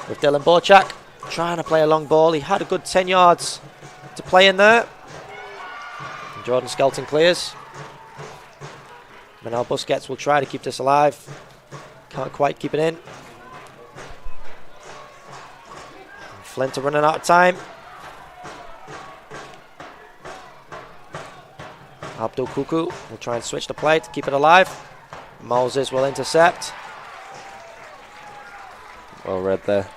with Dylan Borchak trying to play a long ball. He had a good 10 yards to play in there. And Jordan Skelton clears. Menal Busquets will try to keep this alive. Can't quite keep it in. Flint are running out of time. Abdul Kuku will try and switch the play to keep it alive. Moses will intercept. Well read there.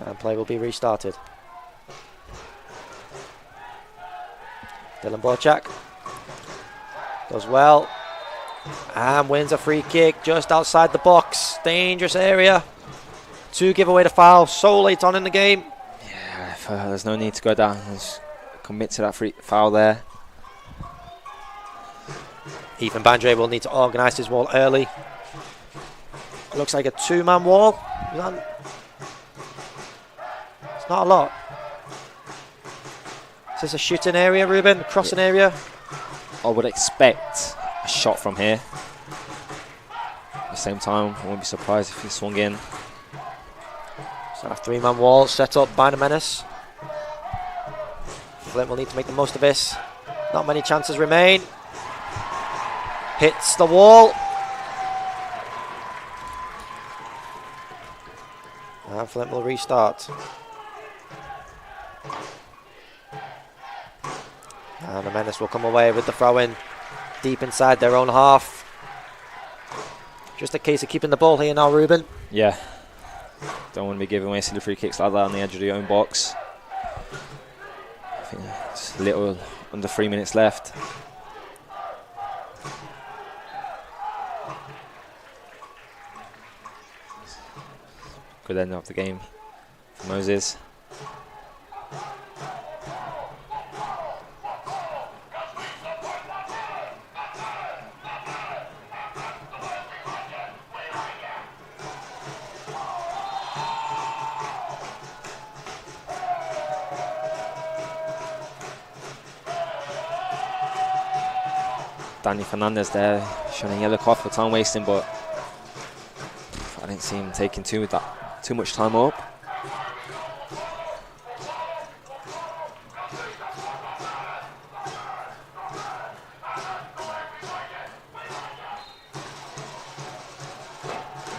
And play will be restarted. Dylan Borchak does well. And wins a free kick just outside the box. Dangerous area to give away the foul so late on in the game. Yeah, there's no need to go down. Just commit to that free foul there. Ethan Bandre will need to organise his wall early. Looks like a 2-man wall. It's not a lot. Is this a shooting area, Ruben? Crossing area? I would expect a shot from here. At the same time, I wouldn't be surprised if he swung in. So a 3-man wall set up by the Menace. Flint will need to make the most of this. Not many chances remain. Hits the wall. And Flint will restart. And the Menace will come away with the throw-in deep inside their own half. Just a case of keeping the ball here now, Ruben. Yeah. Don't want to be giving away silly free kicks like that on the edge of your own box. I think it's a little under 3 minutes left. Good end of the game for Moses. Danny Fernandez there showing a yellow card for time wasting, but I didn't see him taking too much time up.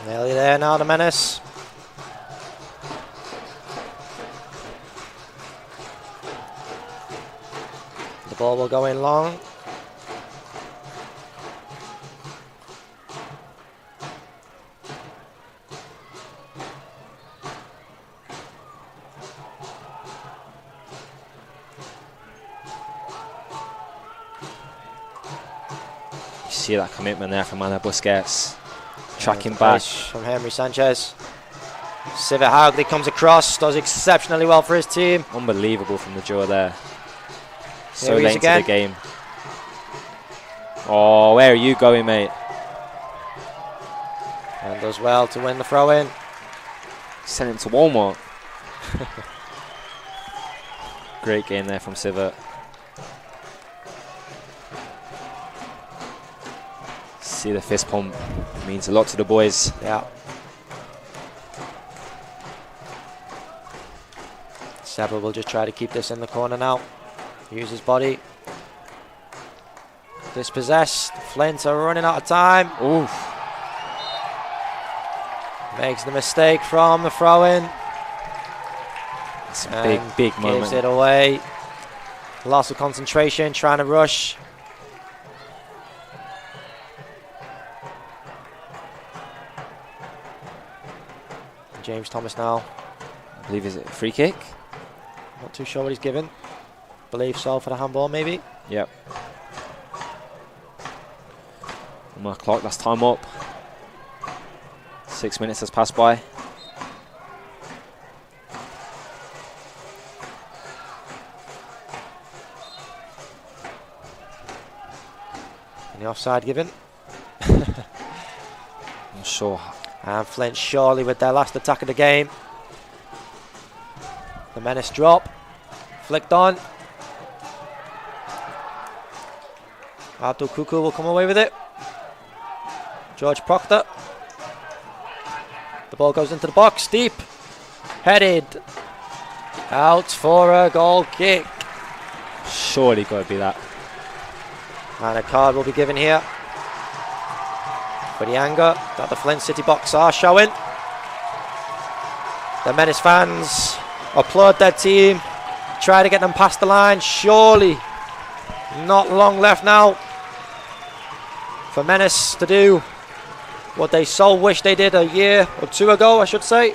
Nearly there now, the Menace. The ball will go in long. See that commitment there from Ana Busquets. Tracking back. From Henry Sanchez. Civet Hagley comes across, does exceptionally well for his team. Unbelievable from the duo there. So Here he is late into again. the game. Oh, where are you going, mate? And does well to win the throw-in. Send him to Walmart. Great game there from Civet. See the fist pump, means a lot to the boys. Yeah. Seba will just try to keep this in the corner now. Use his body. Dispossessed. Flint are running out of time. Oof. Makes the mistake from the throw-in. It's a big moment. Gives it away. Loss of concentration, trying to rush. James Thomas now. I believe is it a free kick? Not too sure what he's given. Believe so for the handball maybe. Yep. On my clock, that's time up. 6 minutes has passed by. Any offside given? I'm sure. And Flint surely with their last attack of the game. The Menace drop. Flicked on. Abdul Kuku will come away with it. George Proctor. The ball goes into the box. Deep. Headed. Out for a goal kick. Surely got to be that. And a card will be given here for the anger that the Flint City box are showing. The Menace fans applaud their team. Try to get them past the line. Surely not long left now for Menace to do what they so wish they did a year or two ago, I should say.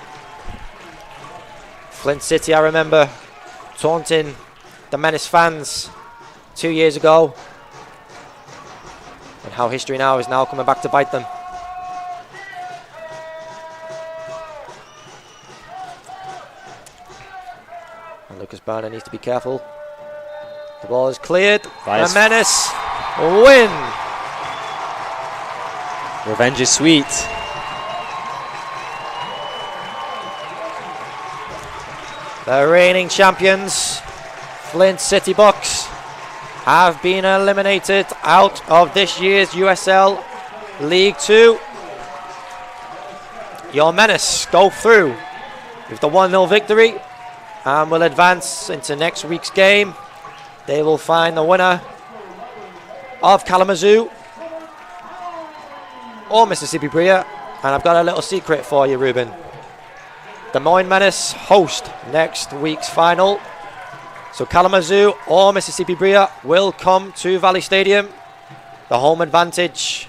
Flint City, I remember taunting the Menace fans 2 years ago. And how history now is now coming back to bite them. And Lucas Barner needs to be careful. The ball is cleared. Nice. The Menace win. Revenge is sweet. The reigning champions, Flint City Bucks have been eliminated out of this year's USL League 2. Your Menace go through with the 1-0 victory and will advance into next week's game. They will find the winner of Kalamazoo or Mississippi Bria. And I've got a little secret for you, Ruben. The Moines Menace host next week's final. So Kalamazoo or Mississippi Bria will come to Valley Stadium. The home advantage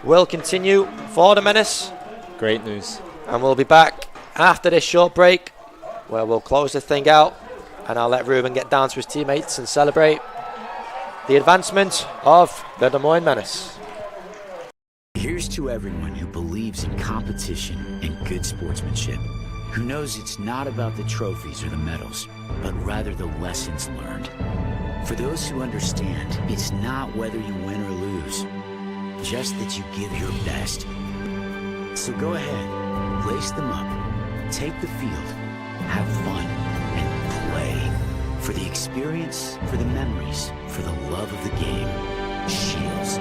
will continue for the Menace. Great news. And we'll be back after this short break where we'll close the thing out and I'll let Ruben get down to his teammates and celebrate the advancement of the Des Moines Menace. Here's to everyone who believes in competition and good sportsmanship, who knows it's not about the trophies or the medals, but rather the lessons learned. For those who understand, it's not whether you win or lose, just that you give your best. So go ahead, lace them up, take the field, have fun, and play. For the experience, for the memories, for the love of the game. Shields.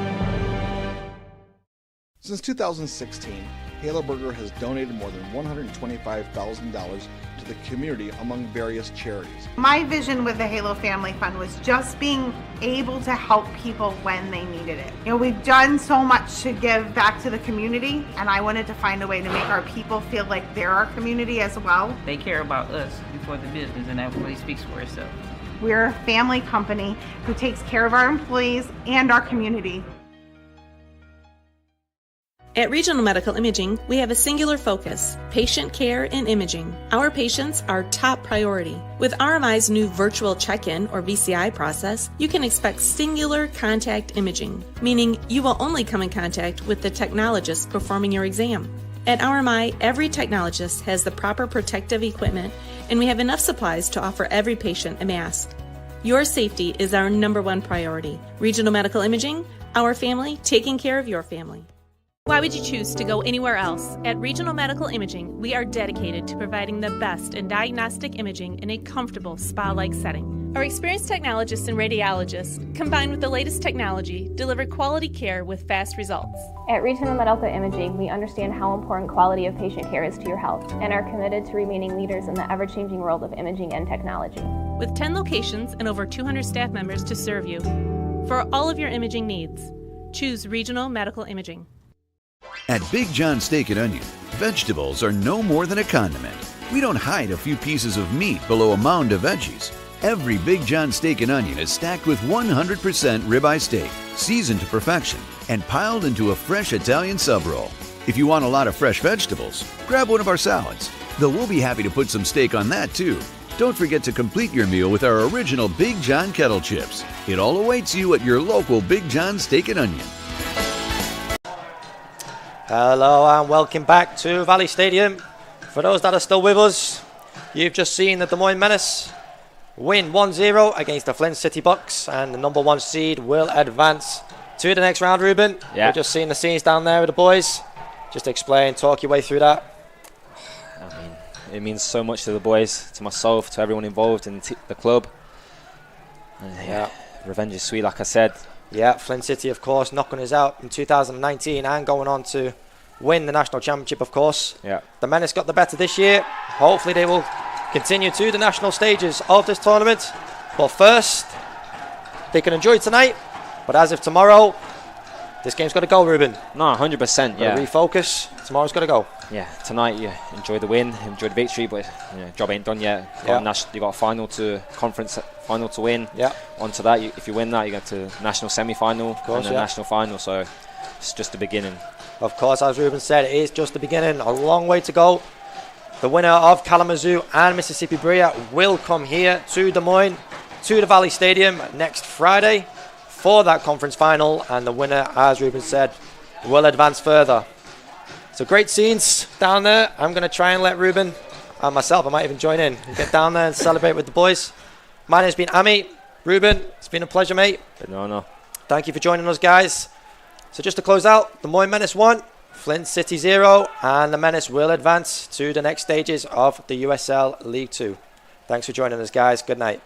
Since 2016, Halo Burger has donated more than $125,000 to the community among various charities. My vision with the Halo Family Fund was just being able to help people when they needed it. You know, we've done so much to give back to the community, and I wanted to find a way to make our people feel like they're our community as well. They care about us before the business, and that really speaks for itself. We're a family company who takes care of our employees and our community. At Regional Medical Imaging, we have a singular focus: patient care and imaging. Our patients are top priority. With RMI's new virtual check-in or VCI process, you can expect singular contact imaging, meaning you will only come in contact with the technologist performing your exam. At RMI, every technologist has the proper protective equipment, and we have enough supplies to offer every patient a mask. Your safety is our #1 priority. Regional Medical Imaging, our family taking care of your family. Why would you choose to go anywhere else? At Regional Medical Imaging, we are dedicated to providing the best in diagnostic imaging in a comfortable spa-like setting. Our experienced technologists and radiologists, combined with the latest technology, deliver quality care with fast results. At Regional Medical Imaging, we understand how important quality of patient care is to your health and are committed to remaining leaders in the ever-changing world of imaging and technology. With 10 locations and over 200 staff members to serve you. For all of your imaging needs, choose Regional Medical Imaging. At Big John Steak and Onion, vegetables are no more than a condiment. We don't hide a few pieces of meat below a mound of veggies. Every Big John Steak and Onion is stacked with 100% ribeye steak, seasoned to perfection, and piled into a fresh Italian sub roll. If you want a lot of fresh vegetables, grab one of our salads, though we'll be happy to put some steak on that too. Don't forget to complete your meal with our original Big John kettle chips. It all awaits you at your local Big John Steak and Onion. Hello and welcome back to Valley Stadium. For those that are still with us, you've just seen the Des Moines Menace win 1-0 against the Flint City Bucks, and the #1 seed will advance to the next round. Ruben, yeah. You've just seen the scenes down there with the boys. Just explain, talk your way through that. I mean, it means so much to the boys, to myself, to everyone involved in the club. And yeah, revenge is sweet, like I said. Yeah, Flint City, of course, knocking us out in 2019 and going on to win the national championship, of course. Yeah. The Menace got the better this year. Hopefully they will continue to the national stages of this tournament. But first, they can enjoy tonight. But as of tomorrow, this game's got to go, Ruben. No, 100%, yeah. Refocus. Tomorrow's got to go. Yeah, tonight, yeah, enjoy the win, enjoy the victory, but job ain't done yet. You got a final to conference final to win. Yeah. Onto that, if you win that, you get to national semi-final and the national final. So it's just the beginning. Of course, as Ruben said, it is just the beginning. A long way to go. The winner of Kalamazoo and Mississippi Bria will come here to Des Moines, to the Valley Stadium next Friday for that conference final, and the winner, as Ruben said, will advance further. So great scenes down there. I'm going to try and let Ruben and myself, I might even join in, get down there and celebrate with the boys. My name's been Ami. Ruben, it's been a pleasure, mate. No. Thank you for joining us, guys. So just to close out, the Moines Menace 1, Flint City 0, and the Menace will advance to the next stages of the USL League 2. Thanks for joining us, guys. Good night.